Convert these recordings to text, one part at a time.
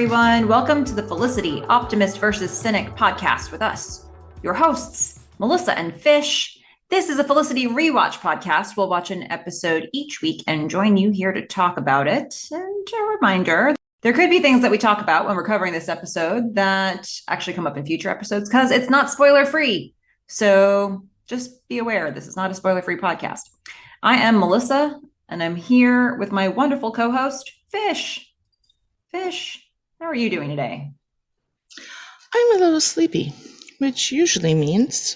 everyone. Welcome to the Felicity, Optimist versus Cynic podcast with us, your hosts, Melissa and Fish. This is a Felicity rewatch podcast. We'll watch an episode each week and join you here to talk about it. And a reminder, there could be things that we talk about when we're covering this episode that actually come up in future episodes because it's not spoiler free. So just be aware, this is not a spoiler free podcast. I am Melissa, and I'm here with my wonderful co-host, Fish. Fish, how are you doing today? I'm a little sleepy, which usually means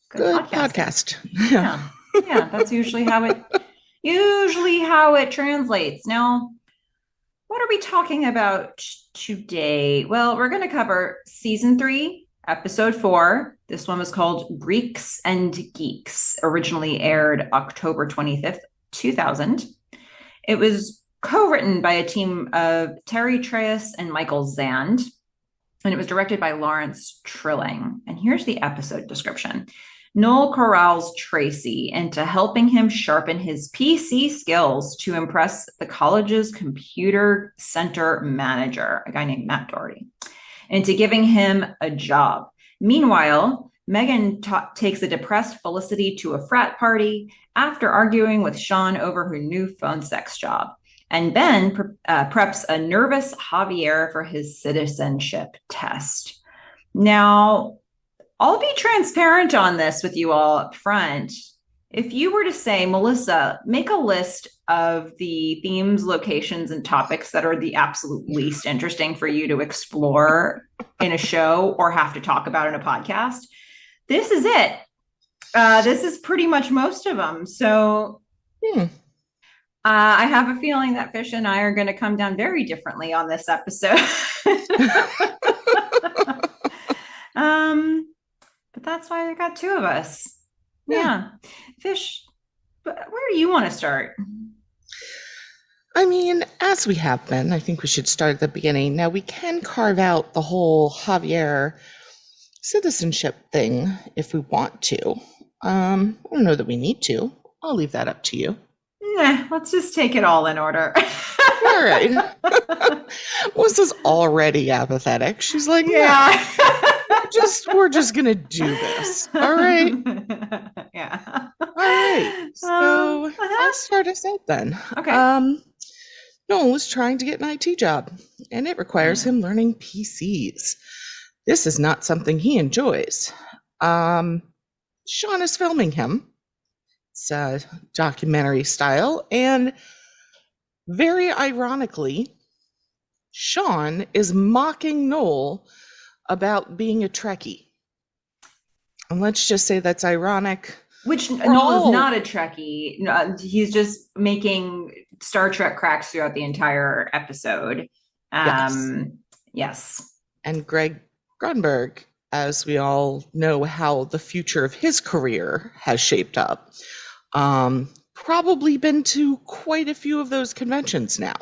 good podcast. Yeah, that's usually how it translates. Now, what are we talking about today? Well, we're going to cover season 3, episode 4. This one was called GREEKS and GEEKS, originally aired October 25th, 2000. It was co-written by a team of Terry Tracy and Michael Zand, and it was directed by Lawrence Trilling. And here's the episode description. Noel corrals Tracy into helping him sharpen his PC skills to impress the college's computer center manager, a guy named Matt Doherty, into giving him a job. Meanwhile, Meghan takes a depressed Felicity to a frat party after arguing with Sean over her new phone sex job. And Ben preps a nervous Javier for his citizenship test. Now, I'll be transparent on this with you all up front. If you were to say, Melissa, make a list of the themes, locations, and topics that are the absolute least interesting for you to explore in a show or have to talk about in a podcast, this is it. This is pretty much most of them. So I have a feeling that Fish and I are going to come down very differently on this episode. But that's why I got 2 of us. Yeah. Fish, where do you want to start? I mean, as we have been, I think we should start at the beginning. Now, we can carve out the whole Javier citizenship thing if we want to. I don't know that we need to. I'll leave that up to you. Let's just take it all in order. All right. Melissa's already apathetic. She's like, yeah. we're just gonna do this. All right. Yeah. All right. So I'll start us out then. Okay. Noel is trying to get an IT job, and it requires him learning PCs. This is not something he enjoys. Sean is filming him. It's documentary style, and very ironically, Sean is mocking Noel about being a Trekkie. And let's just say that's ironic. Which Noel is not a Trekkie. No, he's just making Star Trek cracks throughout the entire episode. Yes. And Greg Grunberg, as we all know how the future of his career has shaped up, probably been to quite a few of those conventions now.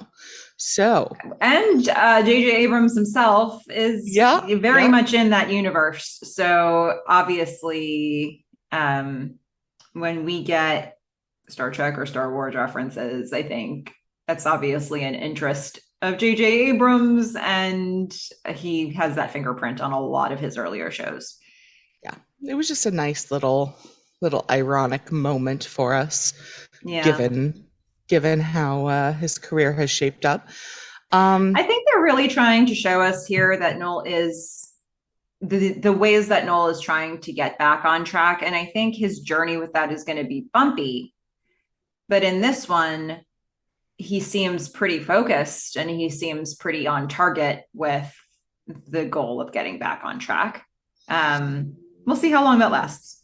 So, and J.J. Abrams himself is very much in that universe. So obviously, when we get Star Trek or Star Wars references, I think that's obviously an interest of J.J. Abrams, and he has that fingerprint on a lot of his earlier shows. Yeah, it was just a nice little ironic moment for us, given how his career has shaped up. I think they're really trying to show us here that Noel is the ways that Noel is trying to get back on track, and I think his journey with that is going to be bumpy. But in this one, he seems pretty focused, and he seems pretty on target with the goal of getting back on track. We'll see how long that lasts.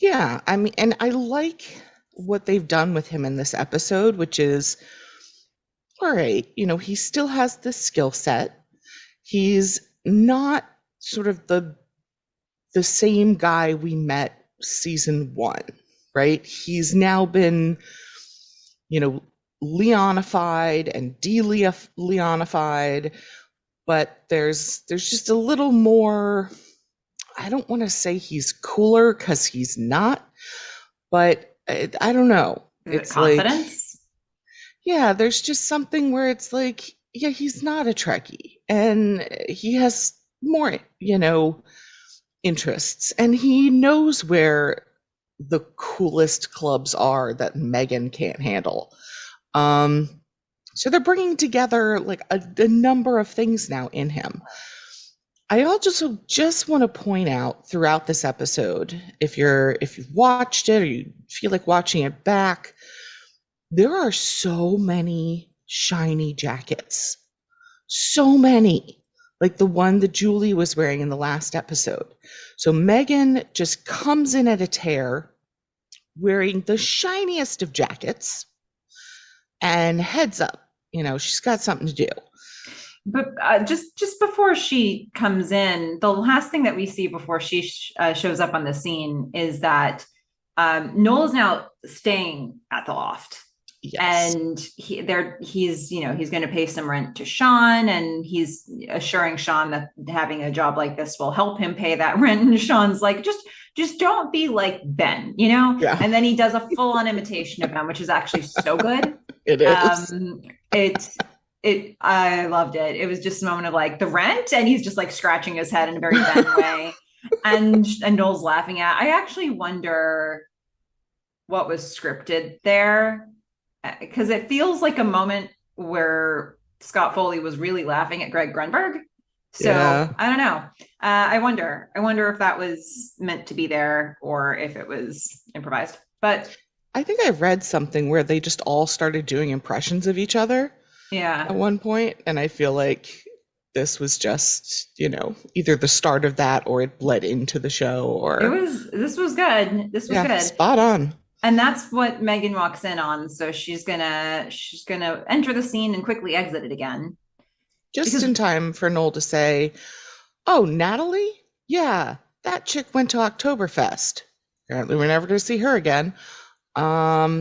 Yeah, I mean, and I like what they've done with him in this episode, which is, all right, he still has this skill set. He's not sort of the same guy we met season 1, right? He's now been, Leonified and de-Leonified, but there's just a little more. I don't want to say he's cooler because he's not, but I don't know. It's confidence. Yeah, there's just something where it's like yeah, he's not a Trekkie, and he has more, interests, and he knows where the coolest clubs are that Meghan can't handle. Um, so they're bringing together like a number of things now in him. I also just want to point out throughout this episode, if you've watched it or you feel like watching it back, there are so many shiny jackets. So many. Like the one that Julie was wearing in the last episode. So Meghan just comes in at a tear wearing the shiniest of jackets and heads up. She's got something to do. But just before she comes in, the last thing that we see before she shows up on the scene is that Noel is now staying at the loft, Yes. and he's going to pay some rent to Sean, and he's assuring Sean that having a job like this will help him pay that rent. And Sean's like, just don't be like Ben, Yeah, And then he does a full on imitation of Ben, which is actually so good. it is. It I loved it. It was just a moment of like the rent, and he's just like scratching his head in a very Ben way, and Noel's laughing at. I actually wonder what was scripted there, because it feels like a moment where Scott Foley was really laughing at Greg Grunberg. So Yeah. I don't know. I wonder. I wonder if that was meant to be there or if it was improvised. But I think I read something where they just all started doing impressions of each other at yeah, one point, and I feel like this was just, either the start of that or it bled into the show it or was. This was good. This was yeah, good. spot on. And that's what Meghan walks in on. So she's gonna enter the scene and quickly exit it again Just because in time for Noel to say, "Oh, Natalie? Yeah, that chick went to Oktoberfest. Apparently we're never going to see her again.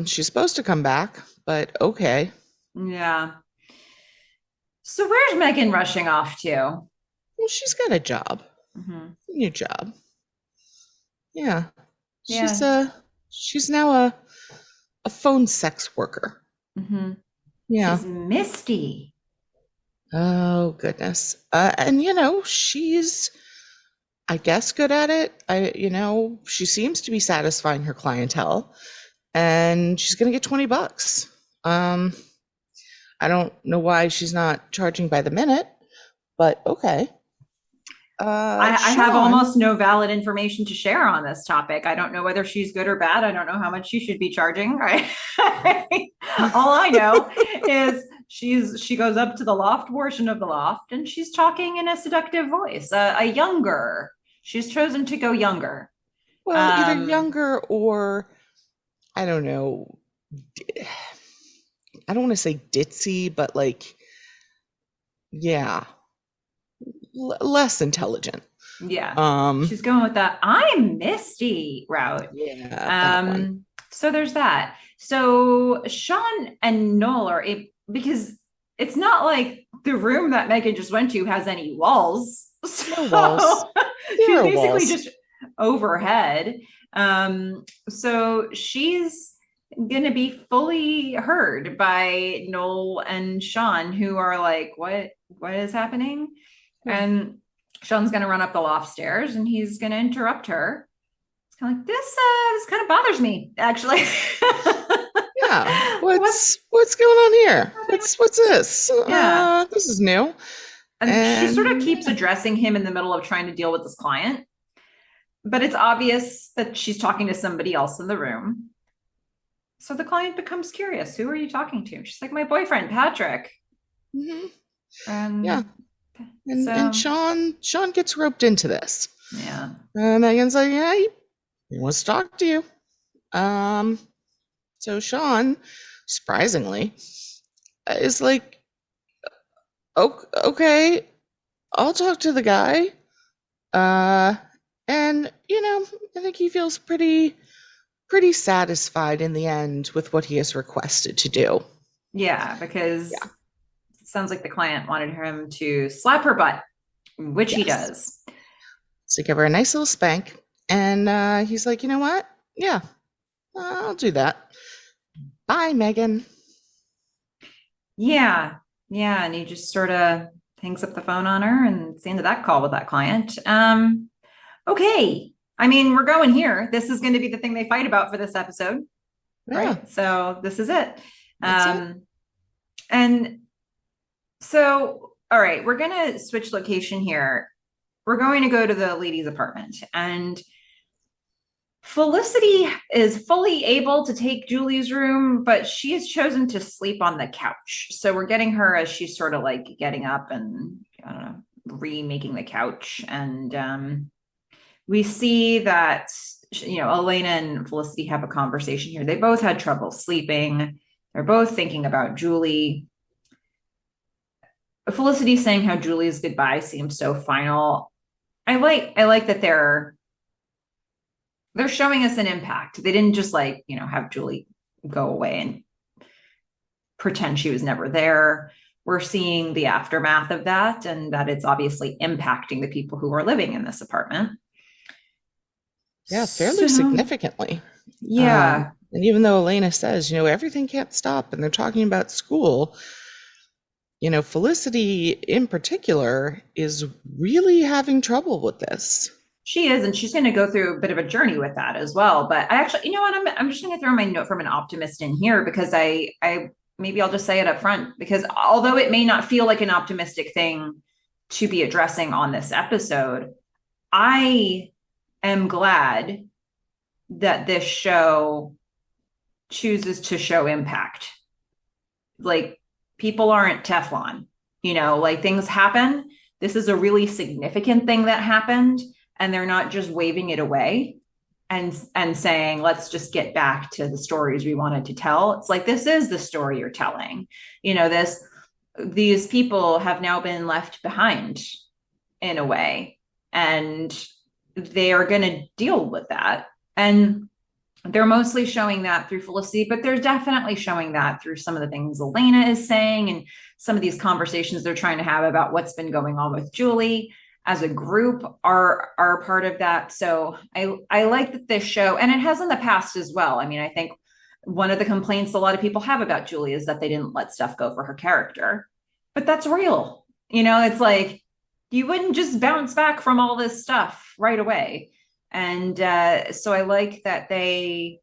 She's supposed to come back, but okay." yeah. So where's Meghan rushing off to? Well, she's got a job, Mm-hmm. new job. Yeah. She's Yeah. a she's now a phone sex worker. Mm-hmm. Yeah. She's Misty. Oh goodness. And she's I guess good at it. She seems to be satisfying her clientele and she's going to get 20 bucks. Um I don't know why she's not charging by the minute, but okay. I have Sean, almost no valid information to share on this topic. I don't know whether she's good or bad. I don't know how much she should be charging. Right? All I know is she goes up to the loft portion of the loft and she's talking in a seductive voice. A younger. She's chosen to go younger. well, either Um, younger or I don't know. I don't want to say ditzy, but like, yeah, less intelligent. yeah, Um, she's going with that I'm Misty route. yeah, that one. So there's that. So Sean and Noel because it's not like the room that Megan just went to has any walls. No walls. So she's Zero basically walls. just overhead. So she's going to be fully heard by Noel and Sean, who are like, what is happening? Yeah. And Sean's going to run up the loft stairs and he's going to interrupt her. It's kind of like this kind of bothers me, actually. Yeah. What's What's going on here? What's this? yeah. This is new. And she sort of And keeps addressing him in the middle of trying to deal with this client, but it's obvious that she's talking to somebody else in the room. So the client becomes curious. Who are you talking to? She's like, my boyfriend, Patrick. mhm, yeah. And And so, Sean gets roped into this. yeah. Megan's like, yeah, he wants to talk to you. Um, so Sean, surprisingly, is like, okay, I'll talk to the guy. Uh, and I think he feels pretty satisfied in the end with what he has requested to do. Yeah, because Yeah. it sounds like the client wanted him to slap her butt, which he Yes. does. So give her a nice little spank, and he's like, you know what? Yeah, I'll do that. Bye, Megan. Yeah. Yeah, and he just sort of hangs up the phone on her, and it's the end of that call with that client. Okay. I mean, we're going here. This is going to be the thing they fight about for this episode, Yeah, right? So this is it. that's it. Um, and so, all right, we're going to switch location here. We're going to go to the lady's apartment, and Felicity is fully able to take Julie's room, but she has chosen to sleep on the couch. So we're getting her as she's sort of like getting up and, I don't know, remaking the couch. And we see that, Elena and Felicity have a conversation here. They both had trouble sleeping. They're both thinking about Julie. Felicity saying how Julie's goodbye seems so final. I like that they're showing us an impact. They didn't just like, have Julie go away and pretend she was never there. We're seeing the aftermath of that, and that it's obviously impacting the people who are living in this apartment. Yeah, fairly So, significantly. yeah, And even though Elena says, everything can't stop, and they're talking about school, Felicity in particular is really having trouble with this. she is, and she's going to go through a bit of a journey with that as well. But I actually, you know what? I'm just going to throw my note from an optimist in here because I maybe I'll just say it up front because although it may not feel like an optimistic thing to be addressing on this episode, I am glad that this show chooses to show impact. Like people aren't Teflon, like things happen. This is a really significant thing that happened, and they're not just waving it away and saying, let's just get back to the stories we wanted to tell. It's like this is the story you're telling. These people have now been left behind in a way, and they are going to deal with that. And they're mostly showing that through Felicity, but they're definitely showing that through some of the things Elena is saying and some of these conversations they're trying to have about what's been going on with Julie as a group are part of that. So I like that this show, and it has in the past as well. I mean, I think one of the complaints a lot of people have about Julie is that they didn't let stuff go for her character, but that's real. It's like you wouldn't just bounce back from all this stuff right away. And so I like that they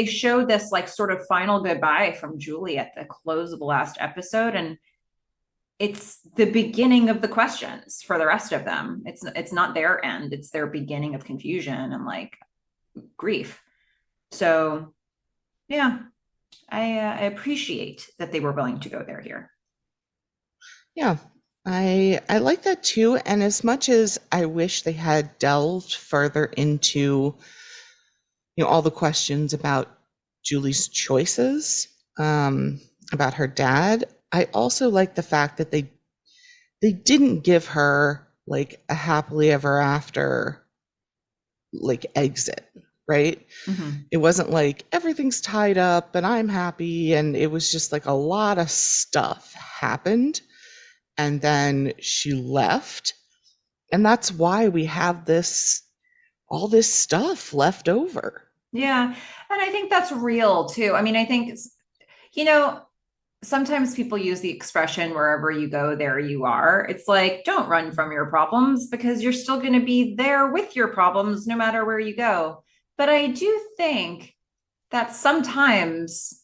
showed this like sort of final goodbye from Julie at the close of the last episode, and it's the beginning of the questions for the rest of them. It's not their end; it's their beginning of confusion and like grief. So yeah, I appreciate that they were willing to go there here. Yeah, I like that too. And as much as I wish they had delved further into, all the questions about Julie's choices, about her dad, I also like the fact that they didn't give her like a happily ever after like exit, right? Mm-hmm. It wasn't like everything's tied up and I'm happy, and it was just like a lot of stuff happened and then she left. And that's why we have all this stuff left over. Yeah, and I think that's real too. I mean, I think you know sometimes people use the expression wherever you go, there you are. It's like, don't run from your problems because you're still going to be there with your problems no matter where you go. But I do think that sometimes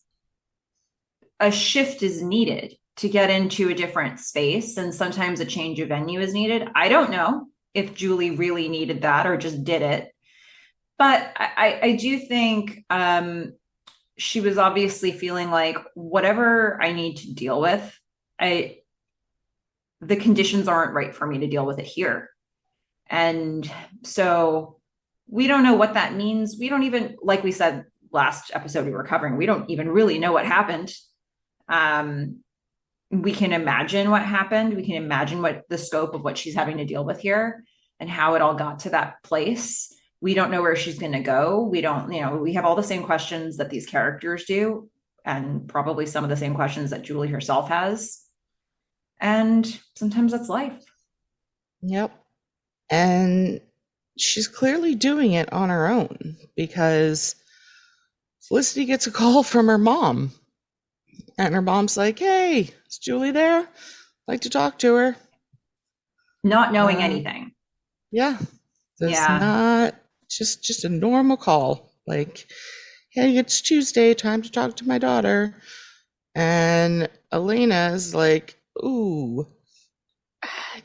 a shift is needed to get into a different space, and sometimes a change of venue is needed. I don't know if Julie really needed that or just did it. But I do think she was obviously feeling like whatever I need to deal with, I the conditions aren't right for me to deal with it here. And so we don't know what that means. We don't even, like we said last episode we were covering, we don't even really know what happened. Um, we can imagine what happened. We can imagine what the scope of what she's having to deal with here and how it all got to that place. We don't know where she's going to go. We don't, we have all the same questions that these characters do, and probably some of the same questions that Julie herself has. And sometimes that's life. Yep. And she's clearly doing it on her own because Felicity gets a call from her mom. And her mom's like, hey, is Julie there? Like to talk to her. Not knowing Uh, anything. yeah, does Yeah. not just a normal call. Like, hey, it's Tuesday, time to talk to my daughter. And Elena's like, ooh,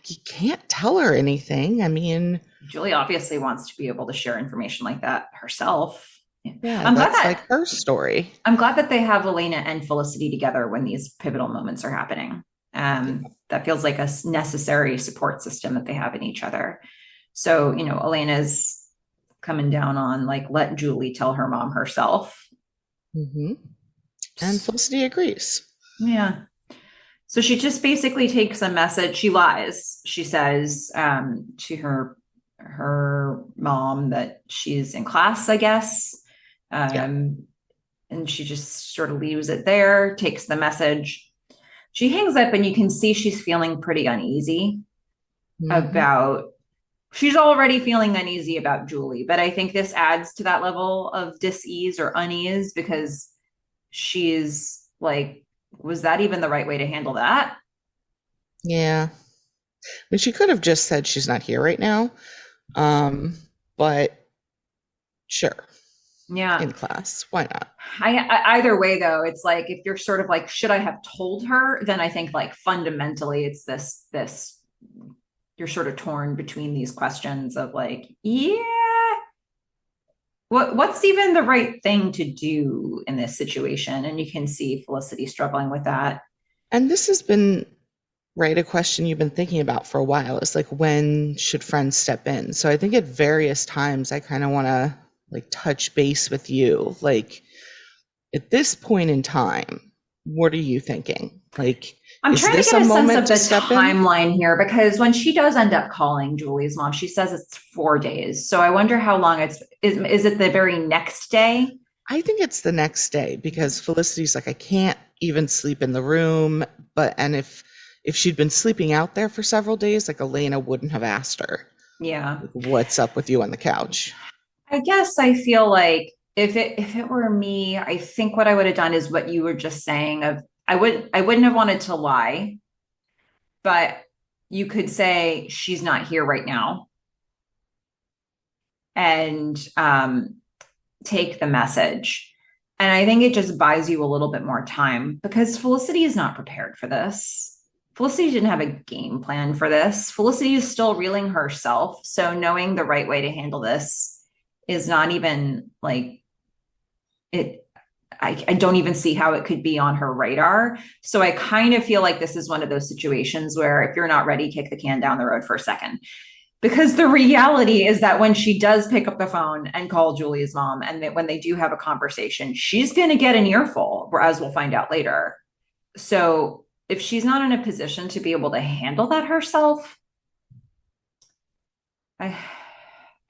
you can't tell her anything. I mean, Julie obviously wants to be able to share information like that herself. yeah, I'm glad that's that like her story. I'm glad that they have Elena and Felicity together when these pivotal moments are happening. That feels like a necessary support system that they have in each other. So, Elena's coming down on like, let Julie tell her mom herself. Hmm. And Felicity agrees. Yeah. So she just basically takes a message. She lies. She says to her mom that she's in class, I guess. Yeah. Um, and she just sort of leaves it there, takes the message. She hangs up, and you can see she's feeling pretty uneasy Hmm. about. She's already feeling uneasy about Julie, but I think this adds to that level of dis-ease or unease because she's like, was that even the right way to handle that? Yeah. I mean, she could have just said she's not here right now. Um, but sure, Yeah. in class, why not? Either way though, it's like if you're sort of like, should I have told her? Then I think like fundamentally it's this you're sort of torn between these questions of like, yeah, what's even the right thing to do in this situation? And you can see Felicity struggling with that. And this has been, right, a question you've been thinking about for a while. It's like, when should friends step in? So I think at various times I kind of want to like touch base with you. Like, at this point in time, what are you thinking? Like, I'm is trying to this a get a sense moment of to the step in? timeline here because when she does end up calling Julie's mom, she says it's 4 days. So I wonder how long is it the very next day? I think it's the next day because Felicity's like, I can't even sleep in the room. But and if she'd been sleeping out there for several days, like Elena wouldn't have asked her, Yeah. like, what's up with you on the couch? I guess I feel like if it were me, I think what I would have done is what you were just saying of I wouldn't have wanted to lie, but you could say she's not here right now and take the message. And I think it just buys you a little bit more time because Felicity is not prepared for this. Felicity didn't have a game plan for this. Felicity is still reeling herself. So knowing the right way to handle this is not even like it. I don't even see how it could be on her radar. So I kind of feel like this is one of those situations where if you're not ready, kick the can down the road for a second. Because the reality is that when she does pick up the phone and call Julie's mom, and when they do have a conversation, she's going to get an earful, as we'll find out later. So if she's not in a position to be able to handle that herself, I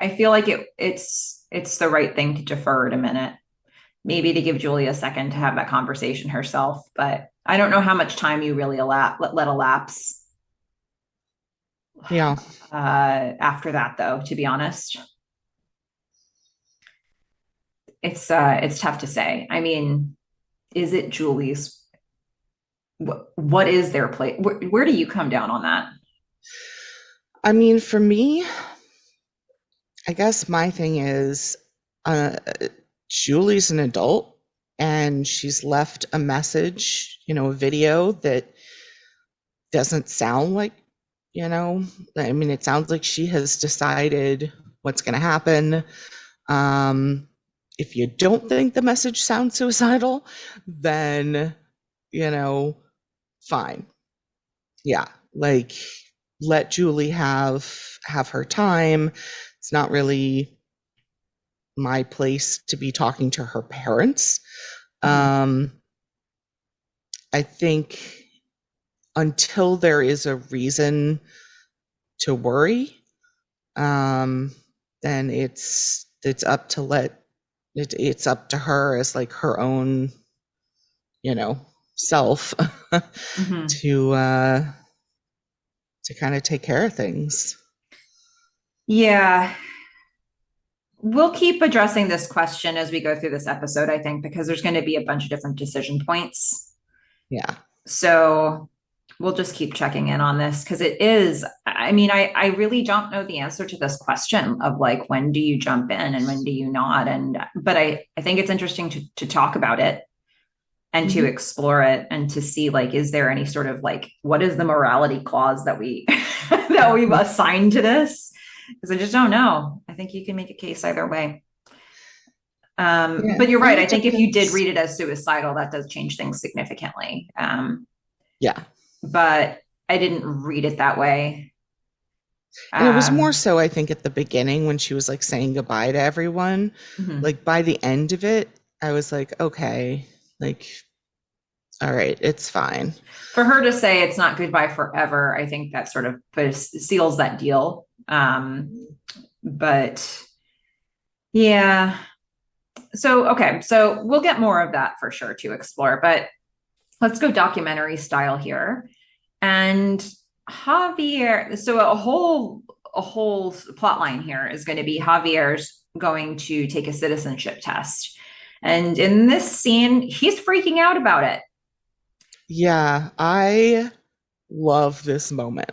I feel like it's the right thing to defer it a minute, maybe to give Julie a second to have that conversation herself. But I don't know how much time you really let elapse Yeah. after that, though. To be honest, it's tough to say. I mean, is it Julie's? What is their place? Where do you come down on that? I mean, for me, I guess my thing is, uh, Julie's an adult and she's left a message, a video that doesn't sound like, I mean, it sounds like she has decided what's going to happen. Um, if you don't think the message sounds suicidal, then, you know, fine. Yeah, like, let Julie have her time. It's not really my place to be talking to her parents. Mm-hmm. Um, I think until there is a reason to worry, um, then it's up to it's up to her as like her own, you know, self Mm-hmm. to kind of take care of things. Yeah, we'll keep addressing this question as we go through this episode, I think, because there's going to be a bunch of different decision points. Yeah. So we'll just keep checking in on this because it is, I mean, I really don't know the answer to this question of like, when do you jump in and when do you not? But I think it's interesting to talk about it and to Hmm. explore it and to see like, is there any sort of like, what is the morality clause that we, that we've assigned to this? Because I just don't know. I think you can make a case either way. Yeah. But you're And right. I it think if you did depends. read it as suicidal, that does change things significantly. Yeah. But I didn't read it that way. And it was more Um, so, I think, at the beginning when she was like saying goodbye to everyone. mhm. Like by the end of it, I was like, okay, like, all right, it's fine. For her to say it's not goodbye forever, I think that sort of seals that deal. But yeah. So, okay. So we'll get more of that for sure to explore. But let's go documentary style here. And Javier, so a whole plot line here is going to be Javier's going to take a citizenship test. And in this scene, he's freaking out about it. Yeah, I love this moment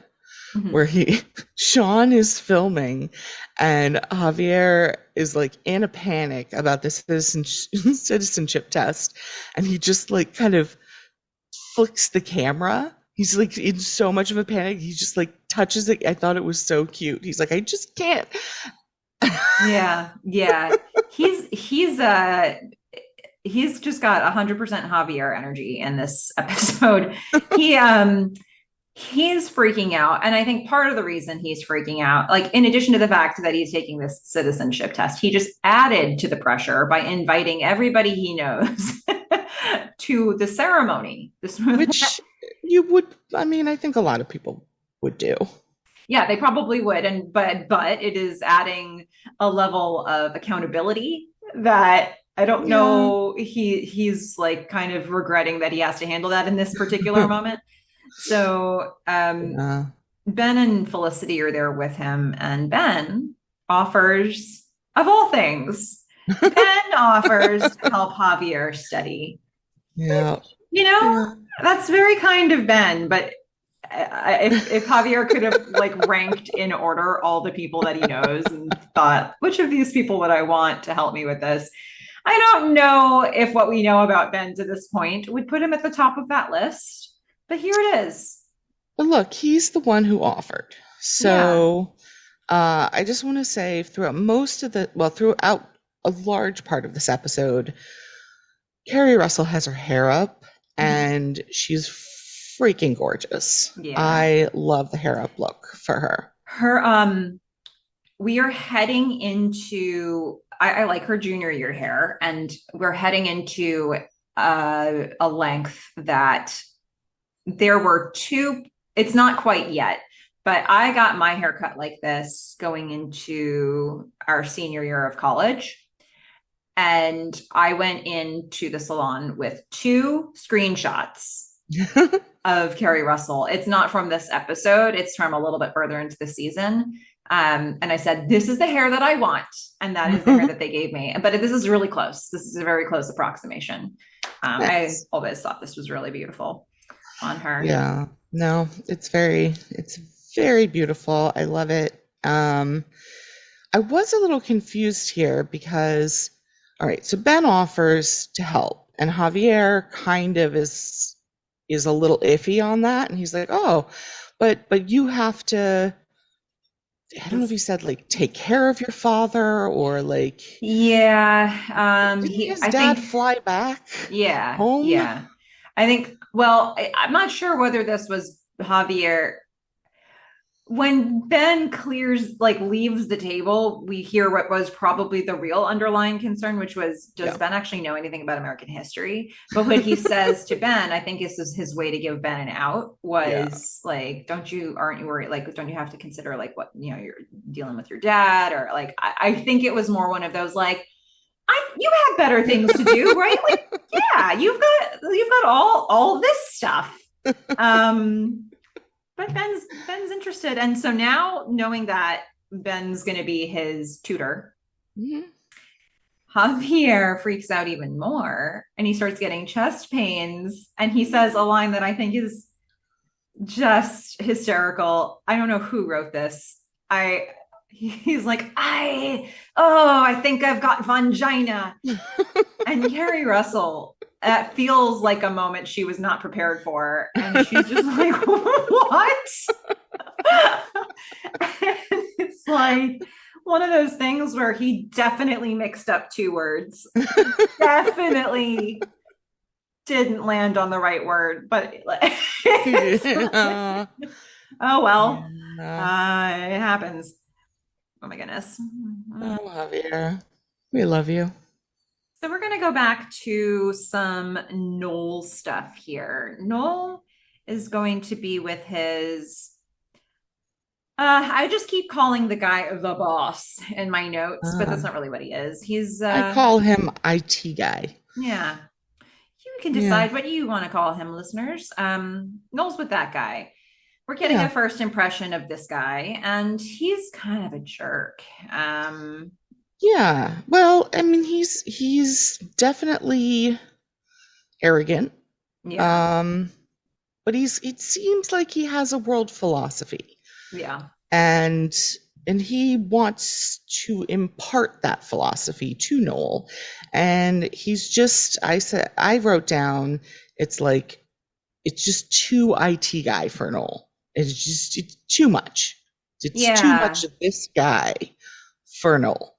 where Mhm. Sean is filming and Javier is like in a panic about this citizenship test. And he just like kind of flicks the camera. He's like in so much of a panic. He just like touches it. I thought it was so cute. He's like, I just can't. Yeah, yeah. He's just got 100% Javier energy in this episode. He he's freaking out, and I think part of the reason he's freaking out, like in addition to the fact that he's taking this citizenship test, he just added to the pressure by inviting everybody he knows to the ceremony. This Which you would, I mean, I think a lot of people would do. Yeah, they probably would, and but it is adding a level of accountability that I don't Yeah. know he's like kind of regretting that he has to handle that in this particular moment. So Yeah. Ben and Felicity are there with him, and Ben offers, of all things, Ben offers to help Javier study. Yeah. You know, Yeah. that's very kind of Ben, but if Javier could have like ranked in order all the people that he knows and thought, which of these people would I want to help me with this? I don't know if what we know about Ben to this point would put him at the top of that list, but here it is. But look, he's the one who offered. Yeah. So I just want to say throughout a large part of this episode, Carrie Russell has her hair up Mhm. and she's freaking gorgeous. Yeah. I love the hair up look for her. Her we are heading into I like her junior year hair, and we're heading into a length that there were two, it's not quite yet, but I got my haircut like this going into our senior year of college. And I went into the salon with two screenshots of Carrie Russell. It's not from this episode, it's from a little bit further into the season. And I said, this is the hair that I want. And that is the hair that they gave me. But this is really close. This is a very close approximation. I Nice. always thought this was really beautiful on her. Yeah. No, it's very beautiful. I love it. I was a little confused here because, all right, so Ben offers to help, and Javier kind of is a little iffy on that, and he's like, "Oh, but you have to." I don't know if Does he said like take care of your father or like Yeah, didn't he his I dad think fly back yeah, home? yeah. I think well, I'm not sure whether this was Javier. When Ben clears, like leaves the table, we hear what was probably the real underlying concern, which was, does Yeah. Ben actually know anything about American history? But what he says to Ben, I think this is his way to give Ben an out, Yeah. was like, aren't you worried? Like, don't you have to consider like what, you're dealing with your dad? Or like, I think it was more one of those like, you have better things to do, right? Like, yeah, you've got all this stuff. Um, but Ben's interested, and so now knowing that Ben's going to be his tutor, Mhm. Javier freaks out even more and he starts getting chest pains. And he says a line that I think is just hysterical. I don't know who wrote this. He's like, I think I've got vagina. And Carrie Russell, that feels like a moment she was not prepared for. And she's just like, what? It's like one of those things where he definitely mixed up two words. Definitely didn't land on the right word, but Yeah. oh well, Yeah. it happens. Oh my goodness. Oh, Javier, we love you. So we're going to go back to some Noel stuff here. Noel is going to be with his I just keep calling the guy the boss in my notes, but that's Uh, not really what he is. He's I call him IT guy. yeah. You can Yeah, decide what you want to call him, listeners. Noel's with that guy. We're getting a yeah, first impression of this guy, and he's kind of a jerk. yeah. Well, I mean, he's definitely arrogant. Yeah, Um, but it seems like he has a world philosophy, yeah, and he wants to impart that philosophy to Noel. And I wrote down, it's like it's just too IT guy for Noel. It's too much. It's too much yeah. of this guy for Noel.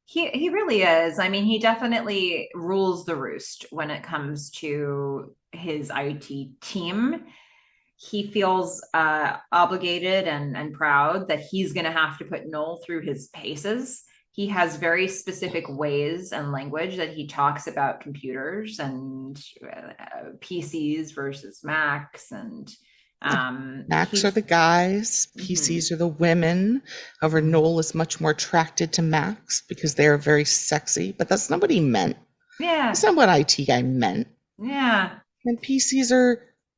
He really is. I mean, he definitely rules the roost when it comes to his IT team. He feels obligated and proud that he's going to have to put Noel through his paces. He has very specific ways and language that he talks about computers and PCs versus Macs. And Yeah. Macs are the guys, mhm. PCs are the women. However, Noel is much more attracted to Macs because they are very sexy, but that's not what he meant. That's Yeah, not what IT guy meant. yeah, And PCs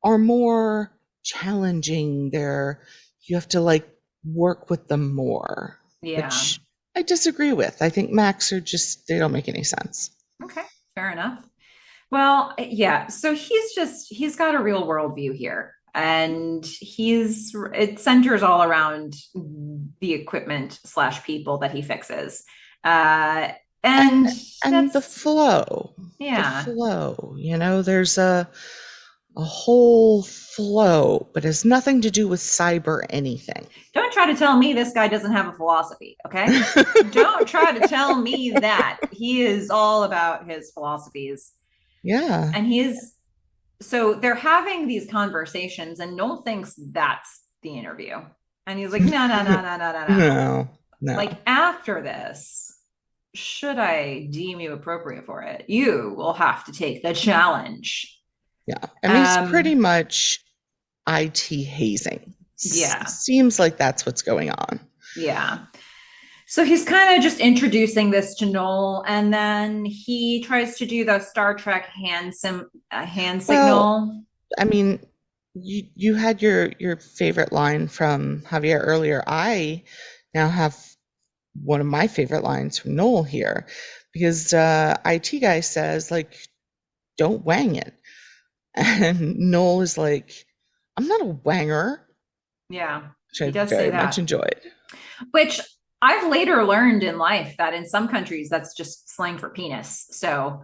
are more challenging. You have to like work with them more, yeah. which I disagree with. I think Macs are just they don't make any sense. Okay, fair enough. Well, yeah. So he's got a real worldview here. And it centers all around the equipment slash people that he fixes. Uh, And and and that's, the yeah. flow, there's a whole flow, but it has nothing to do with cyber anything. Don't try to tell me this guy doesn't have a philosophy, okay? Don't try to tell me that. He is all about his philosophies. Yeah. And so they're having these conversations, and Noel thinks that's the interview. And he's like, no, no, no, no, no, no, no. No, Like no. after this, should I deem you appropriate for it, you will have to take the challenge. Yeah. I mean, it's pretty Um, much IT hazing. yeah, Seems like that's what's going on. yeah. So he's kind of just introducing this to Noel, and then he tries to do the Star Trek hand Well, signal. I mean, you had your favorite line from Javier earlier. I now have one of my favorite lines from Noel here because IT guy says like, "Don't wang it," and Noel is like, "I'm not a wanger," Yeah, which I he does say very much that, enjoyed. which I've later learned in life that in some countries that's just slang for penis. So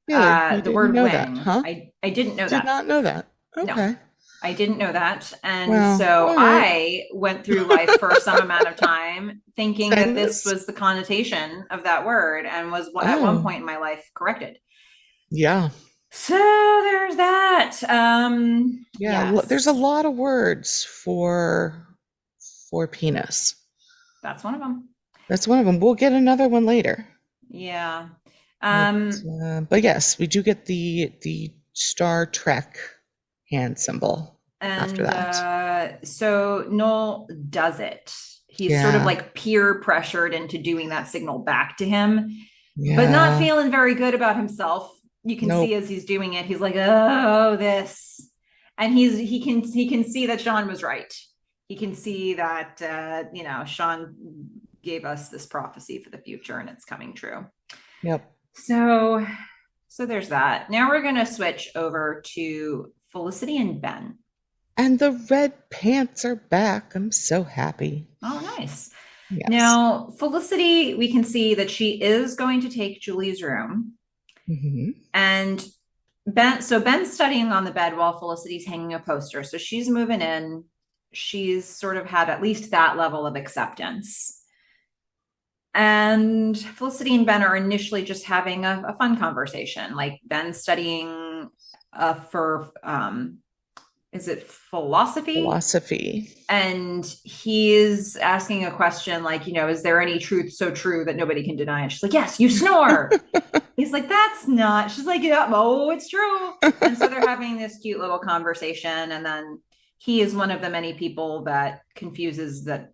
Really, you the didn't word know that, wang, huh? I didn't know Did that. not know that. No, Okay. I didn't know that. And Well, so all right. I went through life for some amount of time thinking that Saying this this. was the connotation of that word and was at one Oh, point in my life corrected. yeah. So there's that. Yeah, there's a Yes, lot of words for penis. that's one of them. That's one of them. We'll get another one later. Yeah. But Um, but yes, we do get the Star Trek hand symbol after and that. so Noel does it. He's sort of Yeah. like peer pressured into doing that signal back to him, but not Yeah. feeling very good about himself. You can see Nope. as he's doing it, he's like, "Oh, this," and he can see that Sean was right. He can see that Sean gave us this prophecy for the future, and it's coming true. Yep. So, so there's that. Now we're going to switch over to Felicity and Ben. And the red pants are back. I'm so happy. Oh, nice. Yes. Now, Felicity, we can see that she is going to take Julie's room. Hmm. And Ben's studying on the bed while Felicity's hanging a poster. So she's moving in. She's sort of had at least that level of acceptance. And Felicity and Ben are initially just having a fun conversation. Like Ben's studying for is it philosophy? Philosophy. And he's asking a question like, is there any truth so true that nobody can deny it? She's like, yes, you snore. He's like, that's not. She's like, yeah, oh, it's true. And so they're having this cute little conversation. And then he is one of the many people that confuses that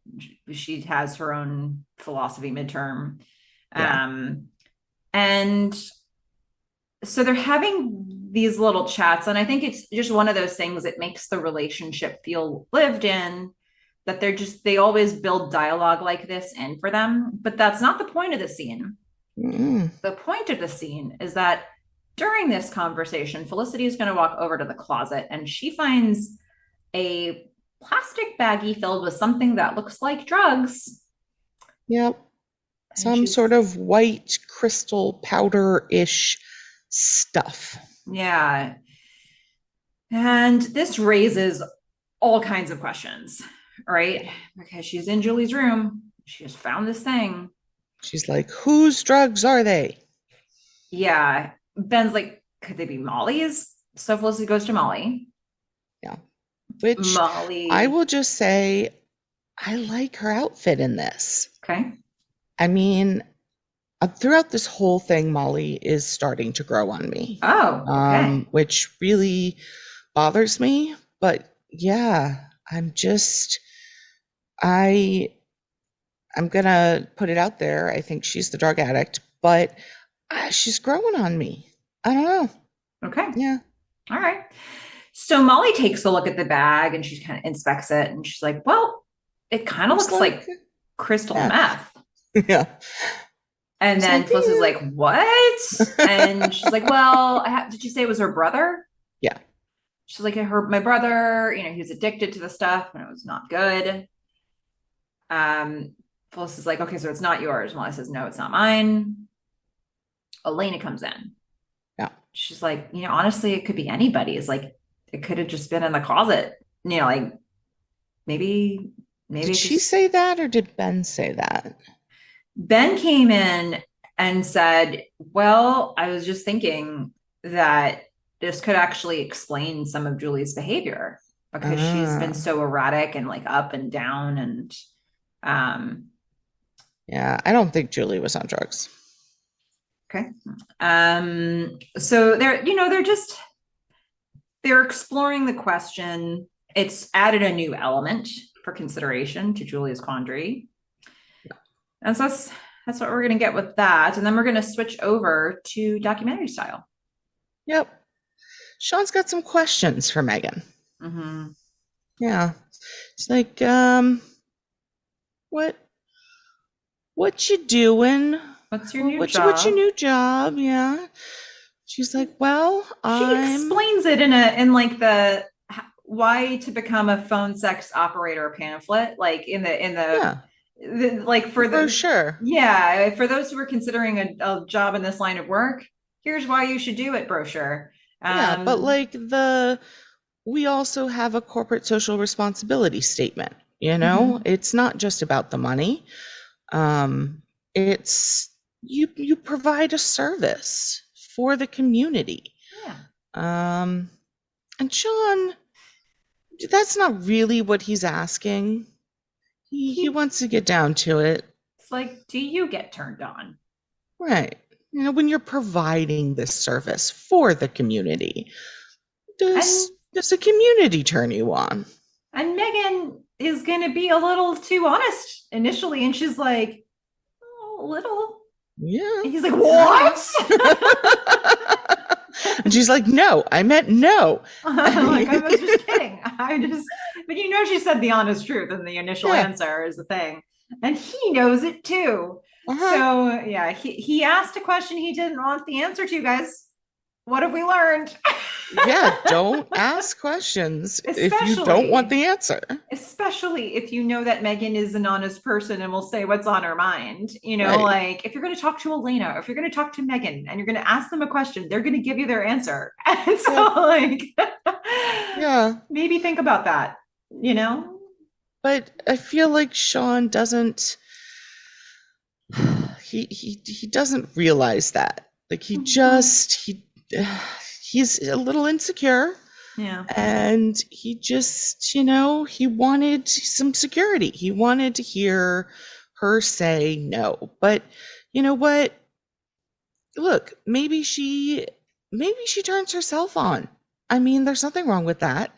she has her own philosophy midterm. Yeah. And so they're having these little chats. And I think it's just one of those things that makes the relationship feel lived in, that they always build dialogue like this in for them. But that's not the point of the scene. Mm. The point of the scene is that during this conversation, Felicity is going to walk over to the closet and she finds a plastic baggie filled with something that looks like drugs. Yep. And Some sort of white crystal powder-ish stuff. yeah. And this raises all kinds of questions, right? Because she's in Julie's room. She just found this thing. She's like, whose drugs are they? Yeah. Ben's like, could they be Molly's? So Felicity goes to Molly. Yeah. Which I Molly. will just say, I like her outfit in this. Okay. I mean, throughout this whole thing, Molly is starting to grow on me, Oh, okay. which really bothers me. But yeah, I'm just, I, I'm gonna put it out there. I think she's the drug addict, but she's growing on me. I don't know. Okay. Yeah, All right. So Molly takes a look at the bag and she kind of inspects it and she's like, well, it kind of looks looks like like crystal meth. meth. Yeah, And it's then like, Felicity's like, what? And she's like, well, did you say it was her brother? yeah, She's like, my brother, he was addicted to the stuff and it was not good. Um, Felicity's like, okay, so it's not yours. Molly says, no, it's not mine. Elena comes in. yeah. She's like, honestly, it could be anybody's. Like, it could have just been in the closet. Like maybe Did it she just say that or did Ben say that? Ben came in and said, well, I was just thinking that this could actually explain some of Julie's behavior because she's been Ah, so erratic and like up and down and um yeah. I don't think Julie was on drugs. okay. So they're exploring the question. It's added a new element for consideration to Julia's quandary. And so that's what we're going to get with that. And then we're going to switch over to documentary style. Yep. Sean's got some questions for Meghan. Mm-hmm. Yeah. It's like, what what you doing? What's your new What's your job? new job? Yeah. She's like, well, She I'm explains it in like the why to become a phone sex operator pamphlet, like yeah, like the for the brochure. yeah, for those who are considering a job in this line of work, here's why you should do it brochure. Yeah, but Um, like we also have a corporate social responsibility statement, you know? mhm. It's not just about the money. Um, it's you provide a service for the community. Yeah. Um, and Sean, that's not really what he's asking. He He wants to get down to it. It's like, do you get turned on? Right. You know, when you're providing this service for the community, And does the community turn you on? and Meghan is going to be a little too honest initially, and she's like, oh, a little. Yeah. And he's like, Kinda. what? And she's like, no, I meant no. I'm like, I was just kidding. But she said the honest truth, and the initial Yeah. answer is the thing. And he knows it too. Uh-huh. So yeah, he asked a question he didn't want the answer to, guys. What have we learned? Yeah, don't ask questions if you don't want especially the answer. especially if you know that Meghan is an honest person and will say what's on her mind. Right. Like if you're going to talk to Elena, or if you're going to talk to Meghan and you're going to ask them a question, they're going to give you their answer. And so, Yep. like, Yeah. maybe think about that, you know? But I feel like Sean doesn't he doesn't realize that. Like he's a little insecure Yeah. and he just, he wanted some security. He wanted to hear her say no. But you know what? Look, maybe she turns herself on. I mean, there's nothing wrong with that.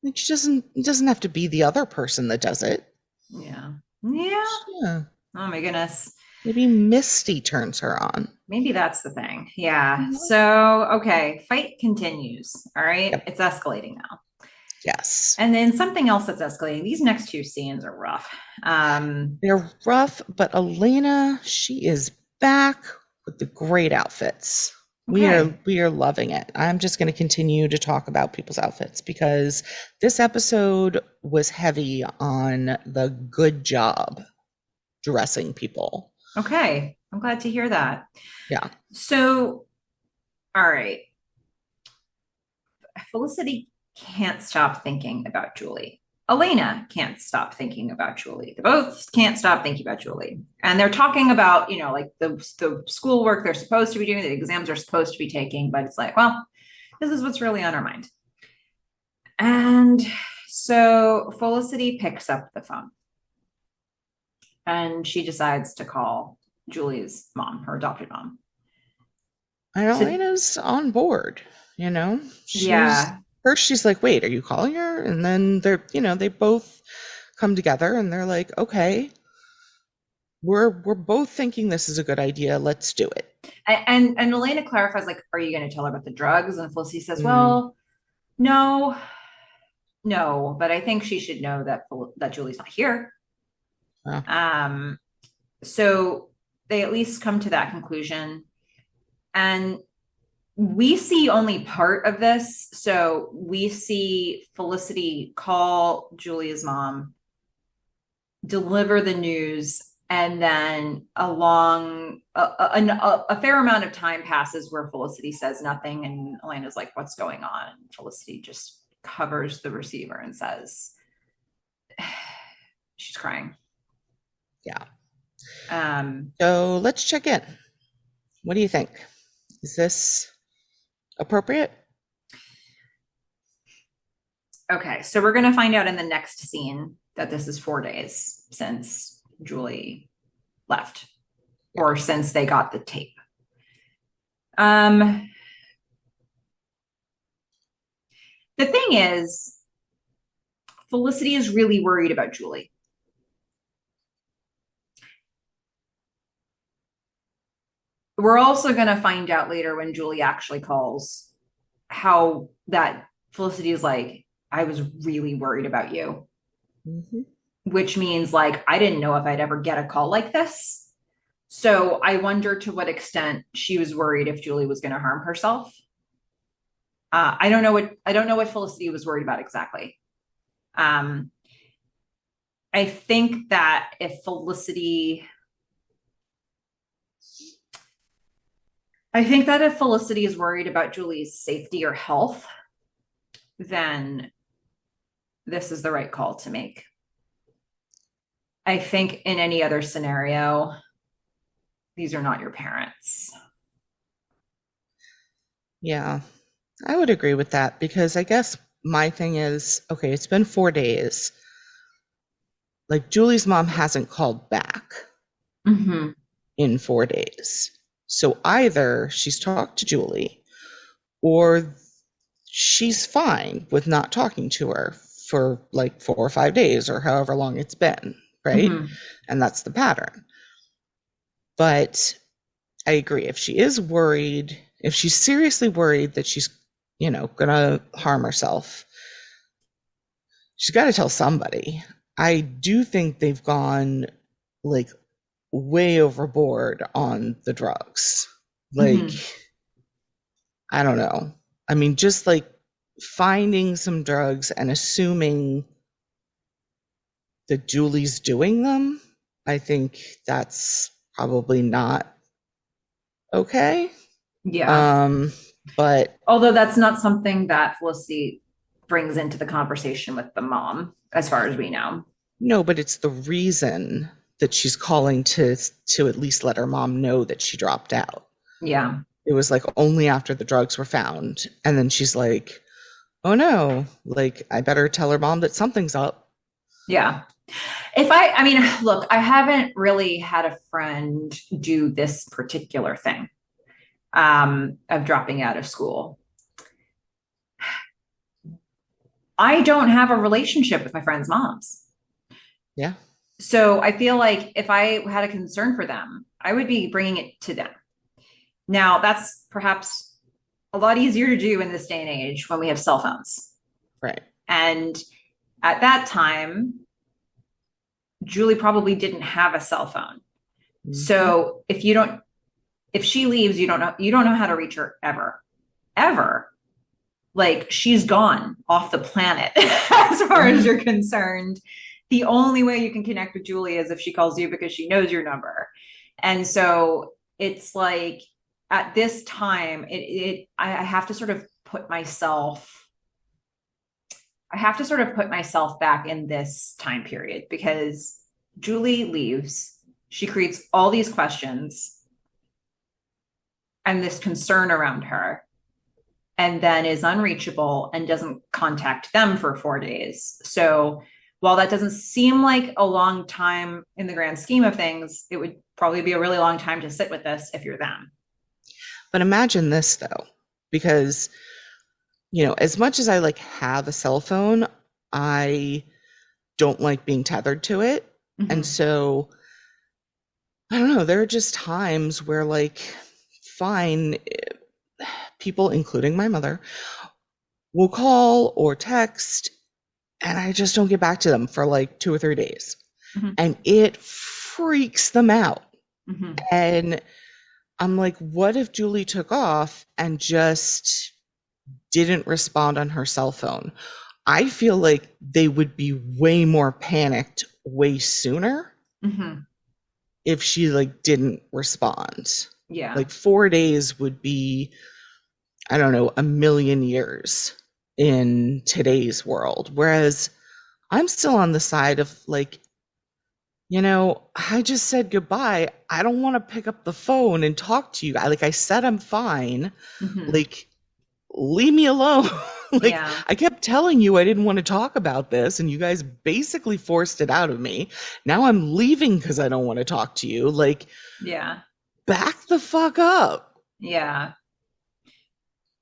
Like she doesn't it doesn't have to be the other person that does it. Yeah. Yeah. Yeah. Oh my goodness. Maybe Misty turns her on. Maybe that's the thing. Yeah. Mhm. So, okay, fight continues. All right. Yep. It's escalating now. Yes. And then something else that's escalating. These next two scenes are rough. They're rough, but Elena, she is back with the great outfits. We are Okay. we are loving it. I'm just going to continue to talk about people's outfits because this episode was heavy on the good job dressing people. Okay. I'm glad to hear that. Yeah. So, all right. Felicity can't stop thinking about Julie. Elena can't stop thinking about Julie. They both can't stop thinking about Julie. And they're talking about, like the schoolwork they're supposed to be doing, the exams they're supposed to be taking, but it's like, well, this is what's really on our mind. And so Felicity picks up the phone and she decides to call Julie's mom, her adopted mom. And So, Elena's on board, you know. She's yeah. first she's like, "Wait, are you calling her?" And then they both come together and they're like, "Okay, we're both thinking this is a good idea. Let's do it." And Elena clarifies, like, are you going to tell her about the drugs? And Felicity says, Mm, well, no, no, but I think she should know that Julie's not here. well, Um, so they at least come to that conclusion. And we see only part of this. So we see Felicity call Julia's mom, deliver the news, and then a fair amount of time passes where Felicity says nothing, and Elena's like, "What's going on?" And Felicity just covers the receiver and says, "She's crying." yeah. Um, So let's check in. What do you think? Is this appropriate? okay, so we're gonna find out in the next scene that this is 4 days since Julie left, Yeah. or since they got the tape. Um, the thing is, Felicity is really worried about Julie. We're also going to find out later when Julie actually calls how that Felicity is like, I was really worried about you, Hmm. which means like, I didn't know if I'd ever get a call like this. So I wonder to what extent she was worried if Julie was going to harm herself. I don't know what Felicity was worried about exactly. Um, I think that if Felicity I think that if Felicity is worried about Julie's safety or health, then this is the right call to make. I think in any other scenario, these are not your parents. Yeah, I would agree with that because I guess my thing is, okay, it's been 4 days. Like Julie's mom hasn't called back Mm-hmm. in 4 days. So either she's talked to Julie or she's fine with not talking to her for like 4 or 5 days or however long it's been, right? Mm-hmm. And that's the pattern. But I agree. If she is worried, if she's seriously worried that she's, gonna harm herself, she's got to tell somebody. I do think they've gone like way overboard on the drugs. Like, Hmm. I don't know. I mean, just like finding some drugs and assuming that Julie's doing them, I think that's probably not okay. Yeah. Um, but Although that's not something that Felicity brings into the conversation with the mom, as far as we know. no, but it's the reason that she's calling to at least let her mom know that she dropped out. Yeah. It was like only after the drugs were found, and then she's like, "Oh no, like I better tell her mom that something's up." Yeah. I mean, look, I haven't really had a friend do this particular thing of dropping out of school. I don't have a relationship with my friends' moms. Yeah, So I feel like if I had a concern for them, I would be bringing it to them. Now, that's perhaps a lot easier to do in this day and age when we have cell phones. right. And at that time, Julie probably didn't have a cell phone. Hmm. So if she leaves, you don't know how to reach her ever, ever. Like she's gone off the planet as far as you're concerned. The only way you can connect with Julie is if she calls you because she knows your number. And so it's like at this time, I have to sort of put myself, I have to sort of put myself back in this time period because Julie leaves. She creates all these questions and this concern around her, and then is unreachable and doesn't contact them for 4 days. So while that doesn't seem like a long time in the grand scheme of things, it would probably be a really long time to sit with this if you're them. But imagine this though, because as much as I like have a cell phone, I don't like being tethered to it. And Mm-hmm. so I don't know, there are just times where like fine, people including my mother will call or text and I just don't get back to them for like 2 or 3 days. Mm-hmm. And it freaks them out. Mm-hmm. And I'm like, what if Julie took off and just didn't respond on her cell phone? I feel like they would be way more panicked way sooner Mm-hmm. if she like didn't respond. Yeah. Like 4 days would be, I don't know, a million years in today's world. Whereas I'm still on the side of like, I just said goodbye. I don't want to pick up the phone and talk to you. I said I'm fine. Mm-hmm. Like, leave me alone. Like, Yeah. I kept telling you I didn't want to talk about this, and you guys basically forced it out of me. Now I'm leaving because I don't want to talk to you. Like, Yeah. back the fuck up. Yeah.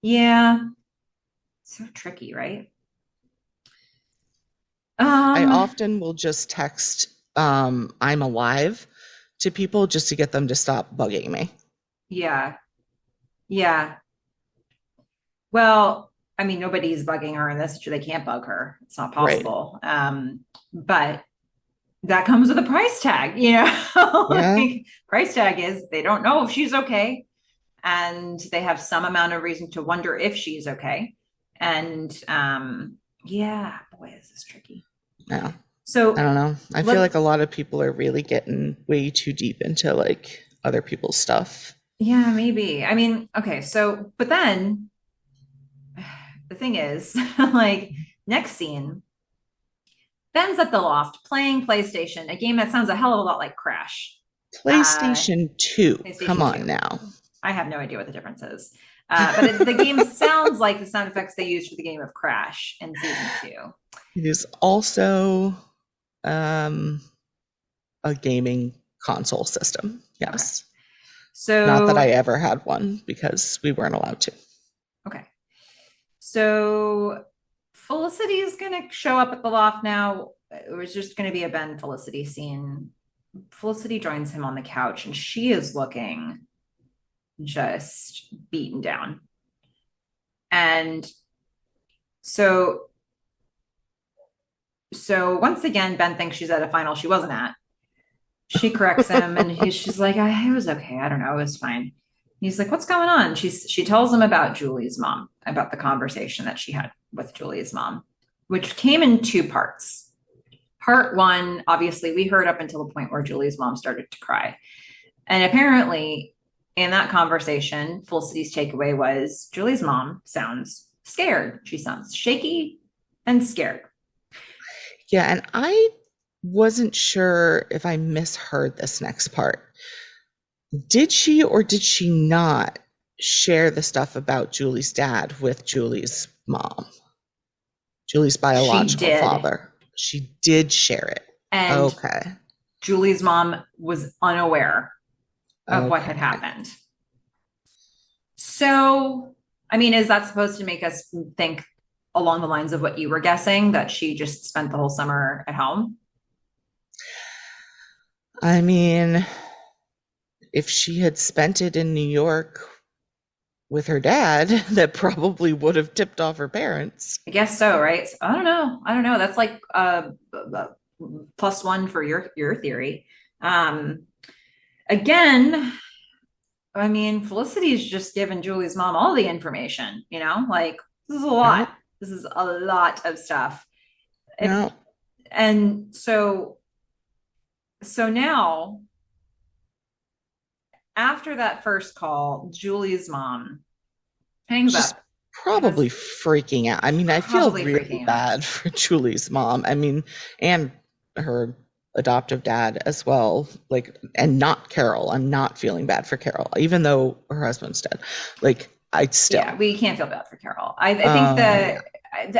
Yeah. So tricky, right? I Um, often will just text I'm alive to people just to get them to stop bugging me. yeah. Yeah. Well, I mean, nobody's bugging her in this. They can't bug her. It's not Right. possible. But that comes with a price tag, you know? Yeah. Like, price tag is they don't know if she's okay. And they have some amount of reason to wonder if she's okay. And yeah, boy, this is tricky. Yeah. I So don't know. I feel let's, like a lot of people are really getting way too deep into like other people's stuff. yeah, maybe. I mean, okay, so, but then the thing is, like, next scene, Ben's at the loft playing PlayStation, a game that sounds a hell of a lot like Crash. Uh, PlayStation 2. Come PlayStation on 2. now. I have no idea what the difference is. The game sounds like the sound effects they used for the game of Crash in season two. It is also um, a gaming console system. Okay. Yes. Not that I So, ever had one because we weren't allowed to. okay. So Felicity is going to show up at the loft now. It was just going to be a Ben Felicity scene. Felicity joins him on the couch and she is looking just beaten down. And so once again, Ben thinks she's at a final she wasn't at. she corrects him, and she's like, it was okay. I don't know. It was fine. He's like, what's going on? She tells him about Julie's mom, about the conversation that she had with Julie's mom, which came in two parts. Part one, obviously, we heard up until the point where Julie's mom started to cry. And apparently, in that conversation, Felicity's takeaway was Julie's mom sounds scared. She sounds shaky and scared. Yeah, and I wasn't sure if I misheard this next part. Did she or did she not share the stuff about Julie's dad with Julie's mom? Julie's She biological did. father. She did share it. And Okay. Julie's mom was unaware of what had Okay. happened. So, I mean, is that supposed to make us think along the lines of what you were guessing, that she just spent the whole summer at home? I mean, if she had spent it in New York with her dad, that probably would have tipped off her parents. I guess so, right? So, I don't know. I don't know. That's like plus one for your theory. Um, again, I mean, Felicity's just given Julie's mom all the information, like this is a lot. No, This is a lot of stuff. If no, and so now after that first call, Julie's mom hangs just up and is probably freaking out. I mean, I feel probably really freaking out. bad for Julie's mom. I mean, and her adoptive dad as well. Like, and not Carol. I'm not feeling bad for Carol, even though her husband's dead. Like, I Yeah, still. we can't feel bad for Carol. I think Yeah. that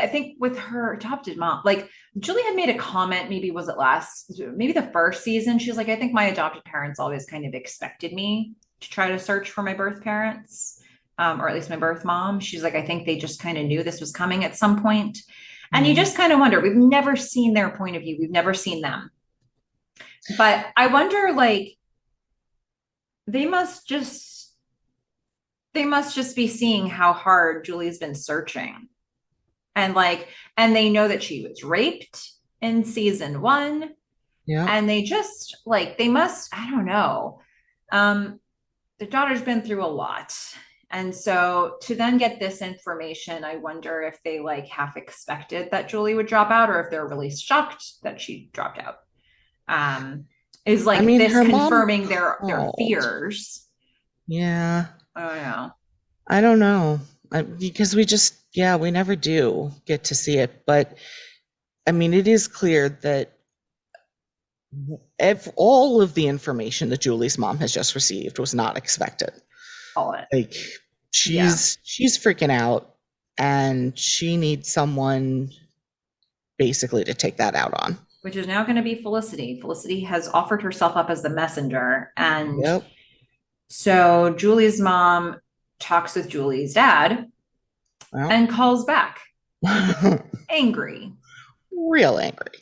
I think with her adopted mom, like Julie had made a comment, maybe the first season. She's like, I think my adopted parents always kind of expected me to try to search for my birth parents, or at least my birth mom. She's like, I think they just kind of knew this was coming at some point. And you Mm. just kind of wonder, we've never seen their point of view. We've never seen them. But I wonder, like, they must just they must just be seeing how hard Julie's been searching. And they know that she was raped in season one. Yeah. And they just like they must, I don't know. Um, their daughter's been through a lot. And so to then get this information, I wonder if they like half expected that Julie would drop out or if they're really shocked that she dropped out. Um, is I like mean, this her mom confirming their called. fears. Yeah. I don't know. I don't know. Because we just, yeah, we never do get to see it. But I mean, it is clear that all of the information that Julie's mom has just received was not expected. All it. Like, Yeah. she's freaking out, and she needs someone basically to take that out on. Which is now going to be Felicity. Felicity has offered herself up as the messenger. And Yep. so Julie's mom talks with Julie's dad Well, and calls back angry real angry.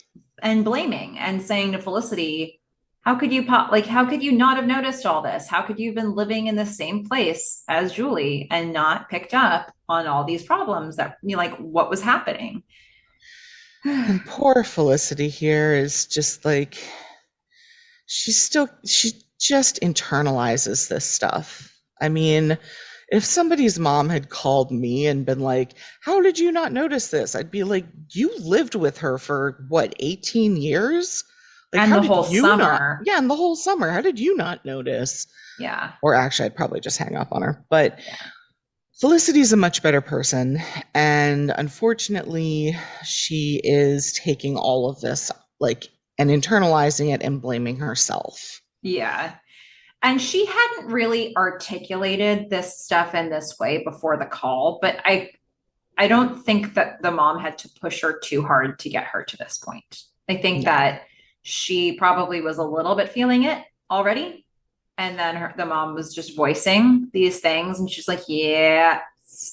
and blaming and saying to Felicity, how could you not have noticed all this? How could you have been living in the same place as Julie and not picked up on all these problems that like what was happening? And poor Felicity here is just like, she just internalizes this stuff. I mean, if somebody's mom had called me and been like, "How did you not notice this?" I'd be like, "You lived with her for what, 18 years? Like, And how the did whole you not?" summer. Yeah, in the whole summer, how did you not notice? Yeah. Or actually, I'd probably just hang up on her. But Yeah. Felicity's a much better person, and unfortunately, she is taking all of this, like, and internalizing it and blaming herself. Yeah. And she hadn't really articulated this stuff in this way before the call, but I don't think that the mom had to push her too hard to get her to this point. I think No. that she probably was a little bit feeling it already. And then the mom was just voicing these things. And she's like, yeah,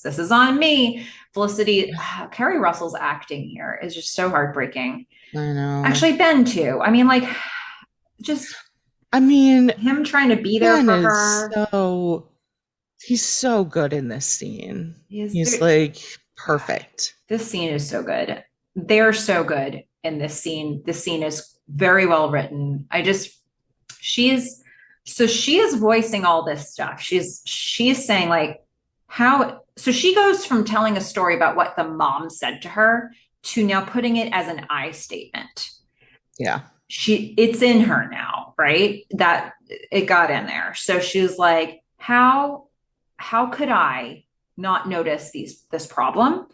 this is on me. Felicity, Carrie Russell's acting here is just so heartbreaking. I know. Actually, Ben, too. I mean, like, just I mean, him trying to be there Ben for is her. he's so good in this scene. Is He's there, like God, perfect. this scene is so good. They're so good in this scene. This scene is very well written. she's so she is voicing all this stuff. She's saying like how so she goes from telling a story about what the mom said to her to now putting it as an I statement. Yeah. It's in her now, right? That it got in there. So she's like, how could I not notice this problem?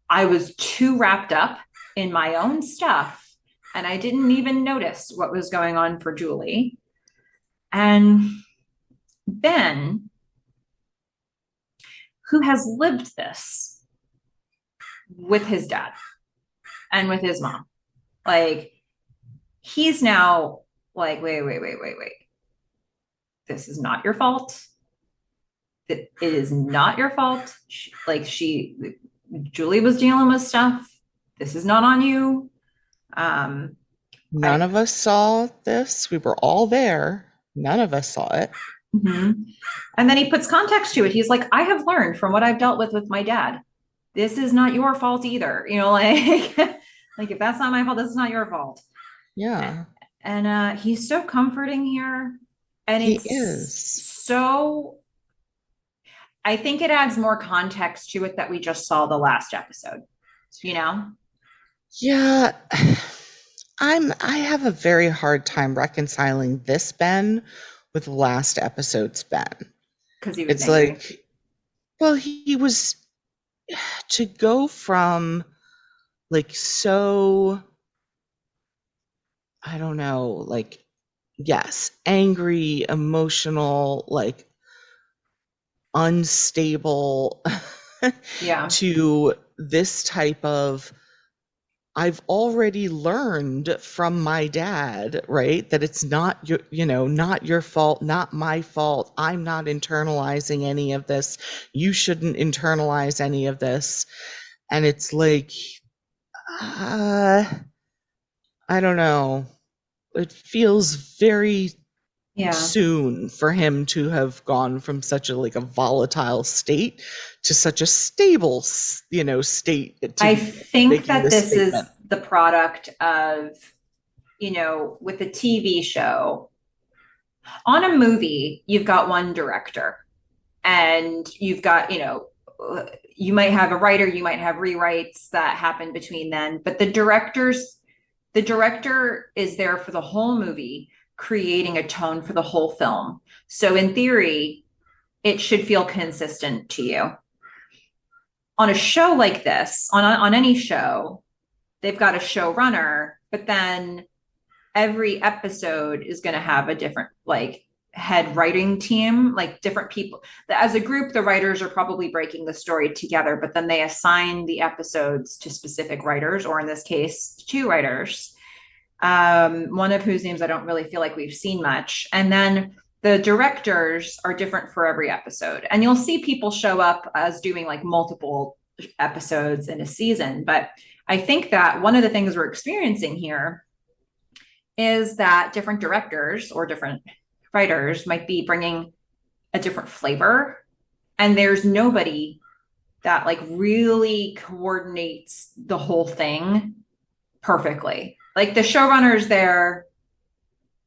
I was too wrapped up in my own stuff and I didn't even notice what was going on for Julie. And Ben, who has lived this with his dad and with his mom, like he's now like, wait. This is not your fault. It is not your fault. Julie was dealing with stuff. This is not on you. Um, None I, of us saw this. We were all there. None of us saw it. mhm. And then he puts context to it. He's like, I have learned from what I've dealt with my dad. This is not your fault either. Like, like if that's not my fault, this is not your fault. Yeah, And he's so comforting here. And he it's is. so, I think it adds more context to it that we just saw the last episode, you know? Yeah, I have a very hard time reconciling this Ben with last episode's Ben. Because he was It's angry. like, well, he was to go from like so, I don't know, like, yes, angry, emotional, like unstable Yeah. to this type of I've already learned from my dad, right? That it's not your, not your fault, not my fault. I'm not internalizing any of this. You shouldn't internalize any of this. And it's like, uh, I don't know. It feels very Yeah. soon for him to have gone from such a volatile state to such a stable, state to I be think making that this this statement. is the product of, with a TV show. On a movie, you've got one director and you've got, you might have a writer, you might have rewrites that happen between then, but the director is there for the whole movie, creating a tone for the whole film. So in theory, it should feel consistent to you. On a show like this, on any show, they've got a showrunner, but then every episode is going to have a different head writing team, like different people. As a group, the writers are probably breaking the story together, but then they assign the episodes to specific writers, or in this case, two writers, one of whose names I don't really feel like we've seen much. And then the directors are different for every episode. And you'll see people show up as doing like multiple episodes in a season. But I think that one of the things we're experiencing here is that different directors or different writers might be bringing a different flavor. And there's nobody that like really coordinates the whole thing perfectly. Like the showrunner's there,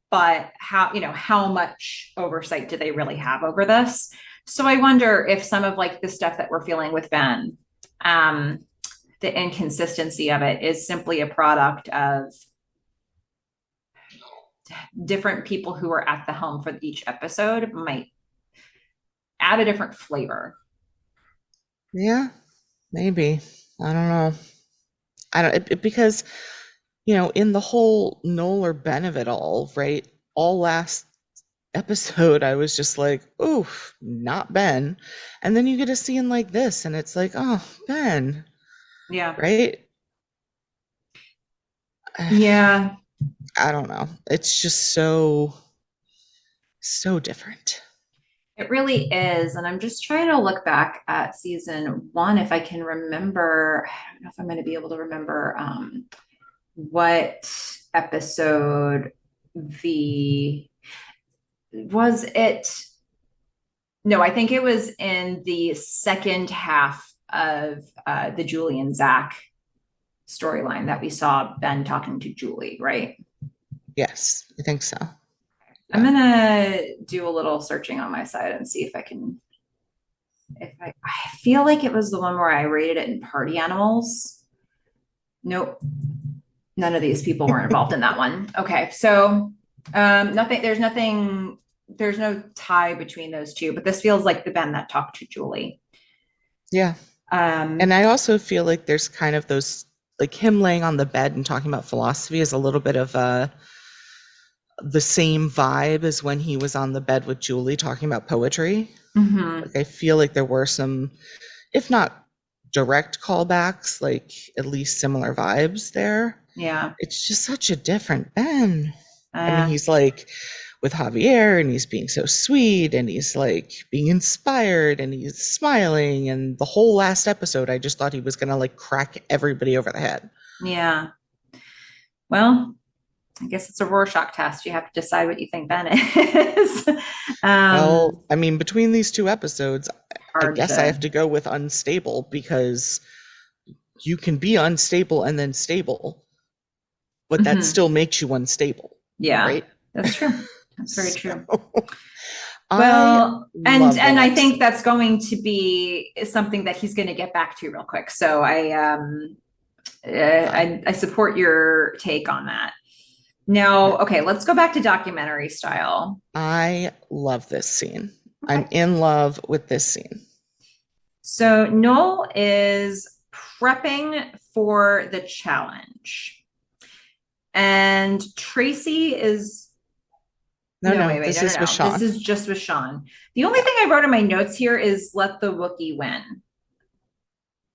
but how much oversight do they really have over this? So I wonder if some of like the stuff that we're feeling with Ben, um, the inconsistency of it is simply a product of different people who are at the helm for each episode might add a different flavor. Yeah, maybe. I don't know. I don't because in the whole Noel or Ben of it all, right? All last episode, I was just like, oof, not Ben. And then you get a scene like this, and it's like, oh, Ben, Yeah. right? Yeah. I don't know. It's just so different. It really is. And I'm just trying to look back at season one if I can remember. I don't know if I'm going to be able to remember what episode the was it. No, I think it was in the second half of the Julie and Zach storyline that we saw Ben talking to Julie, right? Yes, I think so. I'm Yeah. gonna do a little searching on my side and see if I can. If I feel like it was the one where I rated it in party animals. Nope, none of these people were involved in that one. Okay, so nothing. There's nothing. There's no tie between those two, but this feels like the Ben that talked to Julie. Yeah. And Um, I also feel like there's kind of those, like him laying on the bed and talking about philosophy is a little bit of the same vibe as when he was on the bed with Julie talking about poetry. mhm, Like I feel like there were some, if not direct callbacks, like at least similar vibes there. yeah, It's just such a different Ben. I mean, uh, he's like with Javier and he's being so sweet and he's like being inspired and he's smiling. And the whole last episode, I just thought he was going to like crack everybody over the head. yeah. Well, I guess it's a Rorschach test. You have to decide what you think Ben is. Well, I mean, between these two episodes, I Hard guess I to. have to go with unstable because you can be unstable and then stable, but that Mhm. still makes you unstable, Yeah, right? that's true. That's very So true. I Well, and love the and I next think scene. that's going to be something that he's going to get back to real quick. So Yeah, I support your take on that. Now, okay, let's go back to documentary style. I love this scene. I'm Okay. in love with this scene. So Noel is prepping for the challenge. And Tracy is No, no, no, wait, wait, this no, no, is with no. This Sean. is just with Sean. The only Yeah, thing I wrote in my notes here is let the Wookiee win.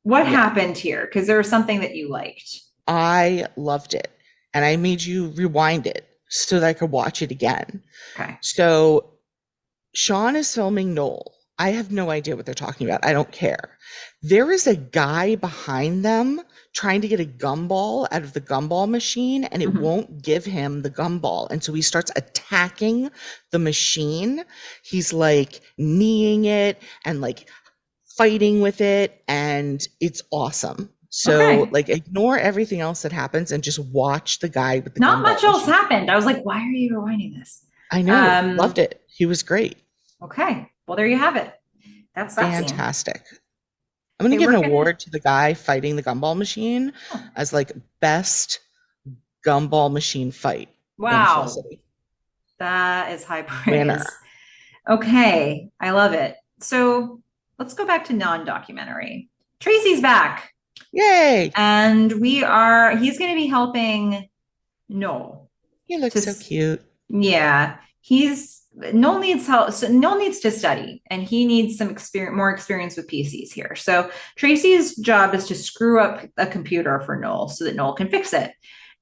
What yeah. happened here? Because there was something that you liked. I loved it. And I made you rewind it so that I could watch it again. Okay. So Sean is filming Noel. I have no idea what they're talking about. I don't care. There is a guy behind them trying to get a gumball out of the gumball machine, and it Mhm. won't give him the gumball. And so he starts attacking the machine. He's like kneeing it and like fighting with it, and it's awesome. So, Okay. like, ignore everything else that happens and just watch the guy with the Not much gumball else machine. happened. I was like, why are you rewinding this? I know, Um, loved it. He was great. okay. Well, there you have it. That's that scene. Fantastic. I'm gonna Okay, give an we're gonna. award to the guy fighting the gumball machine Oh, as like best gumball machine fight in wow. Felicity. That is high Winner. praise. Okay, I love it. So let's go back to non-documentary. Tracy's back, Yay! and he's going to be helping Noel He to, looks so cute. yeah, Noel needs help. So Noel needs to study, and he needs some more experience with PCs here. So Tracy's job is to screw up a computer for Noel so that Noel can fix it.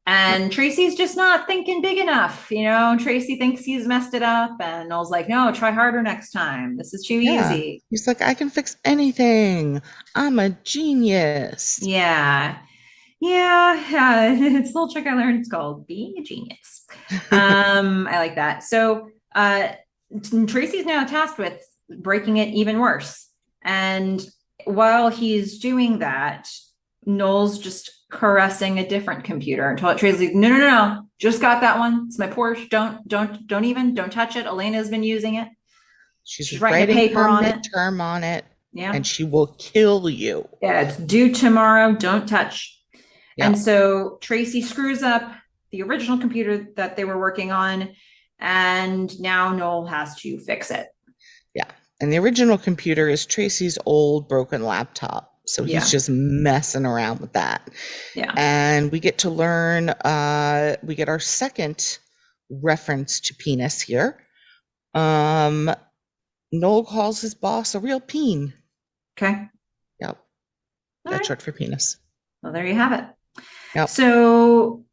Yep. And Tracy's just not thinking big enough. Tracy thinks he's messed it up, and Noel's like, no, try harder next time. This is too Yeah. easy. He's like, I can fix anything. I'm a genius. Yeah. Yeah. It's a little trick I learned. It's called being a genius. I like that. So Tracy's now tasked with breaking it even worse. And while he's doing that, Noel's just caressing a different computer and told Tracy's like, no, no, no, no, just got that one. It's my Porsche. Don't touch it. Elena's been using it. She's She's writing a writing paper her on it. midterm on it, Yeah. and she will kill you. Yeah, it's due tomorrow. Don't touch. Yeah. And so Tracy screws up the original computer that they were working on, and now Noel has to fix it. Yeah. And the original computer is Tracy's old broken laptop. So he's Yeah. just messing around with that. Yeah. And we get to learn, we get our second reference to penis here. Noel calls his boss a real peen. Okay. Yep. All That's right. short for penis. Well, there you have it. Yep. So,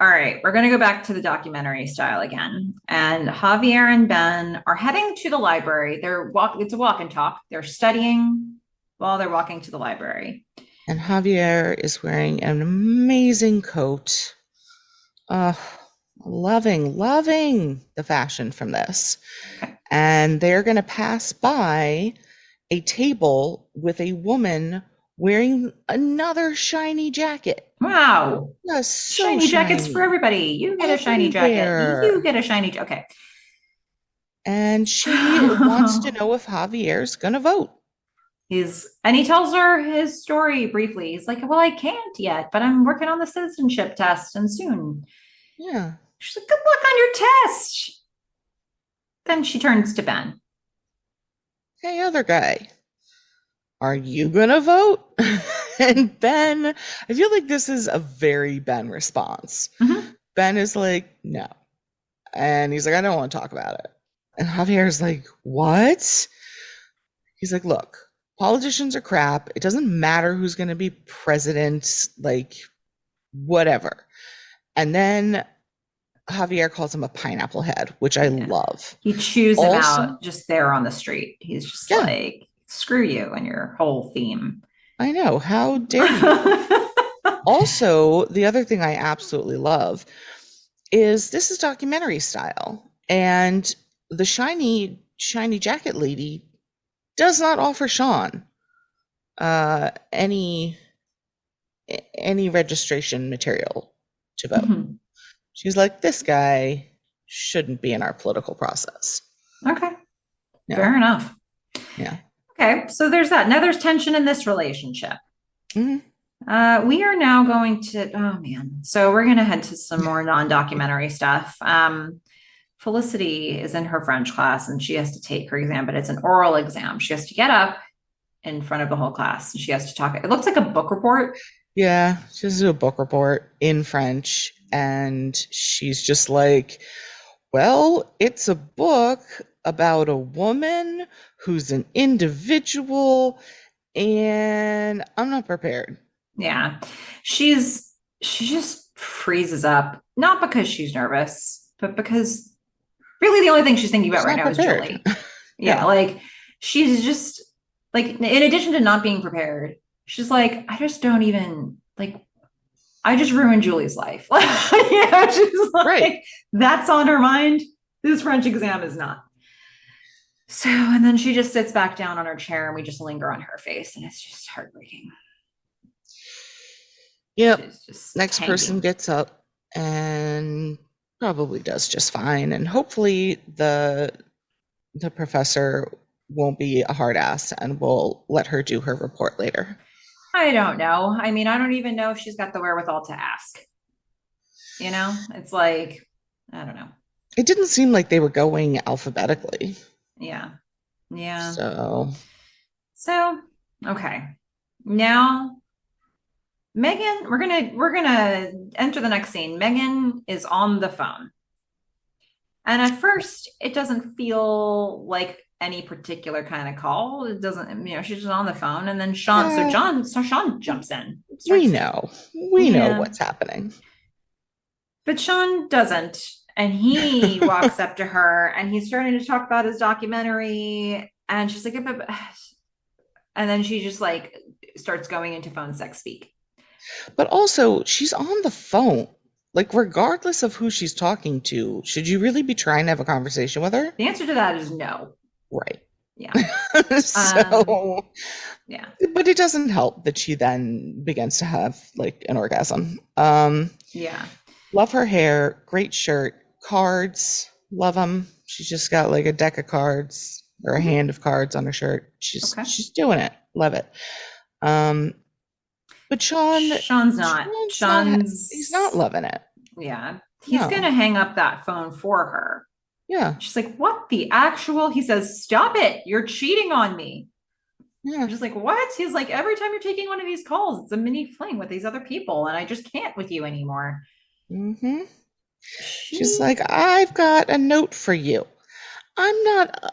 all right, we're going to go back to the documentary style again. And Javier and Ben are heading to the library. It's a walk and talk. They're studying while they're walking to the library. And Javier is wearing an amazing coat. Loving the fashion from this. Okay. And they're going to pass by a table with a woman wearing another shiny jacket. Wow. Yes, so Shiny jackets for shiny. everybody. You get a shiny jacket. You Everywhere. get a shiny. Okay. and she wants to So know if Javier's gonna vote. and he tells her his story briefly. He's like, well, I can't yet, but I'm working on the citizenship test and soon. Yeah. She's like, good luck on your test. Then she turns to Ben. Hey, other guy, are you gonna vote? And Ben, I feel like this is a very Ben response. Mm-hmm. Ben is like, no. And he's like, I don't want to talk about it. And Javier's like, what? He's like, look, politicians are crap. It doesn't matter who's going to be president, like, whatever. And then Javier calls him a pineapple head, which I Yeah. love. He chews him Also, out just there on the street. He's just yeah, like, screw you and your whole theme. I know. How dare you? Also, the other thing I absolutely love is this is documentary style. And the shiny jacket lady does not offer Sean uh, any any registration material to vote. Mhm. She's like, this guy shouldn't be in our political process. Okay, Yeah, fair enough. yeah. Okay, so there's that. Now there's tension in this relationship. Mhm. We are now going to, oh man. So we're going to head to some more non-documentary stuff. Felicity is in her French class and she has to take her exam, but it's an oral exam. She has to get up in front of the whole class and she has to talk. It looks like a book report. Yeah, she has to do a book report in French, and she's just like, well, it's a book about a woman who's an individual, and I'm not prepared. Yeah. She just freezes up, not because she's nervous, but because really the only thing she's thinking about She's right not now is prepared. Julie. Yeah, Yeah. like she's just like in addition to not being prepared, she's like, I just don't even like I just ruined Julie's life. Yeah, she's Right. like, that's on her mind. This French exam is not. So, and then she just sits back down on her chair and we just linger on her face, and it's just heartbreaking. Yep. She's just Next person tanking. gets up and probably does just fine. And hopefully the professor won't be a hard ass and will let her do her report later. I don't know. I mean, I don't even know if she's got the wherewithal to ask. It's like, I don't know. It didn't seem like they were going alphabetically. Yeah. Yeah. So, So, okay. Now, Meghan, we're gonna enter the next scene. Meghan is on the phone. And at first, it doesn't feel like any particular kind of call. It doesn't, she's just on the phone. And then yeah, Sean jumps in, we starts, know. We know yeah. what's happening. But Sean doesn't. And he walks up to her and he's starting to talk about his documentary. And she's like, and then she just like starts going into phone sex speak. But also, she's on the phone. Like, regardless of who she's talking to, should you really be trying to have a conversation with her? The answer to that is no. Right. Yeah. Um, So, yeah. but it doesn't help that she then begins to have like an orgasm. Yeah. Love her hair, great shirt, cards, love them. She's just got like a deck of cards or a Mm-hmm. hand of cards on her shirt. She's Okay. she's doing it. Love it. Um, but Sean's not. Sean's not. He's not loving it. Yeah. He's going No. to hang up that phone for her. Yeah. She's like, what the actual? He says, stop it. You're cheating on me. Yeah. I'm just like, what? He's like, every time you're taking one of these calls, it's a mini fling with these other people, and I just can't with you anymore. Hmm. She's She, like, I've got a note for you. I'm not,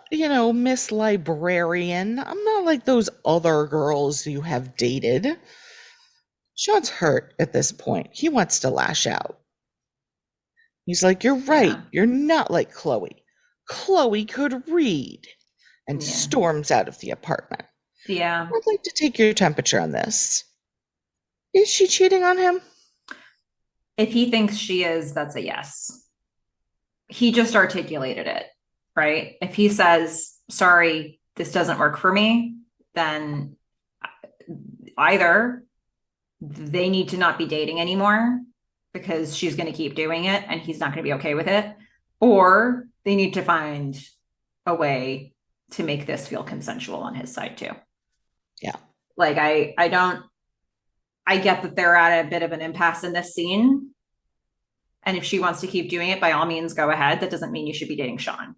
Miss Librarian. I'm not like those other girls you have dated. Sean's hurt at this point. He wants to lash out. He's like, you're right. yeah, You're not like Chloe. Chloe could read, and yeah, storms out of the apartment. yeah. I'd like to take your temperature on this. Is she cheating on him? If he thinks she is, that's a yes. He just articulated it, right? If he says, sorry, this doesn't work for me, then either they need to not be dating anymore because she's going to keep doing it and he's not going to be okay with it, or they need to find a way to make this feel consensual on his side too. Yeah. Like I don't I get that they're at a bit of an impasse in this scene. And if she wants to keep doing it, by all means, go ahead. That doesn't mean you should be dating Sean.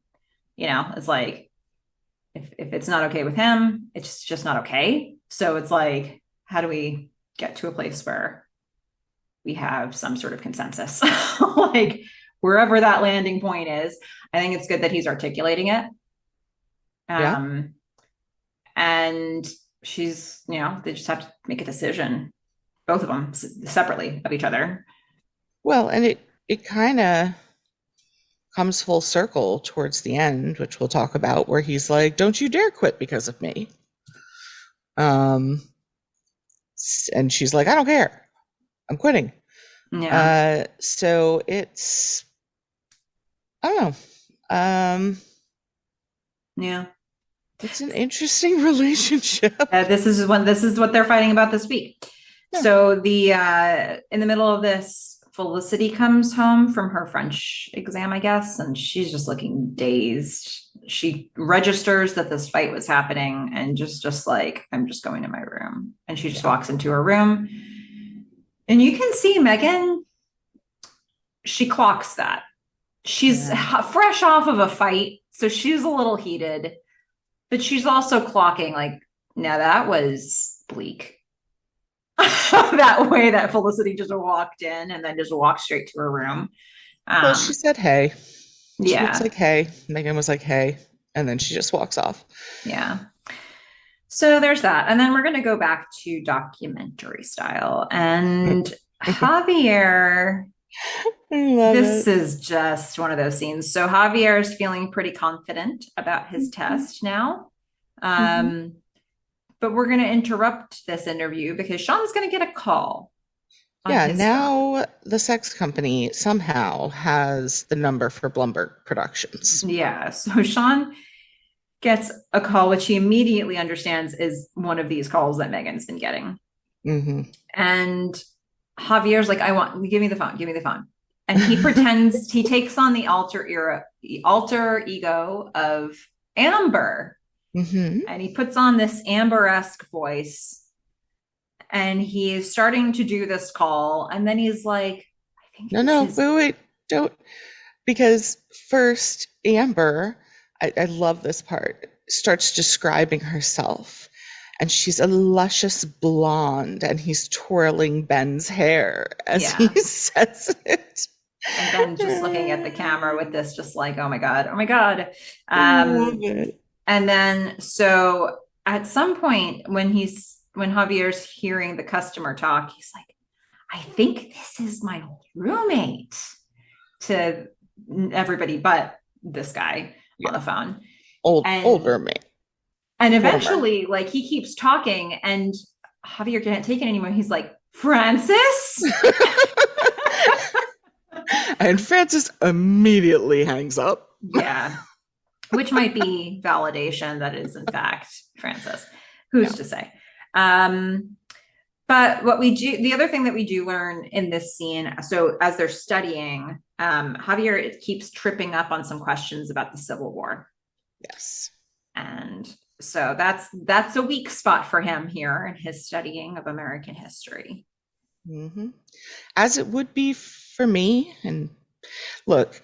You know, it's like if it's not okay with him, it's just not okay. So it's like, how do we get to a place where we have some sort of consensus? Like wherever that landing point is, I think it's good that he's articulating it. Yeah. And she's, you know, they just have to make a decision, both of them separately of each other. Well, and it kind of comes full circle towards the end, which we'll talk about, where he's like, "Don't you dare quit because of me." And she's like, "I don't care. I'm quitting." Yeah. So it's, I don't know. Yeah. It's an interesting relationship. This is what they're fighting about this week. Yeah. So the in the middle of this, Felicity comes home from her French exam, I guess, and she's just looking dazed. She registers that this fight was happening and just like, I'm just going to my room. And she just walks into her room. And you can see Meghan, she clocks that. She's fresh off of a fight, so she's a little heated, but she's also clocking like, now that was bleak. That way that Felicity just walked in and then just walked straight to her room. Well, she said, "Hey." She was Yeah. like, "Hey." Meghan was like, "Hey." And then she just walks off. Yeah. So there's that. And then we're going to go back to documentary style. And Javier, this is just one of those scenes. So Javier is feeling pretty confident about his test now. But we're going to interrupt this interview because Sean's going to get a call. Yeah, now the sex company somehow has the number for Blumberg Productions. Yeah, so Sean gets a call, which he immediately understands is one of these calls that Meghan's been getting. And Javier's like, give me the phone. And he pretends, he takes on the alter ego of Amber. And he puts on this Amber-esque voice and he's starting to do this call. And then he's like, I think wait, don't. Because first, Amber, I love this part, starts describing herself. And she's a luscious blonde and he's twirling Ben's hair as he says it. And Ben just looking at the camera with this, just like, oh my God. I love it. And then, so at some point when Javier's hearing the customer talk, he's like, I think this is my old roommate, to everybody but this guy on the phone. Old roommate. And eventually, like, he keeps talking and Javier can't take it anymore. He's like, Francis? And Francis immediately hangs up. Yeah. Which might be validation that is in fact Francis. Who's to say? But the other thing that we do learn in this scene, so as they're studying, Javier keeps tripping up on some questions about the Civil War. Yes. And so that's a weak spot for him here in his studying of American history. As it would be for me. And look,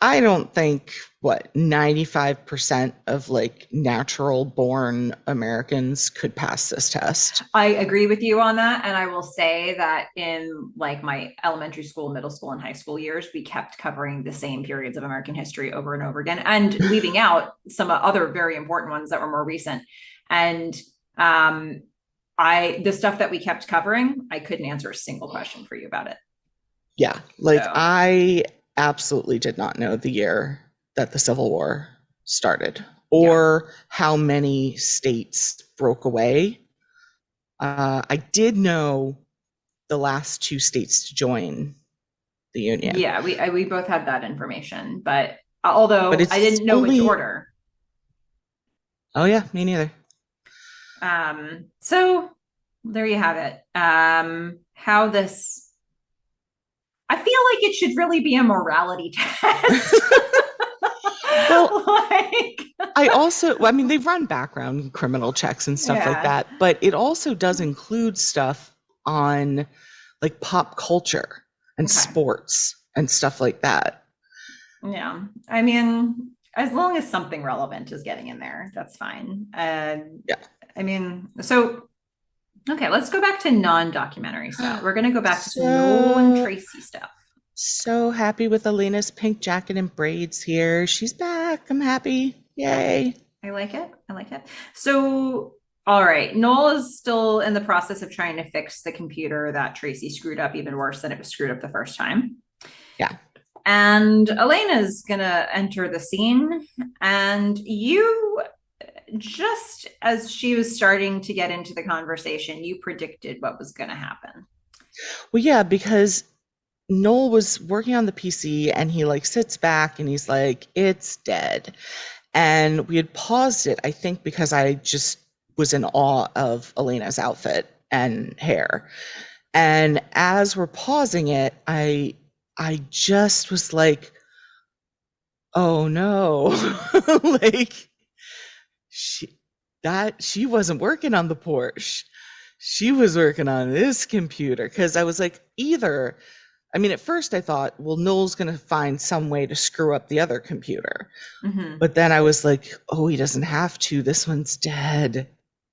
I don't think 95% of like natural born Americans could pass this test. I agree with you on that. And I will say that in like my elementary school, middle school, and high school years, we kept covering the same periods of American history over and over again and leaving out some other very important ones that were more recent. And the stuff that we kept covering, I couldn't answer a single question for you about it. Yeah. Like I absolutely did not know the year that the Civil War started or how many states broke away. I did know the last 2 states to join the Union. Yeah, we both had that information, but although I didn't know which order. Oh yeah, me neither. So there you have it. How this, I feel like it should really be a morality test. Well, I also, well, I mean, they run background criminal checks and stuff like Yeah. that, but it also does include stuff on like pop culture and Okay. sports and stuff like that. Yeah. I mean, as long as something relevant is getting in there, that's fine. I mean, so okay, let's go back to non-documentary stuff. Yeah. We're going to go back to some Noel and So, Tracy stuff. so happy with Elena's pink jacket and braids here. She's back. I'm happy. Yeah, Yay. I like it. I like it. So, all right, Noel is still in the process of trying to fix the computer that Tracy screwed up even worse than it was screwed up the first time. Yeah. And Elena's gonna enter the scene, and you, just as she was starting to get into the conversation, you predicted what was gonna happen. Well, yeah, because Noel was working on the PC and he like sits back and he's like, it's dead. And we had paused it, I think, because I just was in awe of Elena's outfit and hair. And as we're pausing it, I just was like, oh no. Like she she wasn't working on the Porsche. She was working on this computer. Cause I was like, either I mean, at first I thought, well, Noel's gonna find some way to screw up the other computer. Mm-hmm. But then I was like, oh, he doesn't have to. This one's dead.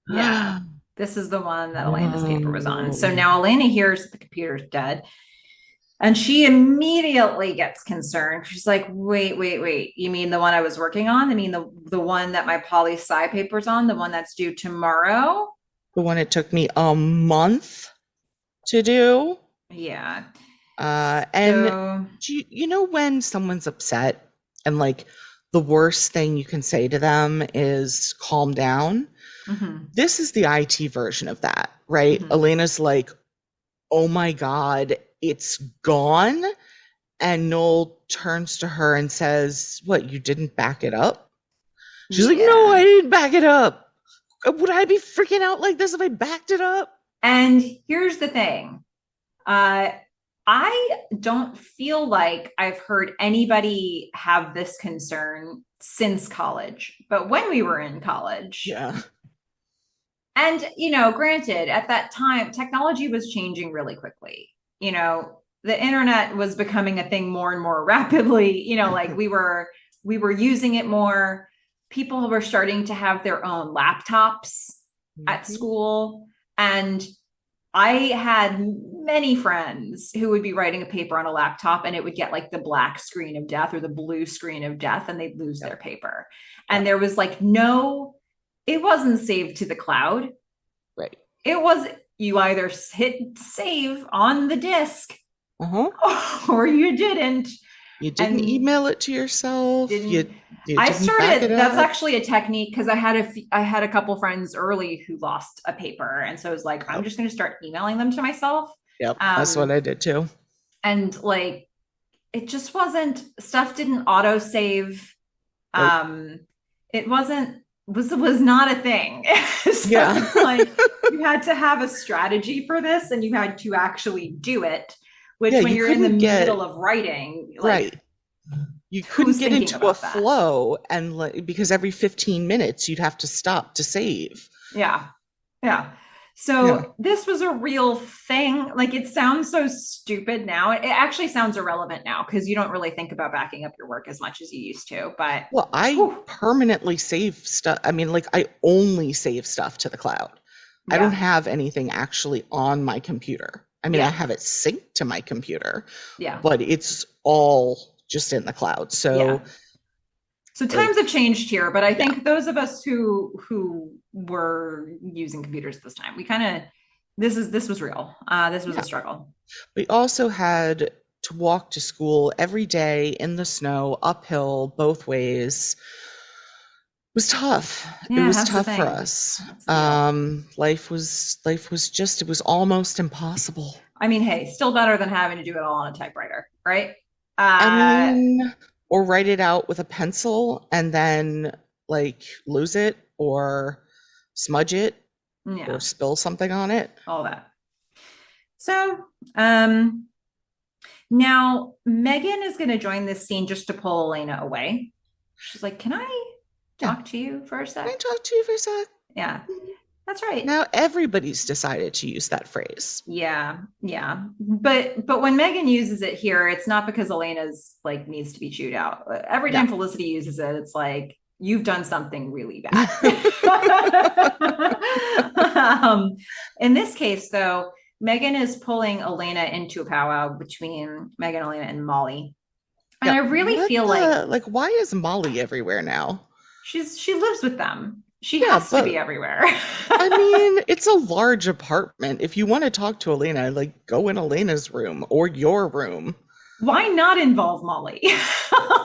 Yeah, this is the one that Elena's paper was on. So No. now Elena hears that the computer's dead. And she immediately gets concerned. She's like, wait, wait, wait. You mean the one I was working on? I mean the one that my poli sci paper's on, the one that's due tomorrow? The one it took me a month to do. Yeah. And So you know when someone's upset and like the worst thing you can say to them is calm down? mhm, This is the IT version of that, right? mhm. Elena's like, oh my God, it's gone. And Noel turns to her and says, what, you didn't back it up? She's like, no, Yeah. I didn't back it up. Would I be freaking out like this if I backed it up? And here's the thing. Uh I don't feel like I've heard anybody have this concern since college. But when we were in college, Yeah. and, granted, at that time, technology was changing really quickly. The internet was becoming a thing more and more rapidly. Like we were using it more. People were starting to have their own laptops at Mhm. school. And I had many friends who would be writing a paper on a laptop and it would get like the black screen of death or the blue screen of death and they'd lose their Yep. paper. And Yep. there was like it wasn't saved to the cloud. Right. It was, you either hit save on the disk Uh-huh. or you didn't. You didn't And email it to yourself. didn't You I didn't back it started, that's up. actually a technique because I had a couple friends early who lost a paper. And so I was like, I'm Yep. just going to start emailing them to myself. Yep. That's what Um, I did too. and like, it just wasn't, stuff didn't auto save. Nope. Um, it was not a thing. So Yeah. it's like you had to have a strategy for this and you had to actually do it, Yeah, which when you you're in the couldn't get middle of writing, like right. You couldn't who's get thinking into a about that? flow and like because every 15 minutes you'd have to stop to save. Yeah. Yeah. Yeah. So this was a real thing. Like it sounds so stupid now. It actually sounds irrelevant now because you don't really think about backing up your work as much as you used to. But Well, I whew, permanently save stuff. I mean, like I only save stuff to the cloud. I don't yeah. have anything actually on my computer. I mean, I Yeah. have it synced to my computer, Yeah. but it's all just in the cloud. Yeah. So, So like, times have changed here, but I yeah, think those of us who were using computers at this time, we kind of, this was real. This was a yeah. struggle. We also had to walk to school every day in the snow, uphill, both ways. It was tough. It Yeah, was that's the tough for thing. us. That's the deal. Life was just, it was almost impossible. I mean, hey, still better than having to do it all on a typewriter, right? I Uh, mean, or write it out with a pencil and then like lose it or smudge it or yeah, spill something on it. all that. So, um, now Megan is going to join this scene just to pull Elena away. She's like, "Can I Yeah. talk to you for a Can I sec? talk to you for a sec? Yeah, that's right. Now everybody's decided to use that phrase. Yeah, yeah. But when Meghan uses it here, it's not because Elena's like needs to be chewed out. Every No. time Felicity uses it, it's like you've done something really bad. um, in this case, though, Meghan is pulling Elena into a powwow between Meghan, Elena, and Molly. And I Yep. really What feel like the, like, why is Molly everywhere now? she lives with them. She Yeah, has to be but everywhere. I mean, it's a large apartment. If you want to talk to Elena, like, go in Elena's room or your room. Why not involve Molly?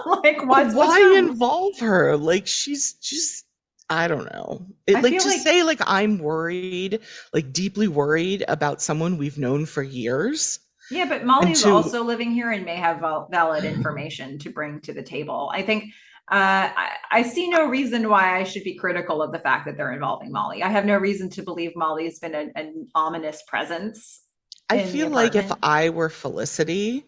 Like, But what's why her? involve her? Like, she's just, I don't know. I It, like, feel to like say, like, I'm worried, like, deeply worried about someone we've known for years, yeah, but and Molly's to, also living here and may have valid information to bring to the table. I think I see no reason why I should be critical of the fact that they're involving Molly. I have no reason to believe Molly's been an ominous presence I in the feel like if apartment. I were Felicity,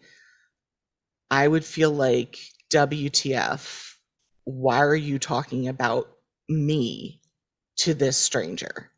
I would feel like, WTF, why are you talking about me to this stranger?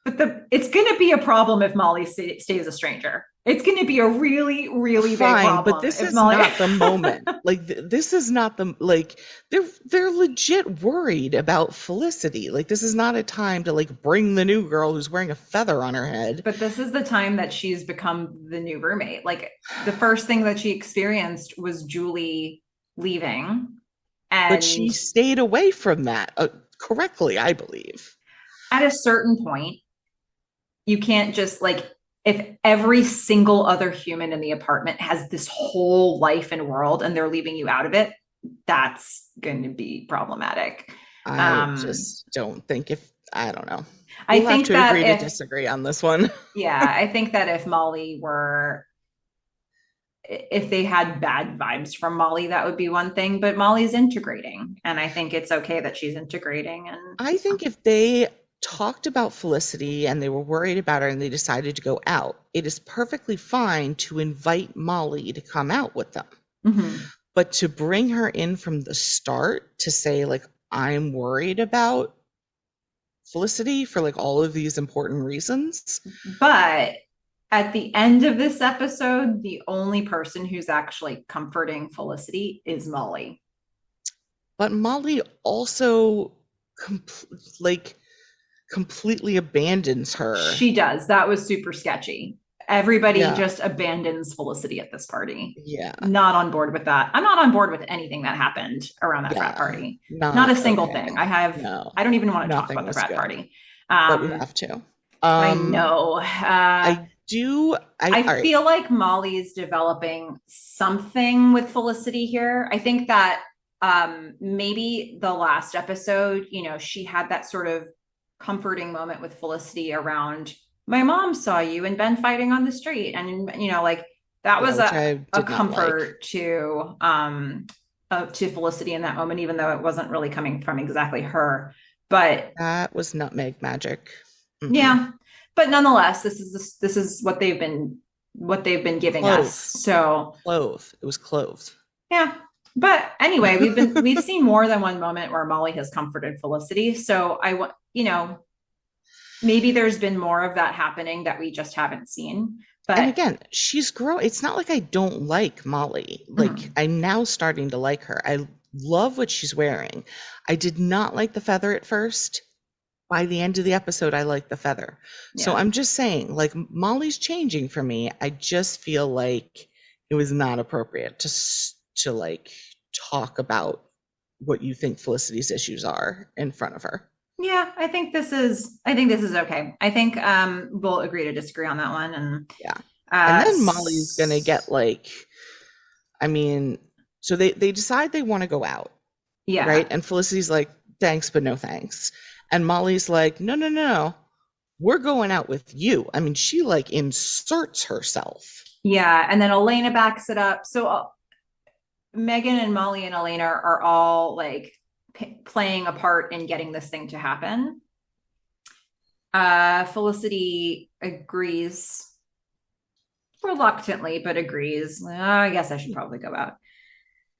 But it's going to be a problem if Molly stays a stranger. It's going to be a really, really big Fine, but problem this if is Molly. not the moment. Like, this is not the, like, they're legit worried about Felicity. Like, this is not a time to, like, bring the new girl who's wearing a feather on her head. But this is the time that she's become the new roommate. Like the first thing that she experienced was Julie leaving. But And she stayed away from that, correctly, I believe. at a certain point, you can't just like, if every single other human in the apartment has this whole life and world and they're leaving you out of it, that's going to be problematic. I Um, just don't think, if I don't know. I We'll have think to that agree to if, disagree on this one. yeah, I think that if Molly were if they had bad vibes from Molly, that would be one thing. But Molly's integrating, and I think it's okay that she's integrating. And I think if they talked about Felicity and they were worried about her and they decided to go out, it is perfectly fine to invite Molly to come out with them. mhm. But to bring her in from the start to say, like, I'm worried about Felicity for, like, all of these important reasons. But at the end of this episode, the only person who's actually comforting Felicity is Molly. But Molly also like completely abandons her. She does. That was super sketchy. Everybody Yeah. just abandons Felicity at this party. Yeah. Not on board with that. I'm not on board with anything that happened around that frat Yeah. party. Not a Not single okay. thing. No. I don't even want to talk Nothing about the was frat good. party. But we have to. I Um know. I do I I all right. feel like Molly's developing something with Felicity here. I think that maybe the last episode, she had that sort of comforting moment with Felicity around my mom saw you and Ben fighting on the street. And like that Yeah, was which I a did not like. comfort to Felicity in that moment, even though it wasn't really coming from exactly her. But That was nutmeg magic. Mm-mm. yeah, but nonetheless, this is what they've been giving us. Clove. So Clove. It was clove. yeah. But anyway, we've seen more than one moment where Molly has comforted Felicity. So I want, maybe there's been more of that happening that we just haven't seen. And But again, she's grown. It's not like I don't like Molly. Like, mhm, I'm now starting to like her. I love what she's wearing. I did not like the feather at first. By the end of the episode, I like the feather. So yeah. I'm just saying, like, Molly's changing for me. I just feel like it was not appropriate to like talk about what you think Felicity's issues are in front of her. Yeah, I think this is okay. I think we'll agree to disagree on that one. And Yeah. And uh then Molly's gonna get like, I mean, so they decide they want to go out, right? yeah. And Felicity's like, thanks, but no thanks. And Molly's like, no, no, no, no. We're going out with you. I mean, she like inserts herself. Yeah, and then Elena backs it up. So Meghan and Molly and Elena are all like playing a part in getting this thing to happen. Felicity agrees reluctantly, but agrees. I guess I should probably go out.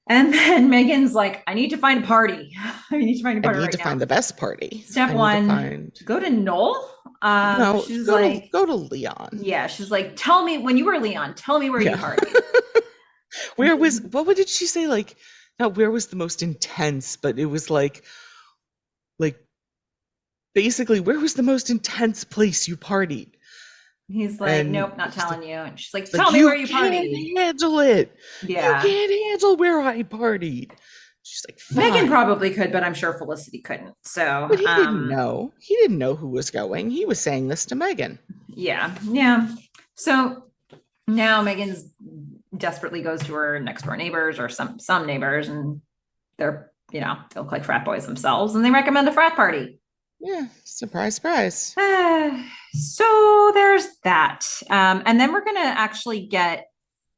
And then Megan's like, I need to find a party. I need to find a I party need right to now. find the best party. Step I need to one, find go to Noel. no, She's like, go to Leon. yeah, she's like, tell me when you were Leon, tell me where you Yeah. partied. And Where was he's, did she say? Like, not where was the most intense, but it was like basically where was the most intense place you partied? he's like, And nope, not telling you. And she's like, it's tell like me where you you can't partied. handle it. You Yeah. can't handle where I partied. She's like, Megan fine. probably could, but I'm sure Felicity couldn't. So, But he didn't know. He didn't know who was going. He was saying this to Meghan. yeah, yeah. So now Megan's desperately goes to her next door neighbors or some neighbors, and they're they look like frat boys themselves, and they recommend a frat party. Yeah, surprise, surprise. So there's that, and then we're gonna actually get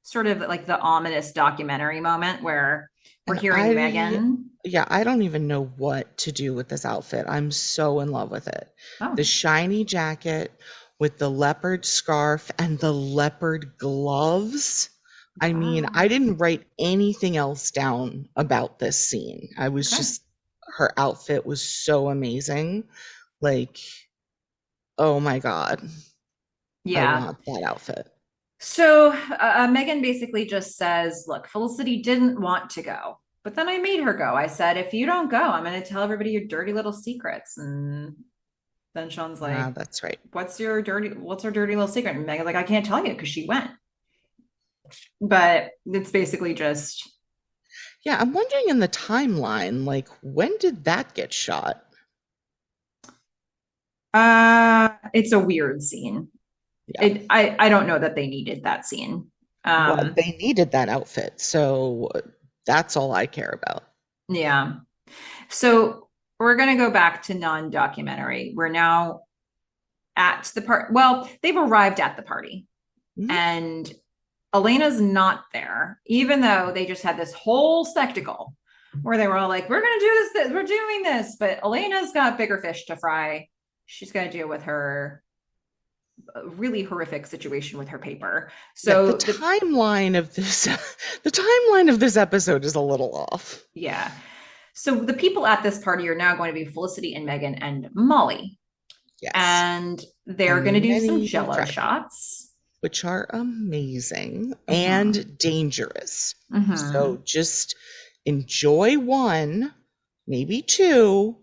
sort of like the ominous documentary moment where we're And hearing Meghan. yeah, I don't even know what to do with this outfit. I'm so in love with it. Oh, The shiny jacket with the leopard scarf and the leopard gloves. I mean, wow. I didn't write anything else down about this scene. I was Okay. just, her outfit was so amazing. Like, oh my God, I Yeah. want that outfit. So Meghan basically just says, look, Felicity didn't want to go, but then I made her go. I said, if you don't go, I'm going to tell everybody your dirty little secrets. And then Sean's Ah, like, that's right. what's her dirty little secret? And Meghan's like, I can't tell you because she went. But it's basically just, Yeah, I'm wondering in the timeline, like, when did that get shot? it's a weird scene. Yeah. I don't know that they needed that scene. Well, Um, they needed that outfit, so that's all I care about. yeah. So we're going to go back to non-documentary. We're now at the part. Well, they've arrived at the party, Mhm. and Elena's not there, even though they just had this whole spectacle where they were all like, "We're going to do this. We're doing this," but Elena's got bigger fish to fry. She's got to deal with her really horrific situation with her paper. Yeah, the So timeline of this the timeline of this episode is a little off. yeah. So the people at this party are now going to be Felicity and Meghan and Molly, Yes. and they're going to And do some many Jello frat shots. which are amazing Mm-hmm. and dangerous. Mm-hmm. So just enjoy one, maybe two,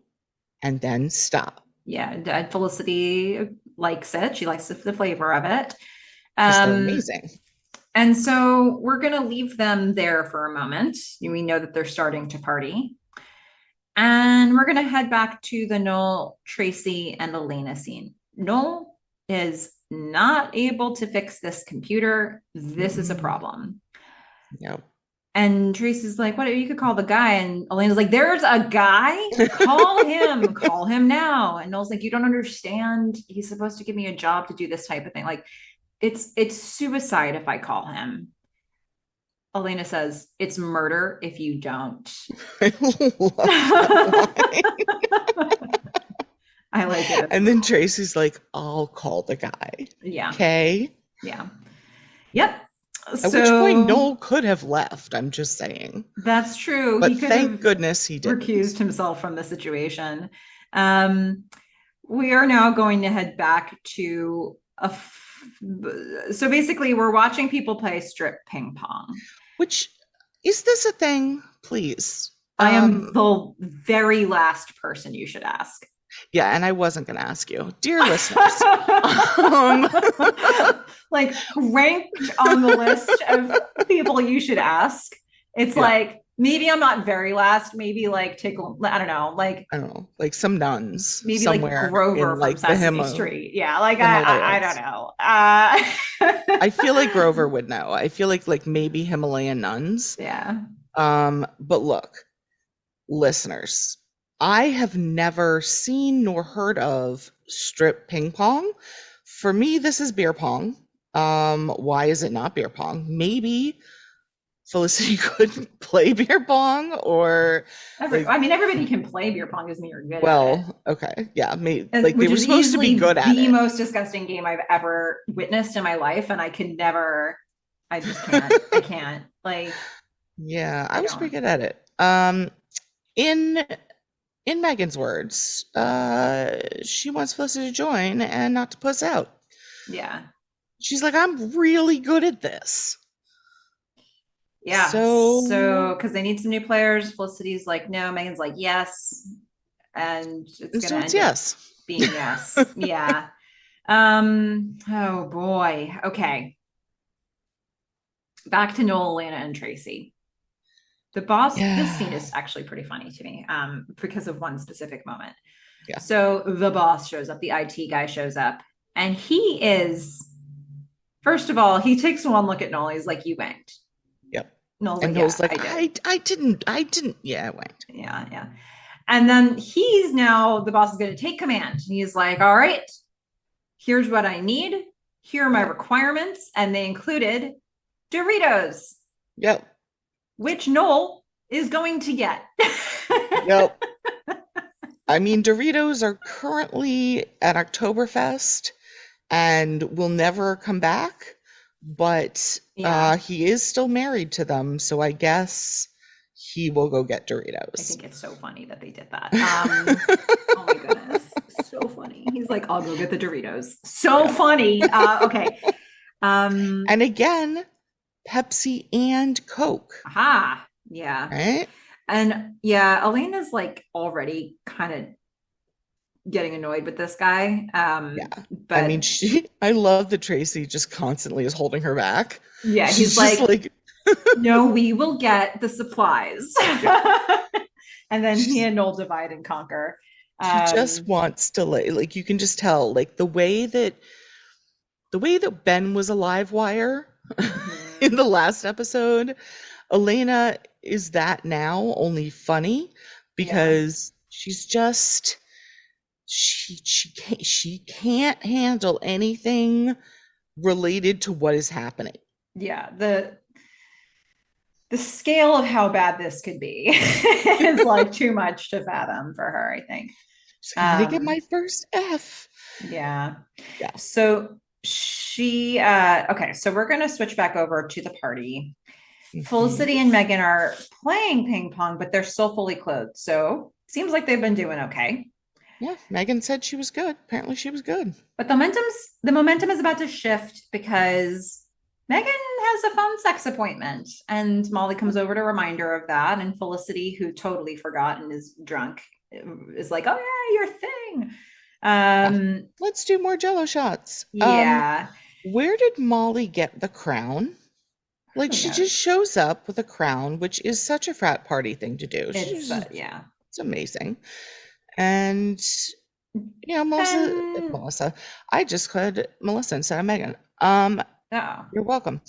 and then stop Yeah, Felicity likes it. She likes the flavor of it. because they're Um, amazing. and so we're going to leave them there for a moment. We know that they're starting to party. And we're going to head back to the Noel, Tracy, and Elena scene. Noel is not able to fix this computer. This is a Mm-mm. problem. Yeah. And Tracy's like, what? You could call the guy. And Elena's like, there's a guy? Call him now. And Noel's like, you don't understand. He's supposed to give me a job to do this type of thing. Like, it's suicide if I call him. Elena says, it's murder if you don't. I love that I line. like it as And then well. Tracy's like, I'll call the guy. Yeah. Okay. Yeah. Yep. At which point So Noel could have left, I'm just saying. that's true. He But could thank have goodness he didn't. recused himself from the situation. Um, we are now going to head back to so basically we're watching people play strip ping pong. Which, is this a thing? Please. I am the very last person you should ask. Yeah, and I wasn't going to ask you. Dear listeners, um, Like ranked on the list of people you should ask. It's yeah, like maybe I'm not very last. Maybe like take I don't know, like I don't know, like some nuns maybe like somewhere Grover in from like the Sesame Street. Yeah, like I don't Himalayas. know. I feel like Grover would know. I feel like maybe Himalayan nuns. Yeah. But look, listeners, I have never seen nor heard of strip ping pong. For me, this is beer pong. Why is it not beer pong? Maybe Felicity couldn't play beer pong, or like, I mean, everybody can play beer pong as me you're good at it. well, okay, yeah, maybe like they Which were is supposed to be easily good at the it. most disgusting game I've ever witnessed in my life, and I just can't. I can't. Like, Yeah, I I was pretty don't. good at it. In in Megan's words, she wants Felicity to join and not to puss out. Yeah. She's like, I'm really good at this. Yeah. So, So, because they need some new players, Felicity's like, no. Megan's like, yes. And it's and going to so it's end up yes. being yes. Yeah. Oh boy. Okay. Back to Noel, Elena, and Tracy. The boss, this scene Yeah. is actually pretty funny to me because of one specific moment. Yeah. So the boss shows up, the IT guy shows up, and he is, first of all, he takes one look at Noel. He's like, you went. Yep. Noel's And like, Noel's yeah, like, I did. I didn't. Yeah, I went. Yeah, yeah. And then he's now, the boss is going to take command. He's like, all right, here's what I need. Here are my Yep. requirements. And they included Doritos, Yep. which Noel is going to get. Yep. I mean, Doritos are currently at Oktoberfest and will never come back, but Yeah, he is still married to them, so I guess he will go get I Doritos. think it's so funny that they did that. Oh my goodness, so funny. He's like, I'll go get the Doritos. So Yeah. funny. Okay. Um, And again, Pepsi and Coke, aha. Yeah. right? And yeah, Elena's like already kind of getting annoyed with this guy. Yeah. I mean, But I love that Tracy just constantly is holding her back. yeah, he's She's just like, like, no, we will get the supplies. yeah, And then he she's, and Noel divide and conquer. she just Um, wants to like you can just tell like the way that Ben was a live wire in mhm. the last episode, Elena is that now, only funny Yeah. because she can't handle anything related to what is happening. Yeah. The scale of how bad this could be is like too much to fathom for her, I think. She's like, I'm gonna get my Um, first F. yeah. Yeah. So she okay, so we're gonna switch back over to the party. Hmm. Felicity and Meghan are playing ping pong, but they're still fully clothed. So seems like they've been doing okay. Yeah, Megan said she was good. Apparently she was good. But the momentum is about to shift because Meghan has a phone sex appointment, and Molly comes over to remind her of that. And Felicity, who totally forgot and is drunk, is like, "Oh yeah, your thing." Yeah. Um, Let's do more Jello shots. yeah, Where did Molly get the crown? Like who she just knows? shows up with a crown, which is such a frat party thing to do. It's yeah. It's amazing. And Melissa, Then Melissa, I just called Melissa instead of Megan. oh You're welcome.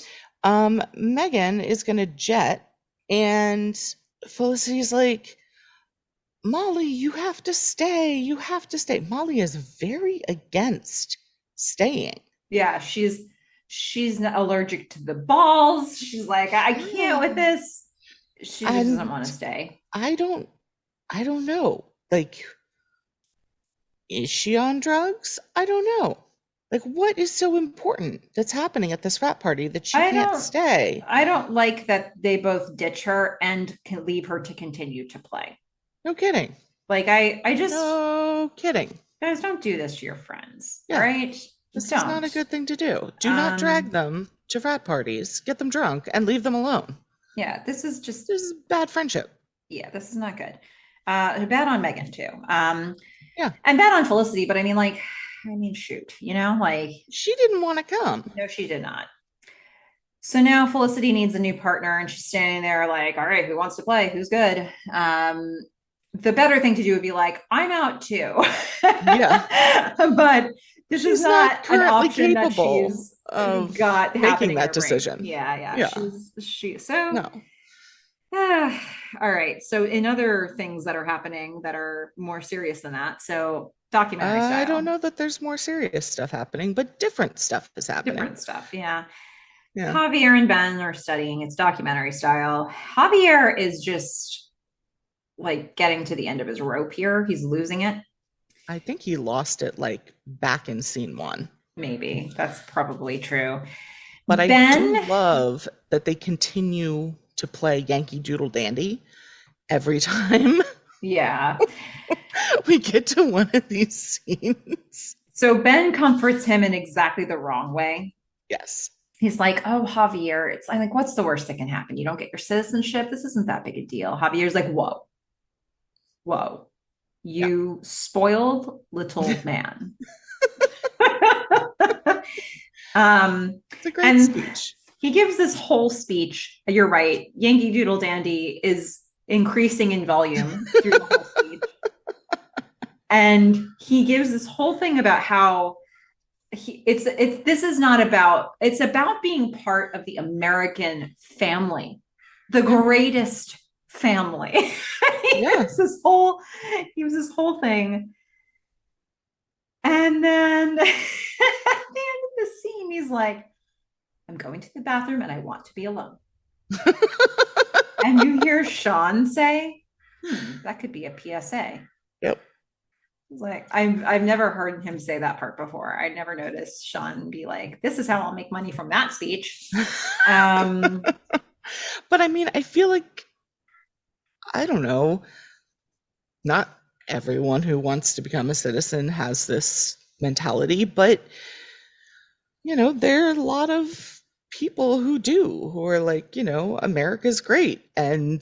Megan is gonna jet, and Felicity's like, Molly, you have to stay. You have to stay. Molly is very against staying. yeah, she's allergic to the balls. She's like, I can't with Yeah. this. She just doesn't And want to stay. I don't I don't know. Like, is she on drugs? I don't know. Like, what is so important that's happening at this frat party that she I can't don't stay? I don't like that they both ditch her and can leave her to continue to play. No kidding. Like I just No kidding. guys don't do this to your friends. All Yeah, right? this is not Don't. a good thing to do. Do not drag Um them to frat parties, get them drunk, and leave them alone. yeah, this is just This is bad friendship. yeah, this is not good. Bad on Meghan too. Yeah, And bad on Felicity, but I mean, shoot, like she didn't want to come. no, she did not. So now Felicity needs a new partner, and she's standing there like, all right, who wants to play? Who's good? The better thing to do would be like, I'm out too. Yeah, But this is she's not not an currently option that capable she's of got making happening in that her brain. decision. Yeah, yeah. Yeah, So no. all right. So in other things that are happening that are more serious than that, so documentary I don't style, know that there's more serious stuff happening, but different stuff is happening. different stuff. Yeah. Yeah. Javier and Ben are studying. It's documentary style. Javier is just like getting to the end of his rope here. He's losing it. I think he lost it like back in scene one. Maybe that's probably true. But I do Ben, love that they continue to play Yankee Doodle Dandy every time Yeah. we get to one of these scenes. So Ben comforts him in exactly the wrong way. Yes. He's like, "Oh, Javier, it's I'm like, what's the worst that can happen? You don't get your citizenship. This isn't that big a deal." Javier's like, "Whoa, whoa, Yeah. you spoiled little man." It's a great And speech. he gives this whole speech. You're right. Yankee Doodle Dandy is increasing in volume through the whole speech. And he gives this whole thing about how it's this is not about it's about being part of the American family, the Yeah. greatest family. he Yeah. gives this whole he was this whole thing. And then at the end of the scene, he's like, "I'm going to the bathroom and I want to be alone." And you hear Sean say, that could be a PSA. Yep. It's like I've never heard him say that part before. I never noticed Sean be like, "This is how I'll make money from that speech." Um, But I mean, I feel like, I don't know, not everyone who wants to become a citizen has this mentality, but there are a lot of people who do, who are like, America's great. And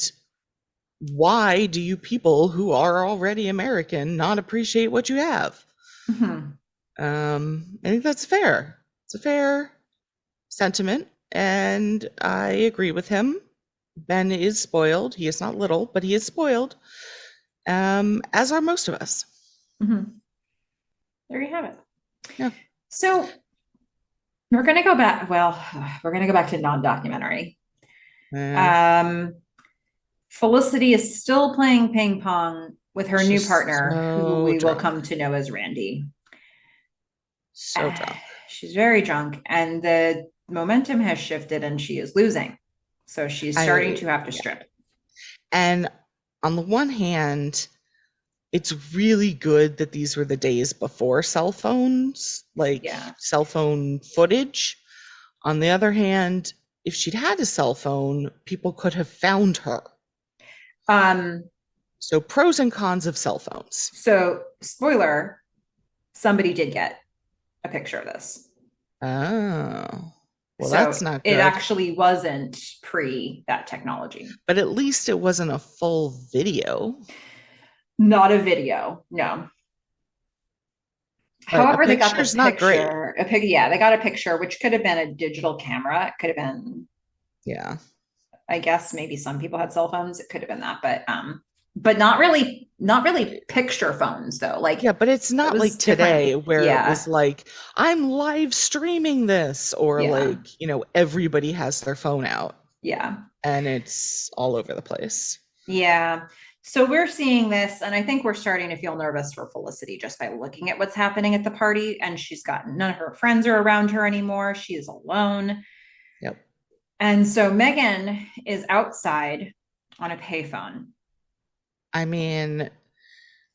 why do you people who are already American not appreciate what you have? mhm. I think that's fair. It's a fair sentiment, and I agree with him. Ben is spoiled. He is not little, but he is spoiled, as are most of us. Mhm. There you have it. Yeah. So we're going to go back. Well, we're going to go back to non-documentary. Uh, Um, Felicity is still playing ping pong with her new she's partner, who so we will drunk. come to know as Randy. So drunk. She's very drunk, and the momentum has shifted, and she is losing. So she's starting to have to Yeah. strip. And on the one hand, it's really good that these were the days before cell phones, like Yeah. cell phone footage. On the other hand, if she'd had a cell phone, people could have found her. Um, So pros and cons of cell phones. so spoiler, somebody did get a picture of this. Oh, well, that's So not it good. actually wasn't pre that technology. But at least it wasn't a full video. Not a video, no. But a However, they got the picture's not great. yeah, they got a picture, which could have been a digital camera. It could have been, Yeah. I guess maybe some people had cell phones. It could have been that, but not really picture phones though. Like Yeah, but it's it not was like different. today where it Yeah, was like, I'm live streaming this, or yeah, like, everybody has their phone out yeah, and it's all over the place. yeah. So we're seeing this, and I think we're starting to feel nervous for Felicity just by looking at what's happening at the party. And she's got none of her friends are around her anymore. She is alone. Yep. And so Meghan is outside on a payphone. I mean,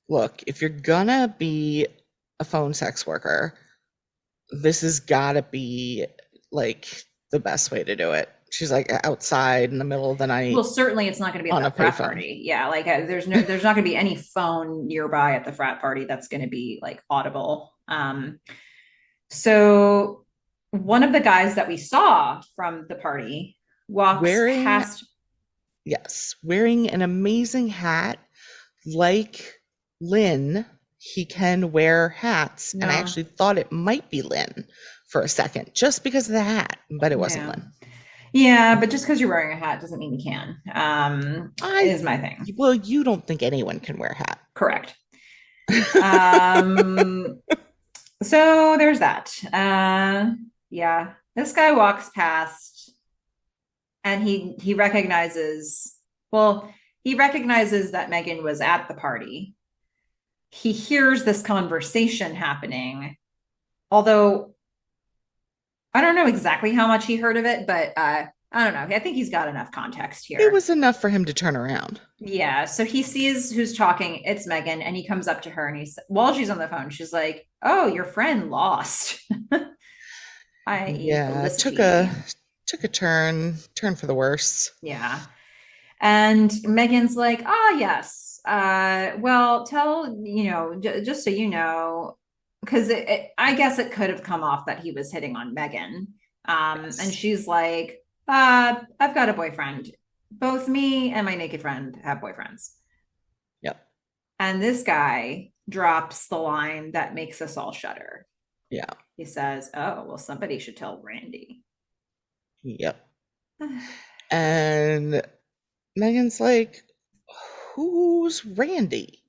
look, if you're gonna be a phone sex worker, this has gotta be like the best way to do it. She's like outside in the middle of the Well, night certainly it's not going to be at on a that frat payphone. party. Yeah, like there's not going to be any phone nearby at the frat party that's going to be like audible. So one of the guys that we saw from the party walks Wearing, past. yes, wearing an amazing hat like Lynn. He can wear hats, and I No, actually thought it might be Lynn for a second, just because of the hat, but it wasn't yeah, Lynn. yeah, but just because you're wearing a hat doesn't mean you can. I, Is my thing. well, you don't think anyone can wear a hat. Correct. Um, so there's that. Yeah, this guy walks past, and he recognizes. Well, he recognizes that Meghan was at the party. He hears this conversation happening, although I don't know exactly how much he heard of it, but I don't know. I think he's got enough context It here. was enough for him to turn around. Yeah. So he sees who's talking. It's Meghan, and he comes up to her, and he's while she's on the phone, she's like, "Oh, your friend lost," i.e., Yeah, took Felicity. took a turn for the worse. Yeah. And Megan's like, ah, yes. Well, just so you know, because I guess it could have come off that he was hitting on Meghan. And Yes. she's like, I've got a boyfriend. Both me and my naked friend have boyfriends. Yep. And this guy drops the line that makes us all shudder. Yeah. He says, oh, well, somebody should tell Randy. Yep. And Megan's like, who's Randy?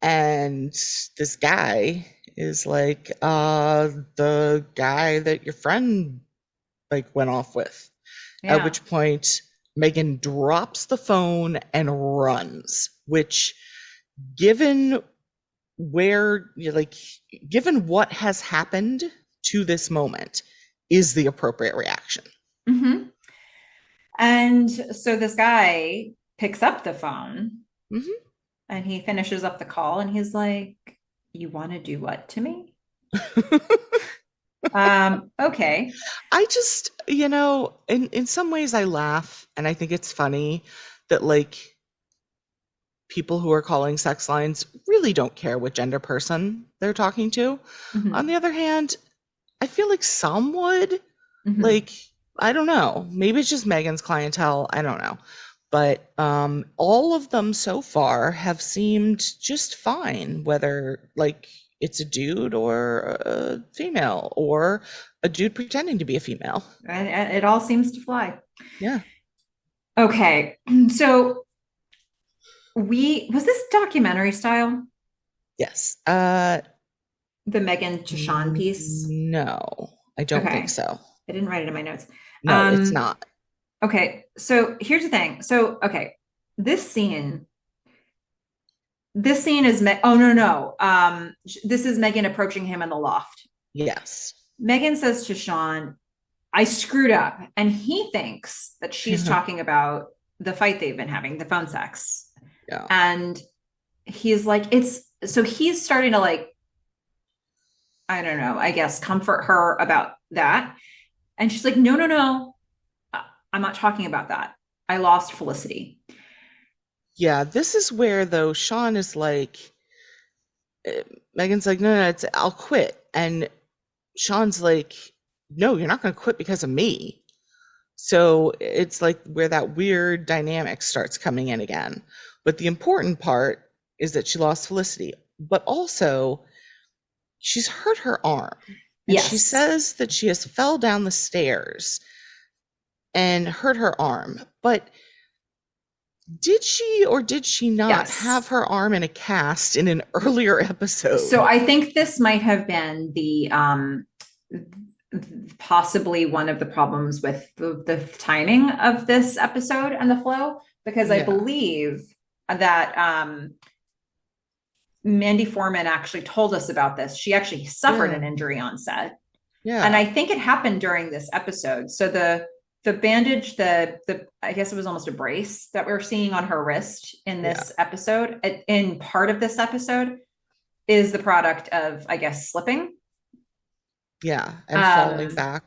And this guy is like, the guy that your friend like went off with. At Yeah. which point Megan drops the phone and runs, which given where like given what has happened to this moment is the appropriate reaction. Mm-hmm. And so this guy picks up the phone Mm-hmm. and he finishes up the call and he's like, you want to do what to me? Okay. I just, in some ways I laugh and I think it's funny that like people who are calling sex lines really don't care what gender person they're talking to. On Mm-hmm. the other hand, I feel like some would. Mm-hmm. Like, I don't know. Maybe it's just Megan's clientele. I don't know. But all of them so far have seemed just fine, whether like it's a dude or a female or a dude pretending to be a female. It all seems to fly. Yeah. Okay. So was this documentary style, Yes. the Megan to Sean piece? No, I don't think Okay. so. I didn't write it in my notes. No, it's not. Okay. So here's the thing. So, okay. This scene oh no. This is Megan approaching him in the loft. Yes. Megan says to Sean, I screwed up. And he thinks that she's talking about the fight they've been having, the phone sex. Yeah. And he's like, he's starting to like, I don't know, I guess comfort her about that. And she's like, no. I'm not talking about that. I lost Felicity. Yeah, this is where though Sean is like, uh, Megan's like, no, I'll quit, and Sean's like, no, you're not going to quit because of me. So it's like where that weird dynamic starts coming in again. But the important part is that she lost Felicity, but also she's hurt her arm, and she Yes. says that she has fell down the stairs and hurt her arm, but did she or did she not Yes. have her arm in a cast in an earlier So episode? I think this might have been the possibly one of the problems with the timing of this episode and the flow, because I Yeah. believe that Mandy Foreman actually told us about this. She actually suffered Yeah. an injury on set, and Yeah. I think it happened during this episode. So the bandage, the I guess it was almost a brace that we're seeing on her wrist in Yeah. this episode, in part of this episode, is the product of, I guess, slipping. Yeah. And falling Um, back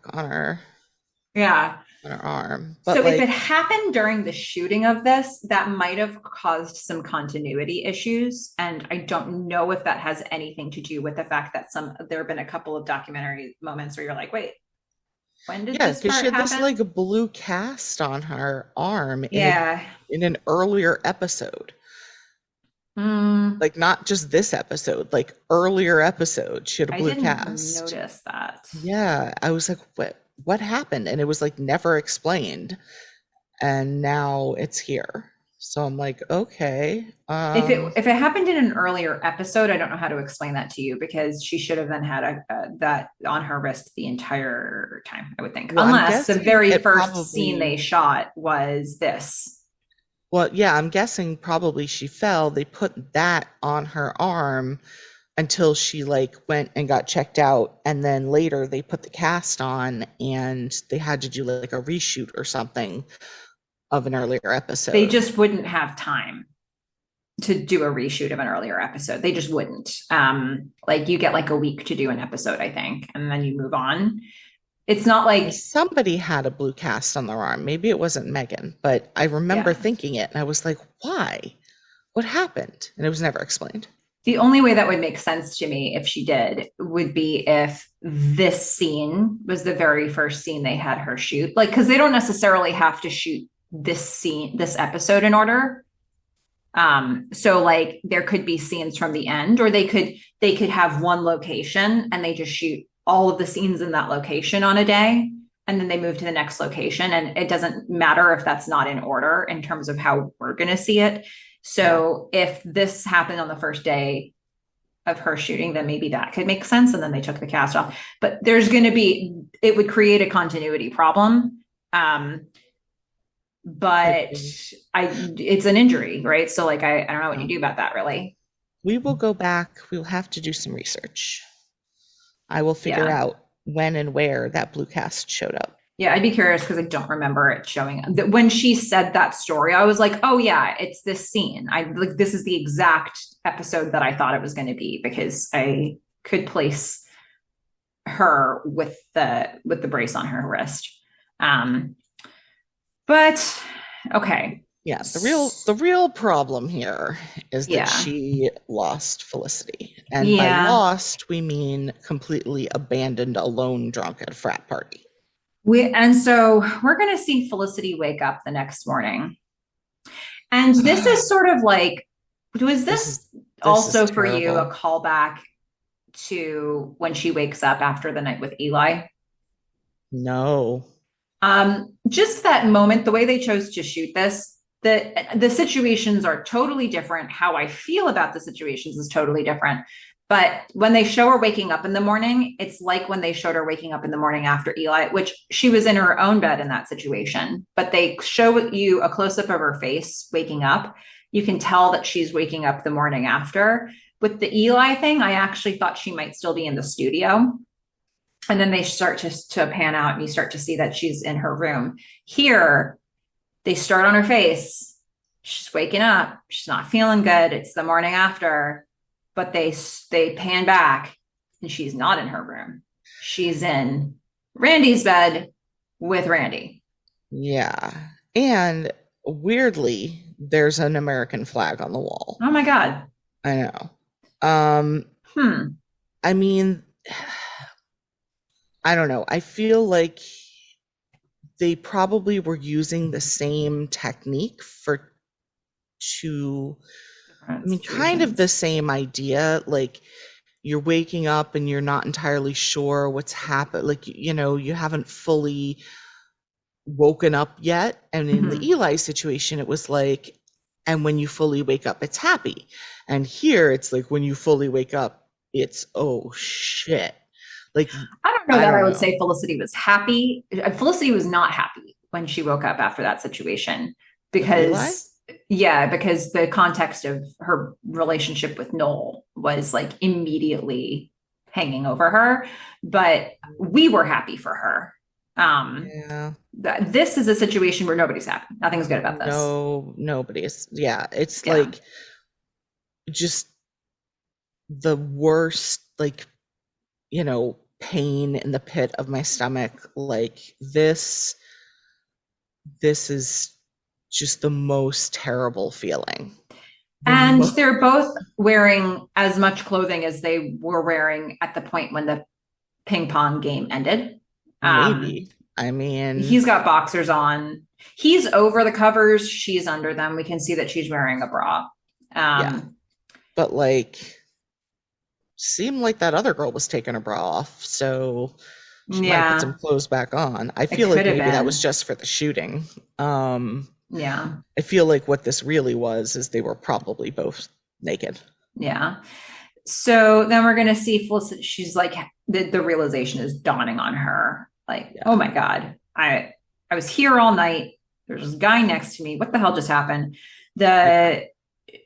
yeah. on her arm. But So if it like, happened during the shooting of this, that might have caused some continuity issues. And I don't know if that has anything to do with the fact that there have been a couple of documentary moments where you're like, wait, when did yeah, this because she part had this like happen? a blue cast on her arm Yeah. in an earlier episode. Mm, Like not just this episode, like earlier episode, she had a I blue didn't cast. notice that. Yeah, I was like, what happened? And it was like never explained. And now it's here. So I'm like, okay. If it happened in an earlier episode, I don't know how to explain that to you, because she should have then had that on her wrist the entire time, I would think, Well, I'm unless the guessing very it first scene they probably, shot was this. well, yeah, I'm guessing probably she fell. They put that on her arm until she like went and got checked out. And then later they put the cast on and they had to do like a reshoot or something of an earlier They episode. just wouldn't have time to do a reshoot of an earlier episode. They just wouldn't. Like you get like a week to do an episode, I think, and then you move on. It's not like, Somebody had a blue cast on their arm. Maybe it wasn't Meghan, but I remember yeah. thinking it and I was like, why? What happened? And it was never explained. The only way that would make sense to me if she did would be if this scene was the very first scene they had her shoot. Like, because they don't necessarily have to shoot this scene, this episode in order. So like there could be scenes from the end, or they could have one location and they just shoot all of the scenes in that location on a day, and then they move to the next location. And it doesn't matter if that's not in order in terms of how we're going to see it. Yeah. So if this happened on the first day of her shooting, then maybe that could make sense. And then they took the cast off. But it would create a continuity problem. Could But be. it's an injury, right? So like, I don't know what you Yeah. do about that really. We will go back. We'll have to do some research. I will figure Yeah. out when and where that blue cast showed up. Yeah, I'd be curious because I don't remember it showing. When she said that story, I was like, "Oh yeah, it's this scene." I like this is the exact episode that I thought it was going to be because I could place her with the brace on her wrist. Um, but okay, Yeah, the real problem here is that yeah, she lost Felicity. And by yeah. lost, we mean completely abandoned, alone, drunk at a frat party. So we're going to see Felicity wake up the next morning. And this is sort of like, was This is this this is also for you a terrible. callback to when she wakes up after the night with Eli? No. Just that moment, the way they chose to shoot this, the situations are totally different. How I feel about the situations is totally different. But when they show her waking up in the morning, it's like when they showed her waking up in the morning after Eli, which she was in her own bed in that situation. But they show you a close up of her face waking up. You can tell that she's waking up the morning after. With the Eli thing, I actually thought she might still be in the studio, and then they start to pan out and you start to see that she's in her room. Here they start on her face, she's waking up, she's not feeling good, it's the morning after, but they pan back and she's not in her room, she's in Randy's bed with Randy. Yeah. And weirdly, there's an American flag on the wall. Oh my god. I know. Um, Hmm. I mean, I don't know. I feel like they probably were using the same technique for two, I Different mean, kind of the situations. same idea. Like you're waking up and you're not entirely sure what's happened. Like, you haven't fully woken up yet. And in the Mm-hmm. Eli situation, it was like, and when you fully wake up, it's happy. And here it's like, when you fully wake up, it's, oh shit. Like, I don't know I that I don't would know. say Felicity was happy. Felicity was not happy when she woke up after that situation With Eli? because, yeah, because the context of her relationship with Noel was like immediately hanging over her. But we were happy for her. Um, Yeah. this is a situation where nobody's happy. Nothing's good about this. No, nobody's. Yeah, it's Yeah. like just the worst, like, pain in the pit of my stomach. Like this is just the most terrible feeling. The And mo they're both wearing as much clothing as they were wearing at the point when the ping pong game ended. Um, Maybe. I mean, he's got boxers on. He's over the covers. She's under them. We can see that she's wearing a bra. yeah, Um, but like seemed like that other girl was taking her bra off, so she might have put some yeah, clothes back on. I it feel could like have maybe that was been. just for the shooting. Um, Yeah, I feel like what this really was is they were probably both naked. yeah. So then we're gonna see Felicity. She's like the realization is dawning on her. Like, oh Yeah. my god, I was here all night. There's this guy next to me. What the hell just happened? Yeah.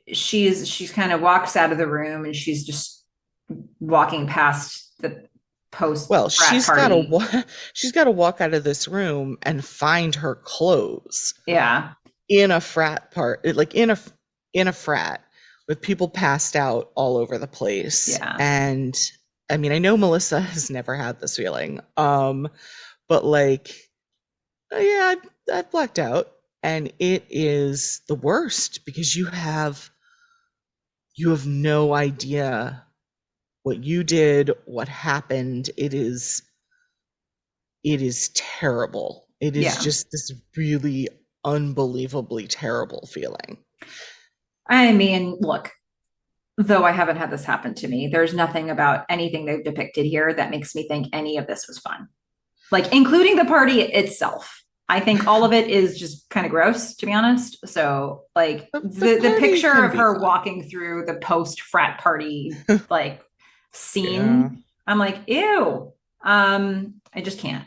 The she's kind of walks out of the room and she's just walking past the post Well, frat party. she's got to walk out of this room and find her clothes Yeah, in a frat part, like in a frat with people passed out all over the place. yeah. And I mean, I know Melissa has never had this feeling. But like, yeah, I blacked out, and it is the worst because you have no idea what you did, what happened. It is terrible. It is Yeah. just this really unbelievably terrible feeling. I mean, look, though I haven't had this happen to me, there's nothing about anything they've depicted here that makes me think any of this was fun. Like, including the party itself. I think all of it is just kind of gross, to be honest. So, like, The the party picture can of be her fun. walking through the post frat party, like, Yeah. scene, I'm like, ew. I just can't.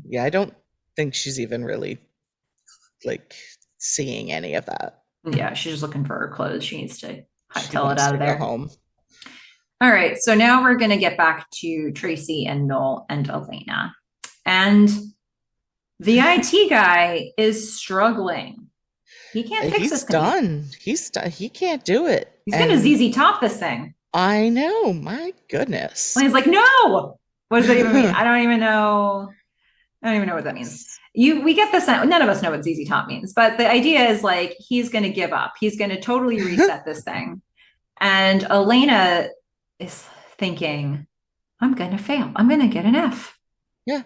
Yeah, I don't think she's even really like seeing any of that. Yeah, she's just looking for her clothes. She needs to She hightail it wants out to of go there. home. All right, so now we're going to get back to Tracy and Noel and Elena. And the IT guy is struggling. He can't fix He's this computer. done. He's done. He can't do it. He's going to And ZZ top this thing. I know, my And goodness. he's like, no. What does that even mean? I don't even know. I don't even know what that means. We get this. None of us know what ZZ top means, but the idea is like he's going to give up. He's going to totally reset this thing. And Elena is thinking, I'm going to fail. I'm going to get an F. Yeah.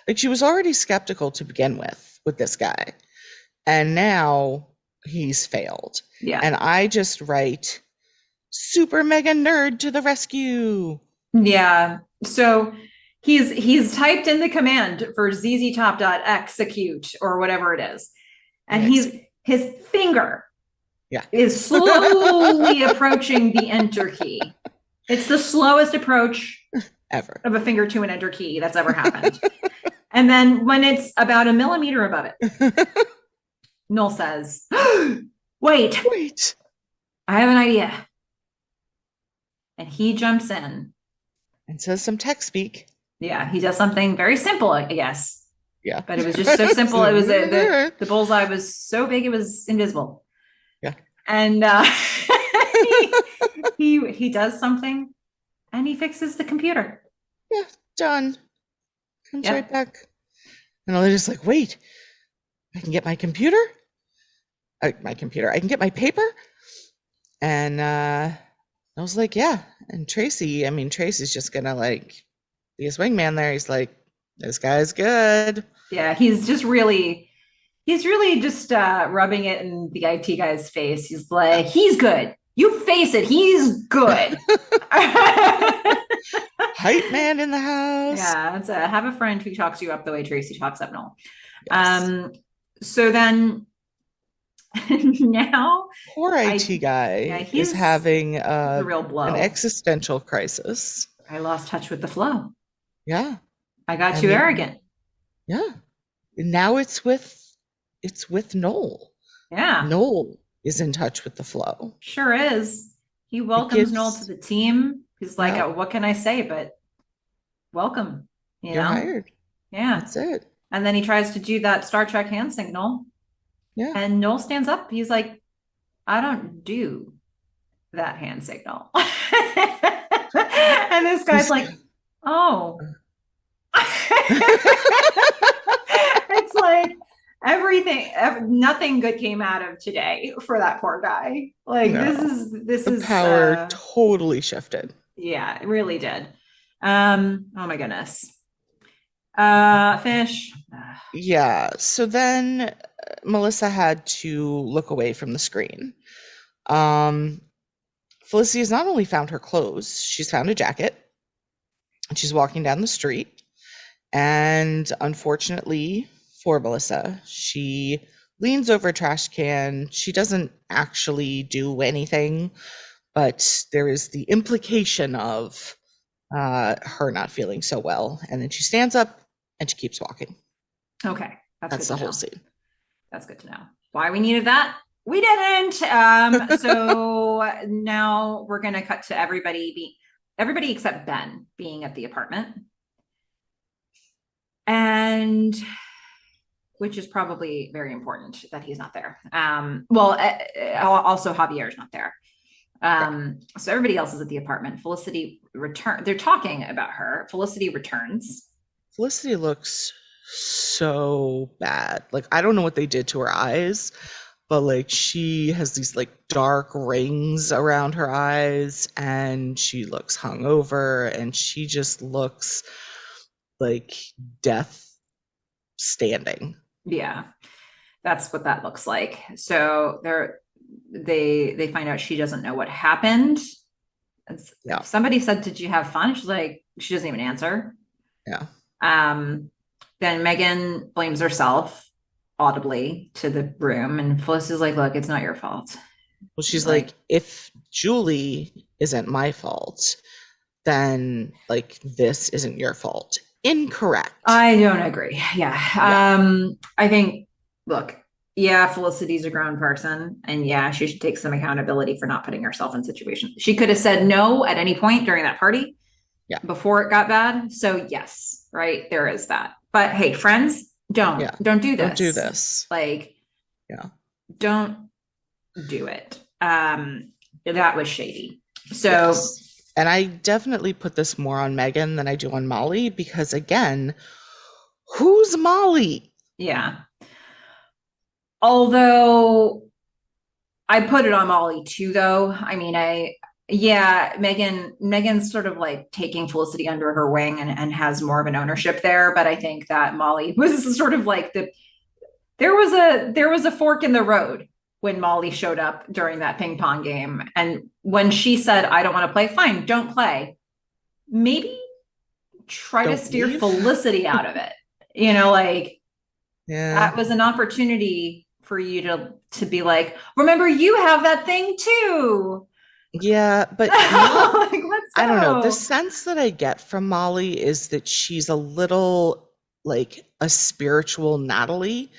Like she was already skeptical to begin with this guy. And now he's failed. Yeah. And I just write super mega nerd to the rescue. Yeah. So he's typed in the command for zztop.execute or whatever it is. And his finger Yeah. is slowly approaching the enter key. It's the slowest approach Ever. of a finger to an enter key that's ever happened. And then when it's about a millimeter above it, Noel says, wait, Wait. I have an idea. And he jumps in. And says some tech speak. Yeah, he does something very simple, I guess. Yeah. But it was just so simple. It was the bullseye was so big it was invisible. Yeah. And he does something and he fixes the computer. Yeah, done. Comes Yep. right back. And Elena's like, wait, I can get my computer? I can get my paper? And I was like, yeah. And Tracy's just gonna like be a swingman there. He's like, this guy's good. Yeah, he's really just rubbing it in the IT guy's face. He's like, he's good. You face it, he's good. Hype man in the house. Yeah, it's have a friend who talks you up the way Tracy talks up Noel. Yes. So then now Poor IT guy is having the real blow. an existential crisis. I lost touch with the flow. Yeah. I got too arrogant. Yeah. And now it's with Noel. Yeah. Noel is in touch with the flow. Sure is. He welcomes Noel to the team. He's like, oh, what can I say? But welcome. You're hired. Yeah. That's it. And then he tries to do that Star Trek hand signal. Yeah. And Noel stands up. He's like, I don't do that hand signal. And this guy's like, oh. It's like nothing good came out of today for that poor guy. Like this is power totally shifted. Yeah, it really did. Oh my goodness. Fish. Yeah. So then Melissa had to look away from the screen. Felicity has not only found her clothes, she's found a jacket. And she's walking down the street. And unfortunately for Melissa, she leans over a trash can. She doesn't actually do anything, but there is the implication of her not feeling so well. And then she stands up and she keeps walking. Okay. That's the whole scene. That's good to know. Why we needed that? We didn't. So now we're going to cut to everybody except Ben being at the apartment. And which is probably very important that he's not there. Also Javier's not there. So everybody else is at the apartment. Felicity they're talking about her. Felicity returns. Felicity looks so bad. Like, I don't know what they did to her eyes, but like she has these like dark rings around her eyes and she looks hungover and she just looks like death standing. Yeah, that's what that looks like. So they find out she doesn't know what happened. Yeah. Somebody said, "Did you have fun?" She's like, she doesn't even answer. Yeah. Um, then Meghan blames herself audibly to the room, and Felicity's like, "Look, it's not your fault." Well, she's like, Like, if Julie isn't my fault, then like this isn't your fault. Incorrect. I don't agree. Yeah. Yeah. I think, look, yeah, Felicity's a grown person, and yeah, she should take some accountability for not putting herself in situations. She could have said no at any point during that party Yeah. before it got bad. So yes, right, there is that. But hey, friends, Yeah. don't do Don't do this. this. Like, Yeah. don't do it. That was shady. So Yes. And I definitely put this more on Meghan than I do on Molly because, again, who's Molly? yeah. Although I put it on Molly too, though. I mean, yeah, Megan's sort of like taking Felicity under her wing and has more of an ownership there. But I think that Molly was sort of like there was a fork in the road when Molly showed up during that ping pong game. And when she said, I don't want to play, fine, don't play. Maybe try to Don't steer leave. Felicity out of it. Like Yeah. that was an opportunity for you to be like, remember, you have that thing too. Yeah, but Like, let's I don't know. The go. sense that I get from Molly is that she's a little like a spiritual Natalie.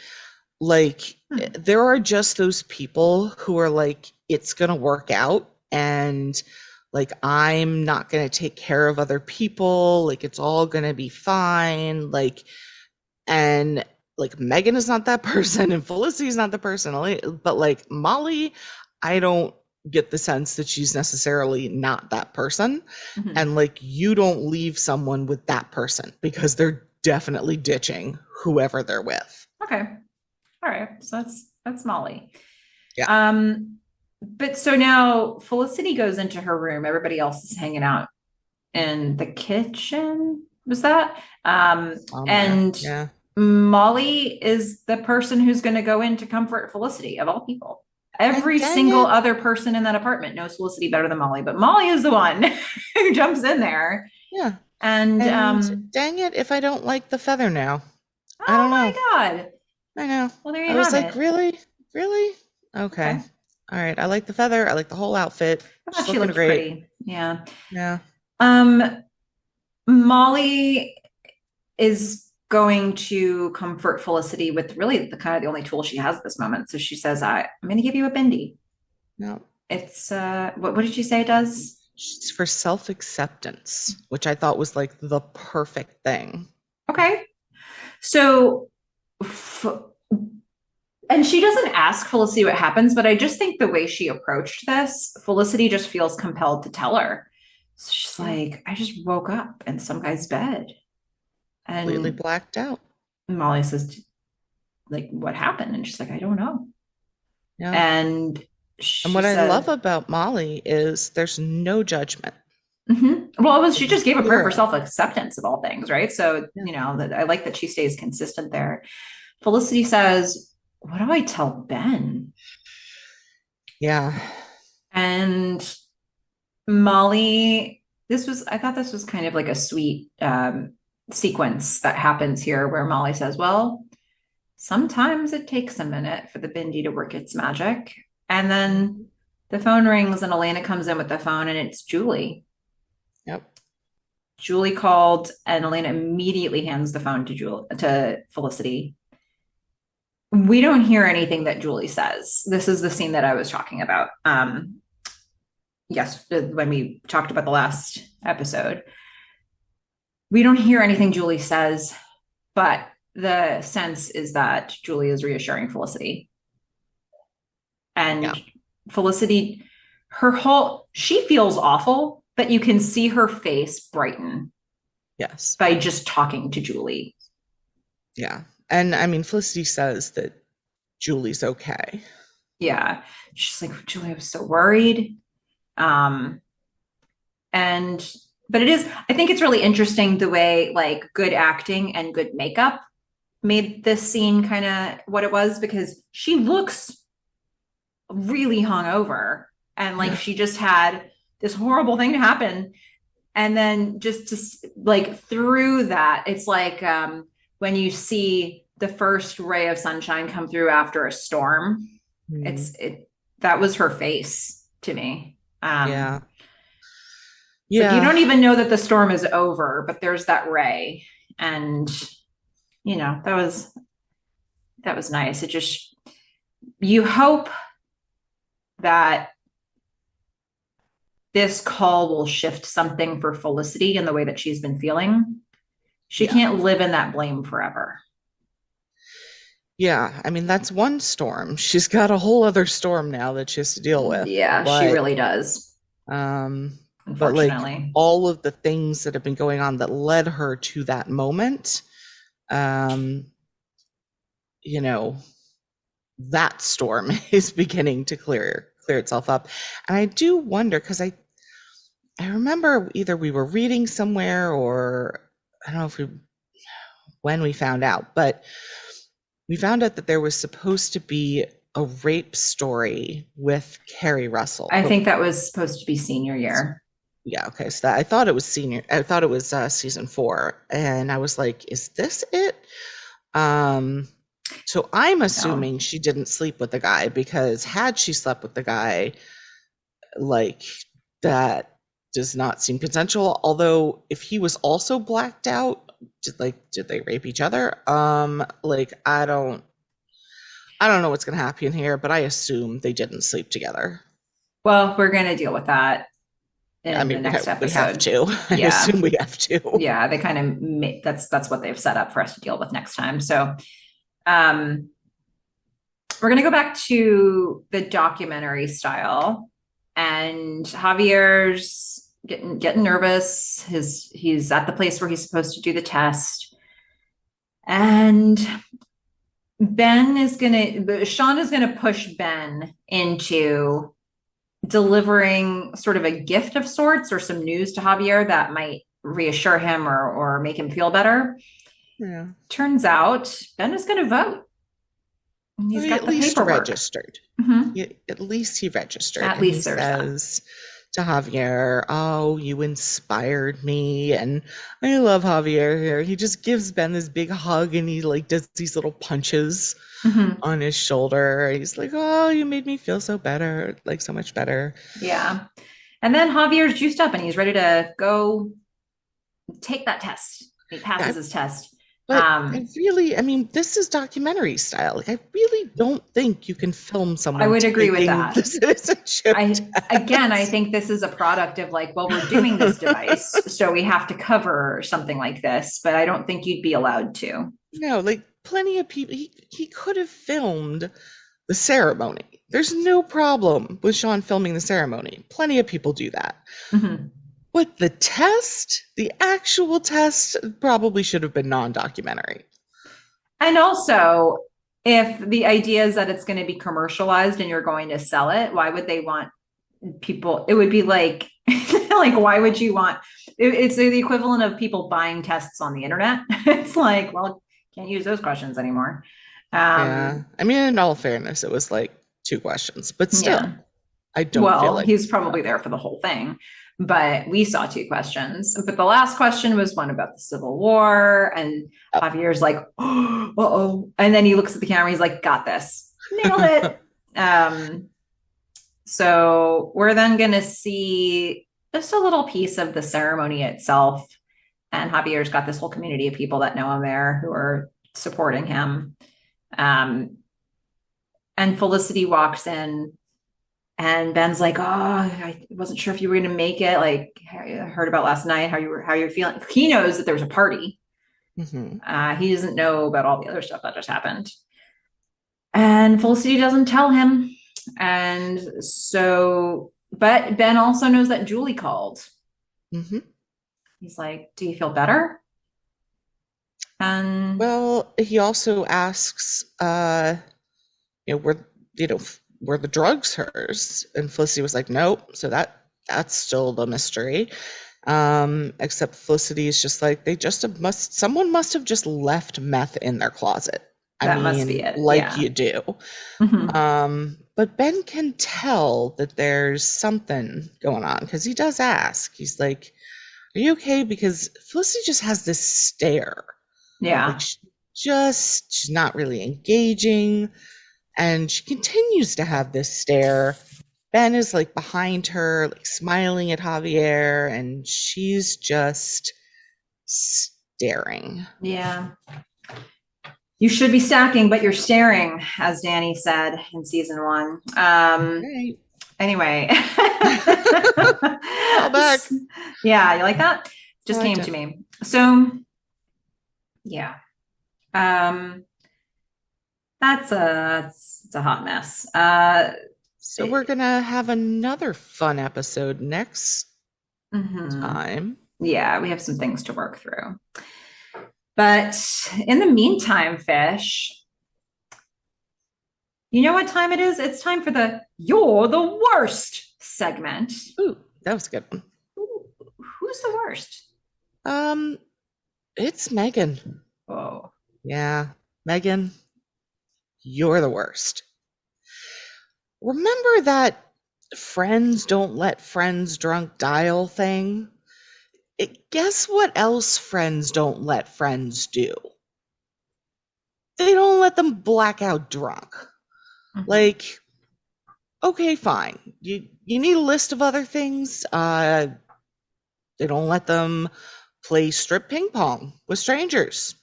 Like, Hmm. there are just those people who are like, it's gonna work out, and like, I'm not gonna take care of other people, like, it's all gonna be fine. Like, and like, Meghan is not that person, and Felicity's not the person, but like, Molly, I don't get the sense that she's necessarily not that person. Mhm. And like, you don't leave someone with that person because they're definitely ditching whoever they're with. Okay. All right. So that's Molly. Yeah. But so now Felicity goes into her room. Everybody else is hanging out in the kitchen. Was that? Somewhere. And Yeah. Molly is the person who's going to go in to comfort Felicity of all people. And Every dang single it. other person in that apartment knows Felicity better than Molly, but Molly is the one who jumps in there. Yeah. And And dang it if I don't like the feather now. I don't know. oh my God. I know. Well, there I you was have like, it. really? Really? Okay. Okay. All right. I like the feather. I like the whole outfit. I thought She's she looking looked great. pretty. Yeah. Yeah. Um, Molly is going to comfort Felicity with really the kind of the only tool she has at this moment. So she says, I'm going to give you a bindi. No. It's what did you say it does? She's for self-acceptance, which I thought was like the perfect thing. Okay. So f- and she doesn't ask Felicity what happens, but I just think the way she approached this, Felicity just feels compelled to tell her. So she's Yeah. like, I just woke up in some guy's bed. Completely And blacked out. Molly says, like, what happened? And she's like, I don't know. Yeah. And And she what I love said, about Molly is there's no judgment. well, she just gave a prayer for Zero. self-acceptance of all things, right? So, Yeah. that I like that she stays consistent there. Felicity says, what do I tell Ben? Yeah. And Molly, I thought this was kind of like a sweet sequence that happens here where Molly says, well, sometimes it takes a minute for the bindi to work its magic. And then Mhm. the phone rings and Elena comes in with the phone and it's Julie. Yep. Julie called and Elena immediately hands the phone to Felicity. We don't hear anything that Julie says. This is the scene that I was talking about. Yes, when we talked about the last episode. We don't hear anything Julie says, but the sense is that Julie is reassuring Felicity. Yeah. And Felicity, she feels awful, but you can see her face brighten Yes. by just talking to Julie. Yeah. And I mean, Felicity says that Julie's okay. Yeah. She's like, Julie, I was so worried. Um, and but it is, I think it's really interesting the way like good acting and good makeup made this scene kind of what it was, because she looks really hungover and like Yeah. she just had this horrible thing to happen. And then just to like through that, it's like when you see the first ray of sunshine come through after a storm, Mm, it that was her face to me. yeah. It's like you Yeah. don't even know that the storm is over, but there's that ray, and that was nice. It just, you hope that this call will shift something for Felicity in the way that she's been feeling. She Yeah. can't live in that blame forever. Yeah. I mean, that's one storm. She's got a whole other storm now that she has to deal with. Yeah, she But really does, um like unfortunately. all of the things that have been going on that led her to that moment, um, you know, that storm is beginning to clear itself up. And I do wonder because I remember either we were reading somewhere or I don't know if we when we found out, but we found out that there was supposed to be a rape story with Carrie Russell. I But think that was supposed to be senior year. yeah, okay. So I thought it was season 4, and I was like, is this it? Um, so I'm No. assuming she didn't sleep with the guy because had she slept with the guy, like that does not seem consensual. Although if he was also blacked out, did they rape each other? Like I don't know what's gonna happen here, but I assume they didn't sleep together. Well, we're going to deal with that I in the mean, next we have episode. to. I Yeah. assume we have to. Yeah, they kind of that's what they've set up for us to deal with next time. So, um we're going to go back to the documentary style, and Javier's getting nervous. He's at the place where he's supposed to do the test, and Sean is gonna push Ben into delivering sort of a gift of sorts or some news to Javier that might reassure him or make him feel better. Yeah. Turns out Ben is gonna vote. And Well, he's he got at the least paperwork. registered. Mm-hmm. At least he registered. At And he least there's that. says to Javier, "Oh, you inspired me." And I love Javier here. He just gives Ben this big hug and he like does these little punches Mm-hmm. on his shoulder. He's like, "Oh, you made me feel so better, like so much better." Yeah. And then Javier's juiced up and he's ready to go take that test. He Yeah, passes his test. but I mean, this is documentary style. Like, I really don't think you can film I someone would agree with taking that. the citizenship I test. think this is a product of like, well, we're doing this device, so we have to cover something like this, but I don't think you'd be allowed to. No, like plenty of people. He could have filmed the ceremony. There's no problem with Sean filming the ceremony. Plenty of people do that. Mm-hmm. But the test, the actual test, probably should have been non-documentary. And also, if the idea is that it's going to be commercialized and you're going to sell it, why would they want people? It would be like, like, why would you want? It's the equivalent of people buying tests on the internet. It's like, well, can't use those questions anymore. Yeah. I mean, in all fairness, it was like 2 questions, but still, Yeah. I don't feel Well, like he's it's probably enough. there for the whole thing. But we saw 2 questions. But the last question was one about the Civil War. And Javier's like, oh, uh-oh. And then he looks at the camera. He's like, got this. Nailed it. Um, so we're then going to see just a little piece of the ceremony itself. And Javier's got this whole community of people that know him there who are supporting him. Um, and Felicity walks in. And Ben's like, "Oh, I wasn't sure if you were going to make it. Like, I heard about last night, how you're feeling." He knows that there was a party. Hmm. He doesn't know about all the other stuff that just happened. And Felicity doesn't tell him. And so, but Ben also knows that Julie called. Hmm. He's like, "Do you feel better?" And Well, he also asks, you know, you know, were the drugs hers? And Felicity was like, nope. So that's still the mystery. Except Felicity is just like, someone must have just left meth in their closet. I that must be mean, it. like Yeah. you do. Hmm. But Ben can tell that there's something going on because he does ask. He's like, are you okay? Because Felicity just has this stare. Like Yeah. she's not really engaging. And she continues to have this stare. Ben is like behind her, like smiling at Javier, and she's just staring. Yeah. You should be stacking, but you're staring, as Danny said in season one. Right. Anyway. Call back. Yeah, you like that? I Just liked came it. to me. So, yeah. Um, it's a hot mess. So we're gonna have another fun episode next Mhm. time. Yeah, we have some things to work through. But in the meantime, Fish, you know what time it is? It's time for the You're the Worst segment. Ooh, that was a good one. Who's the worst? Um, it's Meghan. Oh, Yeah, Meghan, you're the worst. Remember that friends don't let friends drunk dial thing? Guess what else friends don't let friends do? They don't let them black out drunk. mhm. Like, okay, fine. You need a list of other things. They don't let them play strip ping pong with strangers.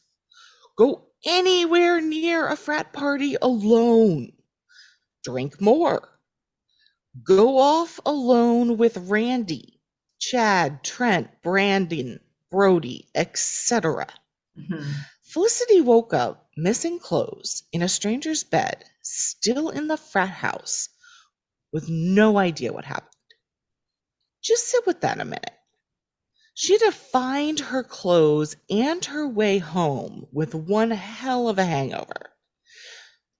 Go anywhere near a frat party alone. Drink more. Go off alone with Randy, Chad, Trent, Brandon, Brody, etc. Mhm. Felicity woke up missing clothes in a stranger's bed, still in the frat house, with no idea what happened. Just sit with that a minute. She had to find her clothes and her way home with one hell of a hangover.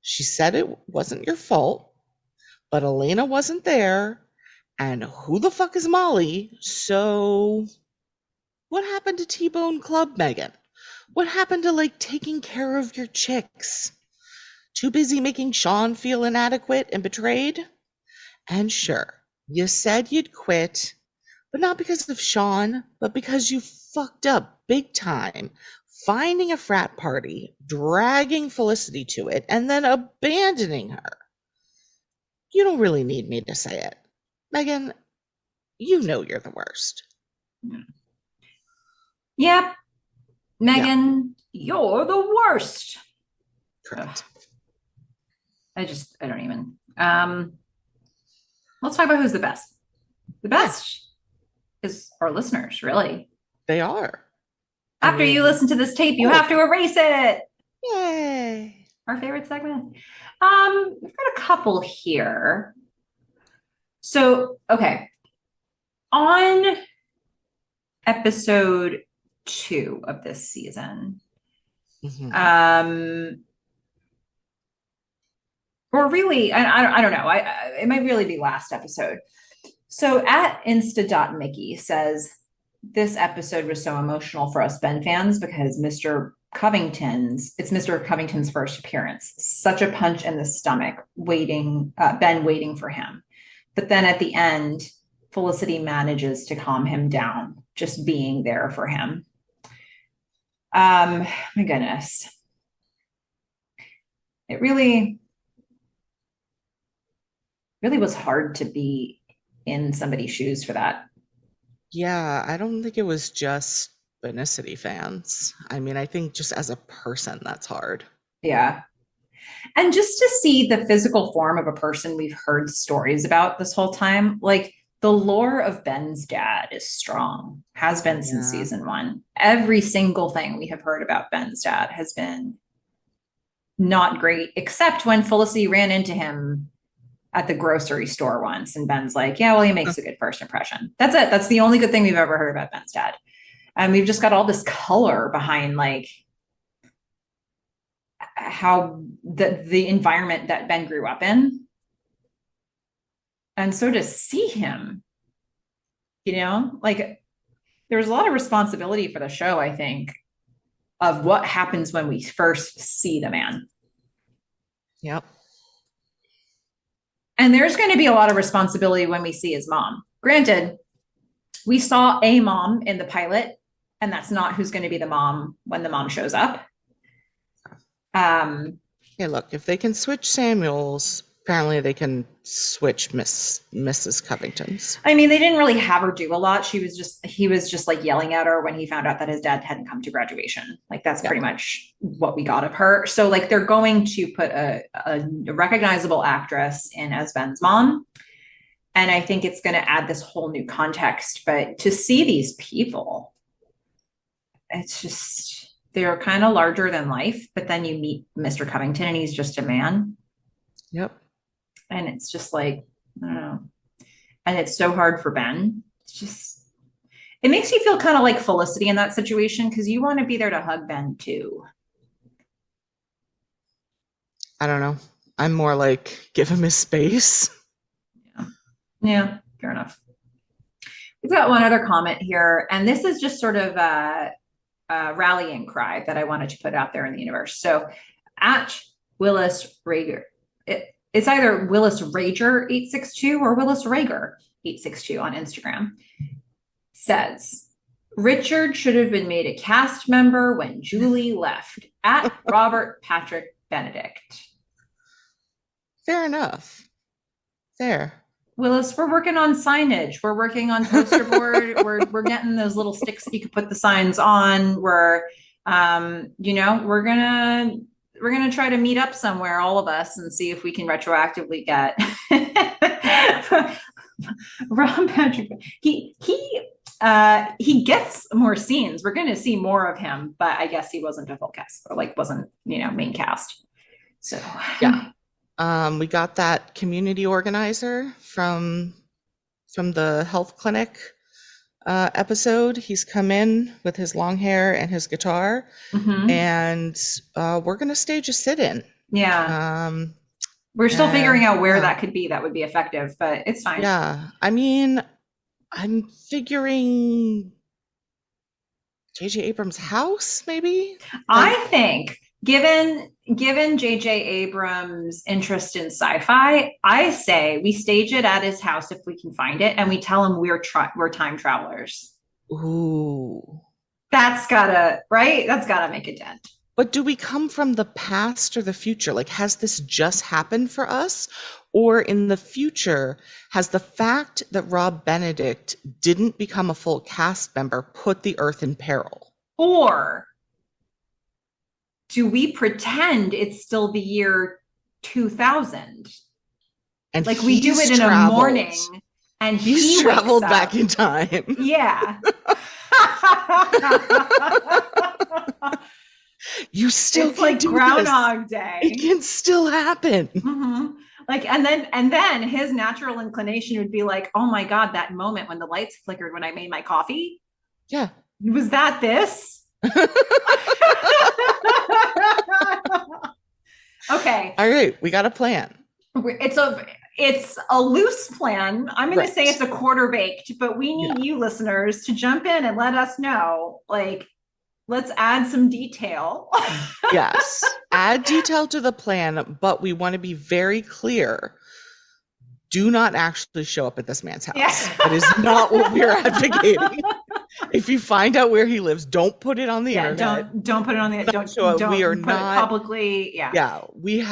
She said it wasn't your fault, but Elena wasn't there, and who the fuck is Molly? So, what happened to T-Bone Club, Meghan? What happened to like taking care of your chicks? Too busy making Sean feel inadequate and betrayed? And sure, you said you'd quit, but not because of Sean, but because you fucked up big time, finding a frat party, dragging Felicity to it, and then abandoning her. You don't really need me to say it. Meghan, you know you're the worst. Yep, Yeah, Meghan, you're the worst. Ugh, correct. I don't even. Let's talk about who's the best. The Yeah, best is our listeners, really. they are. I After you mean, listen to this tape, you oh, have to erase it. yay. Our favorite segment. We've got a couple here. So, okay. On episode 2 of this season, Mhm. um, or really, I don't know. It might really be last episode. So at Insta.Mickey says this episode was so emotional for us Ben fans because it's Mr. Covington's first appearance. Such a punch in the stomach, Ben waiting for him. But then at the end, Felicity manages to calm him down, just being there for him. My goodness. It really was hard to be in somebody's shoes for that. Yeah, I don't think it was just Benicity fans. I mean, I think just as a person, that's hard. Yeah. And just to see the physical form of a person we've heard stories about this whole time, like the lore of Ben's dad is strong, has been since Yeah. season one. Every single thing we have heard about Ben's dad has been not great, except when Felicity ran into him at the grocery store once. And Ben's like, yeah, well, he makes a good first impression. That's it. That's the only good thing we've ever heard about Ben's dad. And we've just got all this color behind like how the environment that Ben grew up in. And so to see him, like there was a lot of responsibility for the show, I think, of what happens when we first see the man. Yep. And there's going to be a lot of responsibility when we see his mom. Granted, we saw a mom in the pilot, and that's not who's going to be the mom when the mom shows up. Hey, look, if they can switch Samuels, apparently they can switch Mrs. Covington's. I mean, they didn't really have her do a lot. He was just like yelling at her when he found out that his dad hadn't come to graduation. Like that's pretty much what we got of her. So like they're going to put a recognizable actress in as Ben's mom. And I think it's going to add this whole new context. But to see these people, it's just, they're kind of larger than life. But then you meet Mr. Covington and he's just a man. Yep. And it's just like, I don't know. And it's so hard for Ben. It's just, it makes you feel kind of like Felicity in that situation because you want to be there to hug Ben too. I don't know. I'm more like, give him his space. Yeah, fair enough. We've got one other comment here, and this is just sort of a rallying cry that I wanted to put out there in the universe. So at Willis Rager, it's either Willis Rager 862 or Willis Rager 862 on Instagram, says, Richard should have been made a cast member when Julie left at Robert Patrick Benedict. Fair enough. Fair. Willis, we're working on signage. We're working on poster board. we're getting those little sticks that you can put the signs on. We're gonna try to meet up somewhere, all of us, and see if we can retroactively get Rob Patrick. He gets more scenes. We're gonna see more of him, but I guess he wasn't a full cast or like wasn't main cast. So yeah. We got that community organizer from the health clinic episode. He's come in with his long hair and his guitar, and we're going to stage a sit-in. Yeah. We're still figuring out where that could be that would be effective, but it's fine. Yeah. I mean, I'm figuring J.J. Abrams' house, maybe? I think given J.J. Abrams' interest in sci-fi, I say we stage it at his house if we can find it, and we tell him we're time travelers. Ooh. That's gotta make a dent. But do we come from the past or the future? Like, has this just happened for us? Or in the future, has the fact that Rob Benedict didn't become a full cast member put the Earth in peril? Or do we pretend it's still the year 2000? And like we do it in a morning and he's traveled back in time. Yeah. You still it's like Groundhog Day. It can still happen. Mm-hmm. Like, and then his natural inclination would be like, oh my God, that moment when the lights flickered when I made my coffee. Yeah. Was that this? Okay. All right. We got a plan. It's a loose plan. I'm going to say it's a quarter baked, but we need you listeners to jump in and let us know, like, let's add some detail. Yes. Add detail to the plan, but we want to be very clear. Do not actually show up at this man's house. Yeah. That is not what we're advocating. If you find out where he lives, don't put it on the internet. Don't put it on the internet. Don't we are put not it publicly. Yeah. Yeah. We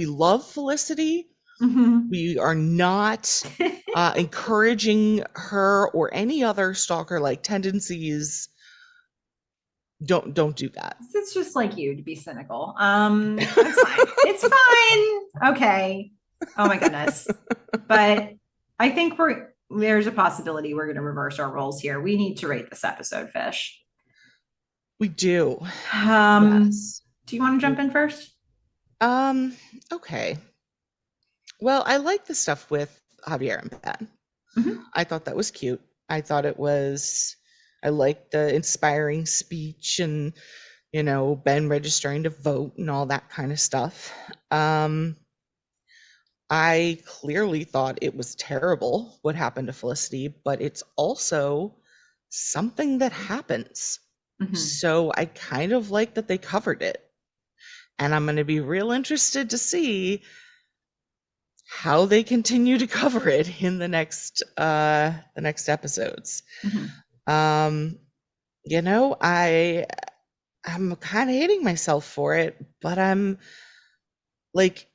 love Felicity. Mm-hmm. We are not encouraging her or any other stalker-like tendencies. Don't do that. It's just like you to be cynical. It's fine. It's fine. Okay. Oh my goodness. But I think there's a possibility we're going to reverse our roles here. We need to rate this episode, Fish. We do. Yes. Do you want to jump in first? Okay. Well, I like the stuff with Javier and Ben. Mm-hmm. I thought that was cute. I liked the inspiring speech and, Ben registering to vote and all that kind of stuff. Um, I clearly thought it was terrible what happened to Felicity, but it's also something that happens. Mm-hmm. So I kind of like that they covered it. And I'm going to be real interested to see how they continue to cover it in the next episodes. Mm-hmm. Um, I'm kind of hating myself for it, but I'm like,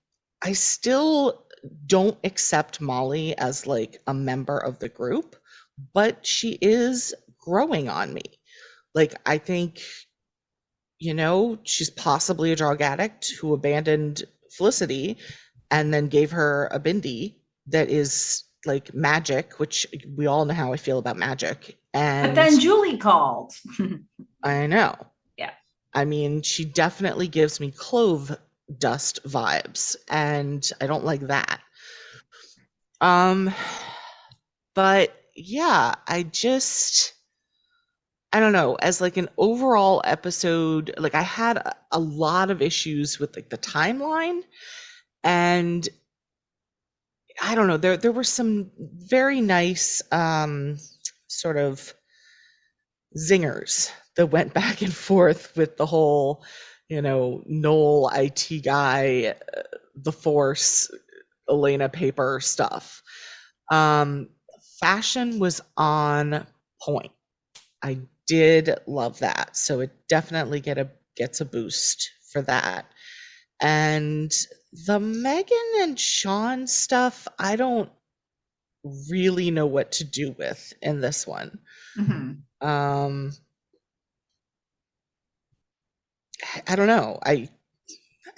I still don't accept Molly as like a member of the group, but she is growing on me. Like, I think, she's possibly a drug addict who abandoned Felicity and then gave her a bindi that is like magic, which we all know how I feel about magic. But And then Julie called. I know. Yeah. I mean, she definitely gives me clove dust vibes, and I don't like that. Um, but yeah, I don't know, as like an overall episode, like I had a lot of issues with like the timeline, and I don't know, there were some very nice sort of zingers that went back and forth with the whole, Noel IT guy, the Force, Elena paper stuff. Um, Fashion was on point. I did love that. So it definitely gets a boost for that. And the Meghan and Sean stuff, I don't really know what to do with in this one. Mm-hmm. Um, I don't know. I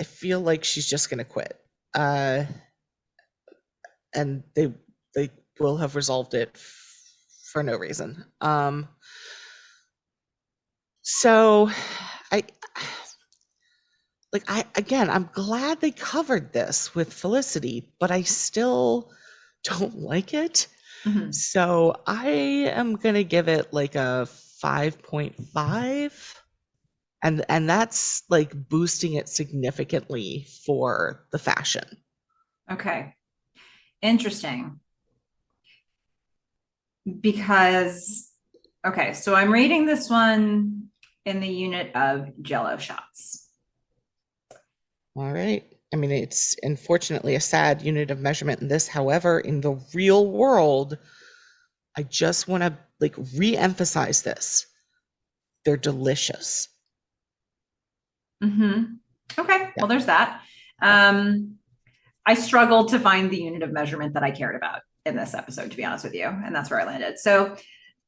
feel like she's just gonna quit. Uh, and they will have resolved it for no reason. So I I'm glad they covered this with Felicity, but I still don't like it. Mm-hmm. So I am gonna give it like a 5.5. And that's like boosting it significantly for the fashion. Okay. Interesting. Because, okay, so I'm rating this one in the unit of Jello shots. All right. I mean, it's unfortunately a sad unit of measurement in this. However, in the real world, I just want to like re-emphasize this. They're delicious. Mm-hmm. Okay, Yeah. well, there's that. Yeah. I struggled to find the unit of measurement that I cared about in this episode, to be honest with you, and that's where I landed. So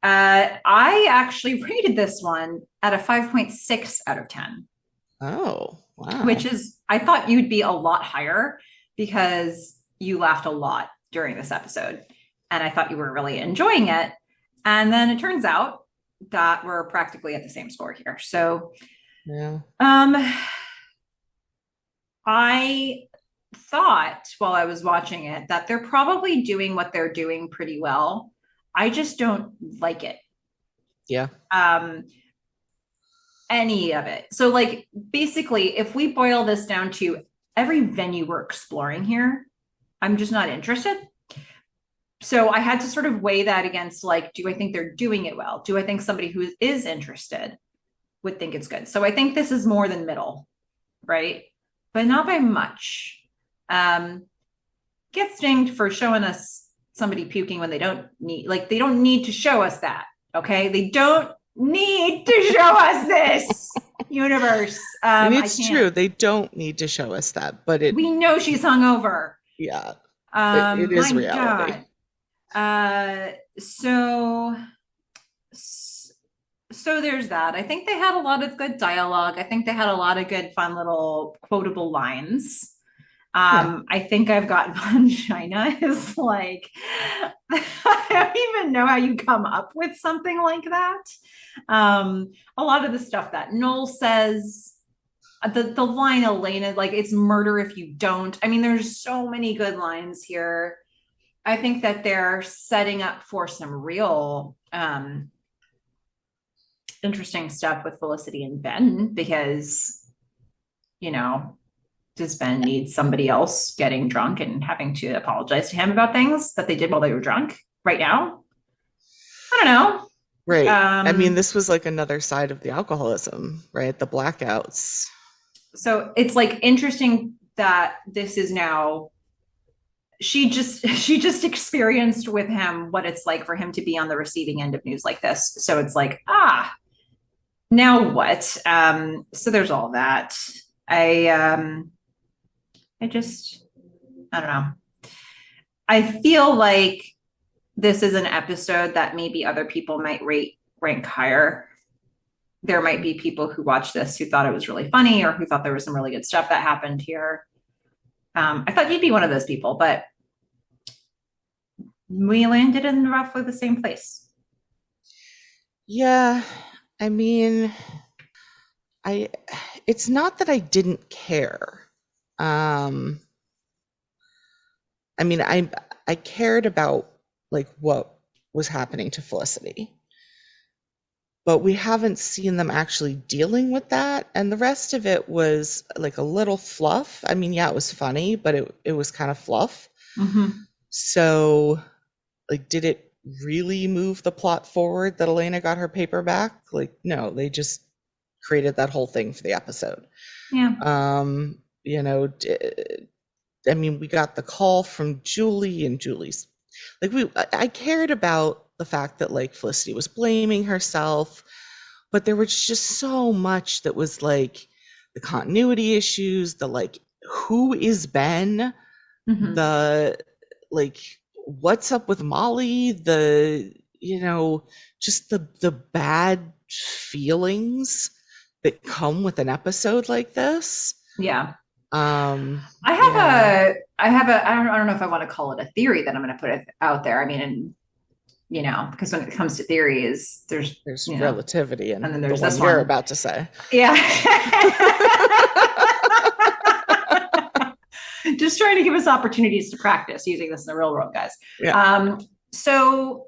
I actually rated this one at a 5.6 out of 10, Oh, which wow. is, I thought you'd be a lot higher because you laughed a lot during this episode. And I thought you were really enjoying it. And then it turns out that we're practically at the same score here. So Yeah. um, I thought while I was watching it that they're probably doing what they're doing pretty well. I just don't like it. Yeah. Um, any of it. So, like, basically, if we boil this down to every venue we're exploring here, I'm just not interested. So, I had to sort of weigh that against, like, do I think they're doing it well? Do I think somebody who is interested would think it's good? So, I think this is more than middle, right? But not by much. Um, Get dinged for showing us somebody puking when they don't need, like, they don't need to show us that. Okay. They don't need to show us this universe. And I it's can't. true. They don't need to show us that, but We know she's hungover. yeah, it is My reality. God. Uh, so, so there's that. I think they had a lot of good dialogue. I think they had a lot of good, fun little quotable lines. Yeah. I think I've got China is like, I don't even know how you come up with something like that. A lot of the stuff that Noel says, the line Elena, like, it's murder if you don't. I mean, there's so many good lines here. I think that they're setting up for some real interesting stuff with Felicity and Ben because, you know, does Ben need somebody else getting drunk and having to apologize to him about things that they did while they were drunk right now? I don't know. Right. I mean, this was like another side of the alcoholism, right? The blackouts. So it's like interesting that this is now she just experienced with him what it's like for him to be on the receiving end of news like this. So it's like, now what? So there's all that. I I just I don't know. I feel like this is an episode that maybe other people might rank higher. There might be people who watch this who thought it was really funny or who thought there was some really good stuff that happened here. I thought you'd be one of those people, but we landed in roughly the same place. Yeah, I mean, I it's not that I didn't care. Um, I mean, I cared about like what was happening to Felicity, but we haven't seen them actually dealing with that, and the rest of it was like a little fluff. I mean, yeah, it was funny, but it was kind of fluff. Mm-hmm. So, like, did it really move the plot forward that Elena got her paper back? Like, no, they just created that whole thing for the episode. Yeah. You know, I mean, we got the call from Julie, and Julie's like, I cared about the fact that like Felicity was blaming herself, but there was just so much that was like the continuity issues, the like, who is Ben? Mm-hmm. The like, what's up with Molly? The, you know, just the bad feelings that come with an episode like this. Yeah. Yeah, I don't know if I want to call it a theory that I'm going to put it out there. I mean, and because when it comes to theories, there's, there's you know, relativity and in then the there's one this you're one. about to say. Yeah. Just trying to give us opportunities to practice using this in the real world, guys. Yeah. So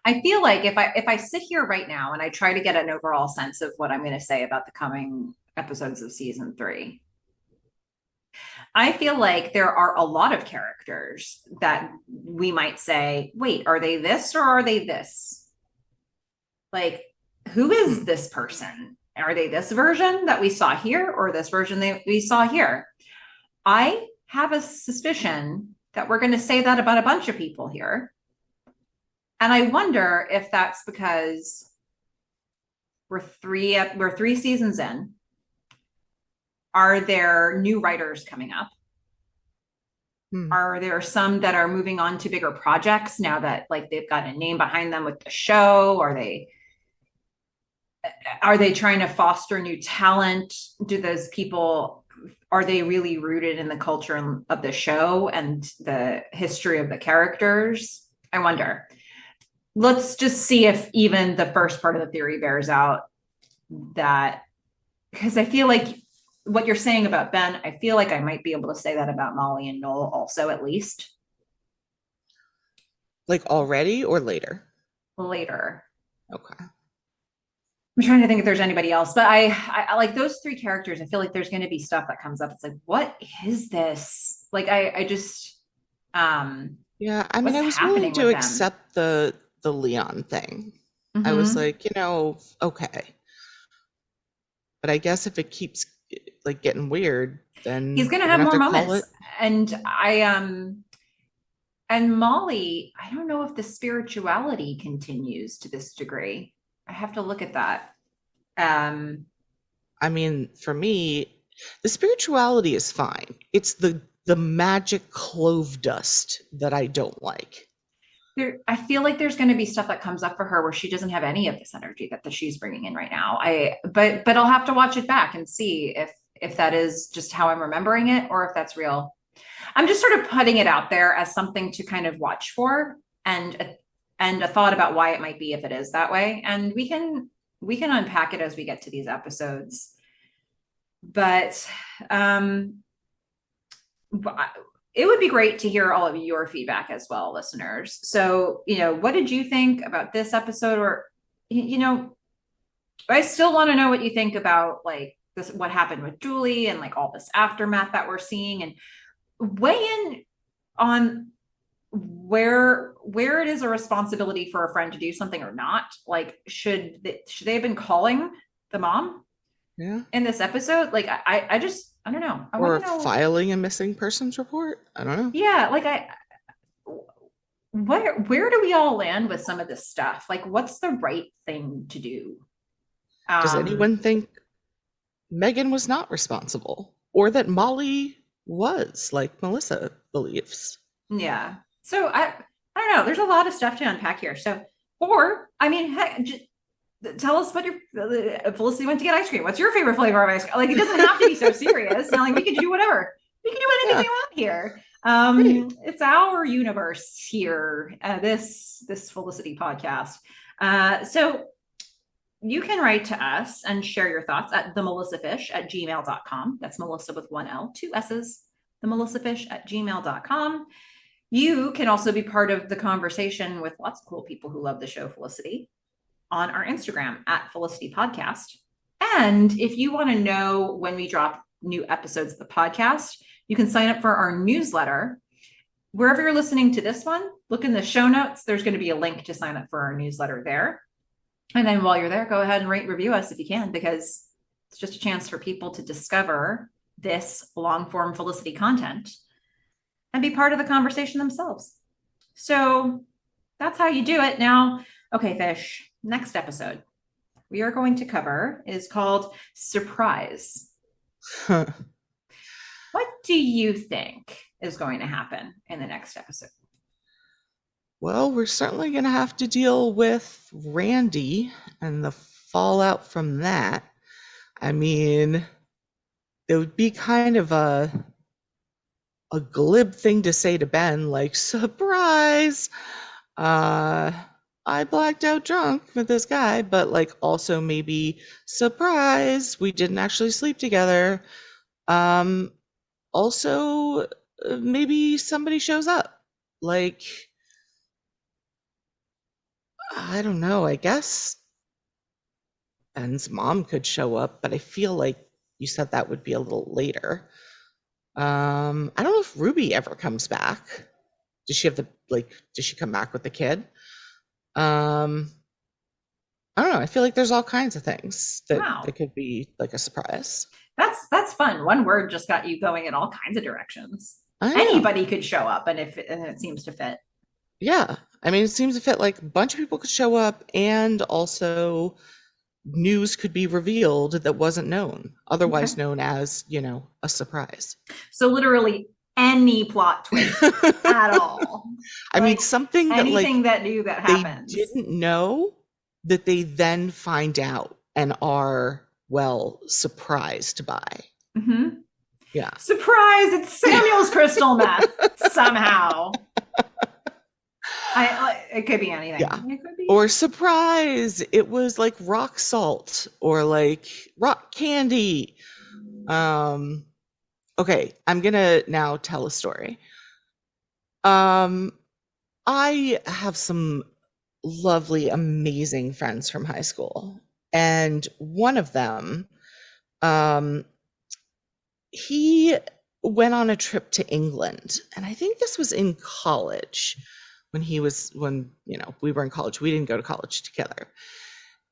I feel like if I sit here right now and I try to get an overall sense of what I'm going to say about the coming episodes of season 3, I feel like there are a lot of characters that we might say, wait, are they this or are they this? Like, who is this person? Are they this version that we saw here or this version that we saw here? I have a suspicion that we're going to say that about a bunch of people here. And I wonder if that's because we're three seasons in. Are there new writers coming up? Are there some that are moving on to bigger projects now that like they've got a name behind them with the show? Are they trying to foster new talent? Do those people, are they really rooted in the culture of the show and the history of the characters? I wonder. Let's just see if even the first part of the theory bears out that, because I feel like what you're saying about Ben, I feel like I might be able to say that about Molly and Noel also, at least Like already or later? later. Okay. I'm trying to think if there's anybody else, but I like those three characters. I feel like there's going to be stuff that comes up. It's like, what is this? Like, I just, Yeah, I mean, what's I was willing happening to with them? accept the Leon thing. I was Mm-hmm. like, okay. But I guess if it keeps like getting weird, He's then going to we're have gonna have more to call moments, it. and and Molly, I don't know if the spirituality continues to this degree. I have to look at that. Um, I mean, for me, the spirituality is fine. It's the magic clove dust that I don't like. I feel like there's going to be stuff that comes up for her where she doesn't have any of this energy that she's bringing in right now. But I'll have to watch it back and see if that is just how I'm remembering it or if that's real. I'm just sort of putting it out there as something to kind of watch for and a thought about why it might be if it is that way. And we can unpack it as we get to these episodes. But it would be great to hear all of your feedback as well, listeners. So, what did you think about this episode, or you know, I still want to know what you think about like this, what happened with Julie and like all this aftermath that we're seeing, and weigh in on where it is a responsibility for a friend to do something or not. Like, should they have been calling the mom Yeah. in this episode? Like, I just I don't know. I want Or to know. filing a missing persons report. I don't know. Yeah, like I where do we all land with some of this stuff? Like, what's the right thing to do? Does Um, anyone think Meghan was not responsible, or that Molly was, like Melissa believes? yeah. So I don't know. There's a lot of stuff to unpack here. So, or I mean, heck, tell us what your Felicity went to get ice cream. What's your favorite flavor of ice cream? Like, it doesn't have to be so serious. You know, like we can do whatever. We can do anything Yeah, we want here. great. It's our universe here. This Felicity podcast. So you can write to us and share your thoughts at themelissafish@gmail.com. That's Melissa with one L, two S's. Themelissafish@gmail.com. You can also be part of the conversation with lots of cool people who love the show Felicity on our Instagram at Felicity Podcast. And if you want to know when we drop new episodes of the podcast, you can sign up for our newsletter. Wherever you're listening to this one, look in the show notes. There's going to be a link to sign up for our newsletter there. And then while you're there, go ahead and rate and review us if you can, because it's just a chance for people to discover this long form Felicity content and be part of the conversation themselves. So that's how you do it. Now, okay, Fish, next episode we are going to cover is called Surprise. What do you think is going to happen in the next episode? Well, we're certainly going to have to deal with Randy and the fallout from that. I mean, it would be kind of a glib thing to say to Ben, like, surprise! Uh, I blacked out drunk with this guy, but like also maybe surprise, we didn't actually sleep together. Um, also, maybe somebody shows up. Like, I don't know, I guess Ben's mom could show up, but I feel like you said that would be a little later. I don't know if Ruby ever comes back. Does she have does she come back with the kid? Um, I don't know. I feel like there's all kinds of things that Wow. could be like a surprise. That's fun. One word just got you going in all kinds of directions. I know. Anybody could show up and it seems to fit. Yeah. I mean, it seems to fit like a bunch of people could show up and also news could be revealed that wasn't known, Okay. otherwise known as, a surprise. So literally any plot twist at all. I mean, Like something that like anything that new that they happens. didn't know that they then find out and are, well, surprised by. Mm-hmm. Yeah. Surprise! It's Samuel's crystal meth somehow. It could be anything. Yeah. It could be. Or surprise, it was like rock salt or like rock candy. Um, okay, I'm gonna now tell a story. Um, I have some lovely, amazing friends from high school, and one of them, um, he went on a trip to England, and I think this was in college when we were in college. We didn't go to college together.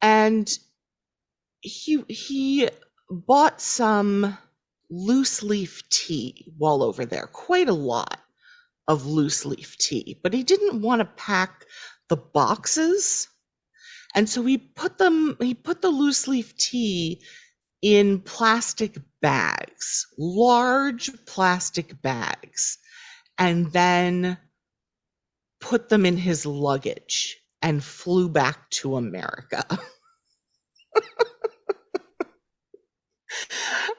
And he bought some loose leaf tea while over there, quite a lot of loose leaf tea, but he didn't want to pack the boxes. And so he put the loose leaf tea in plastic bags, large plastic bags, and then put them in his luggage and flew back to America.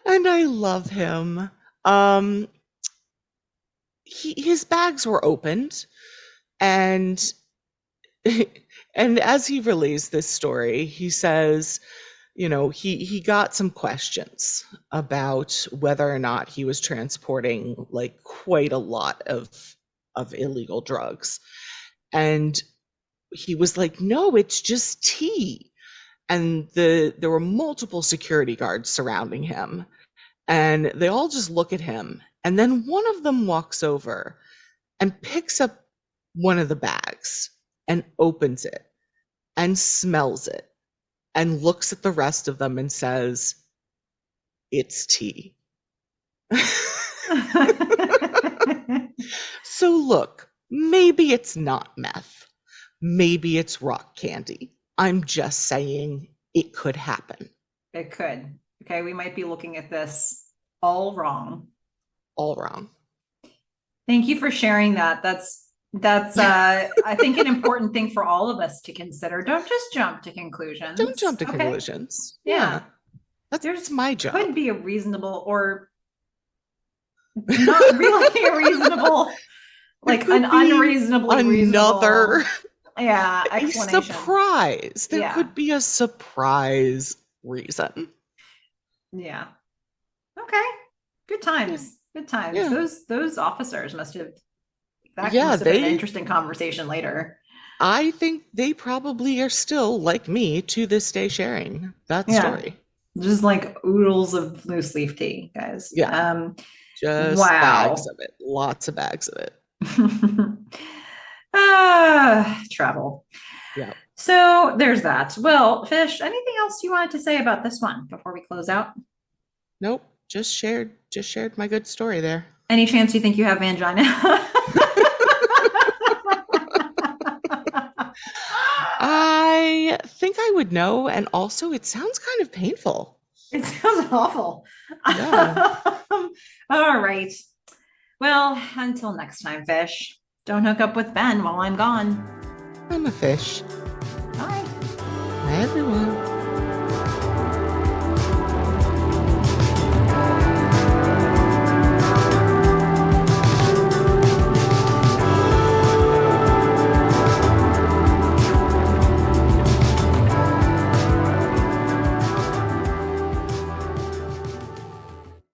And I love him. Um, his bags were opened, and and as he relays this story, he says, he got some questions about whether or not he was transporting like quite a lot of illegal drugs. And he was like, no, it's just tea. And there were multiple security guards surrounding him, and they all just look at him. And then one of them walks over and picks up one of the bags and opens it and smells it and looks at the rest of them and says, it's tea. So look, maybe it's not meth. Maybe it's rock candy. I'm just saying it could happen. It could. Okay, we might be looking at this all wrong. All wrong. Thank you for sharing that. That's I think an important thing for all of us to consider. Don't just jump to conclusions. Don't jump to conclusions. Yeah. That's my job. Could be a reasonable or not really a reasonable, like an unreasonably another reasonable, explanation. A surprise. There could be a surprise reason. Yeah. Okay. Good times. Good times. Yeah. Those officers must have been an interesting conversation later. I think they probably are still, like me, to this day sharing that story. Just like oodles of loose leaf tea, guys. Yeah. Just bags of it. Lots of bags of it. Travel. Yeah. So there's that. Well, Fish, anything else you wanted to say about this one before we close out? Nope. Just shared my good story there. Any chance you think you have angina? I think I would know, and also it sounds kind of painful. It sounds awful. Yeah. All right. Well, until next time, Fish. Don't hook up with Ben while I'm gone. I'm a fish. Bye. Bye, everyone.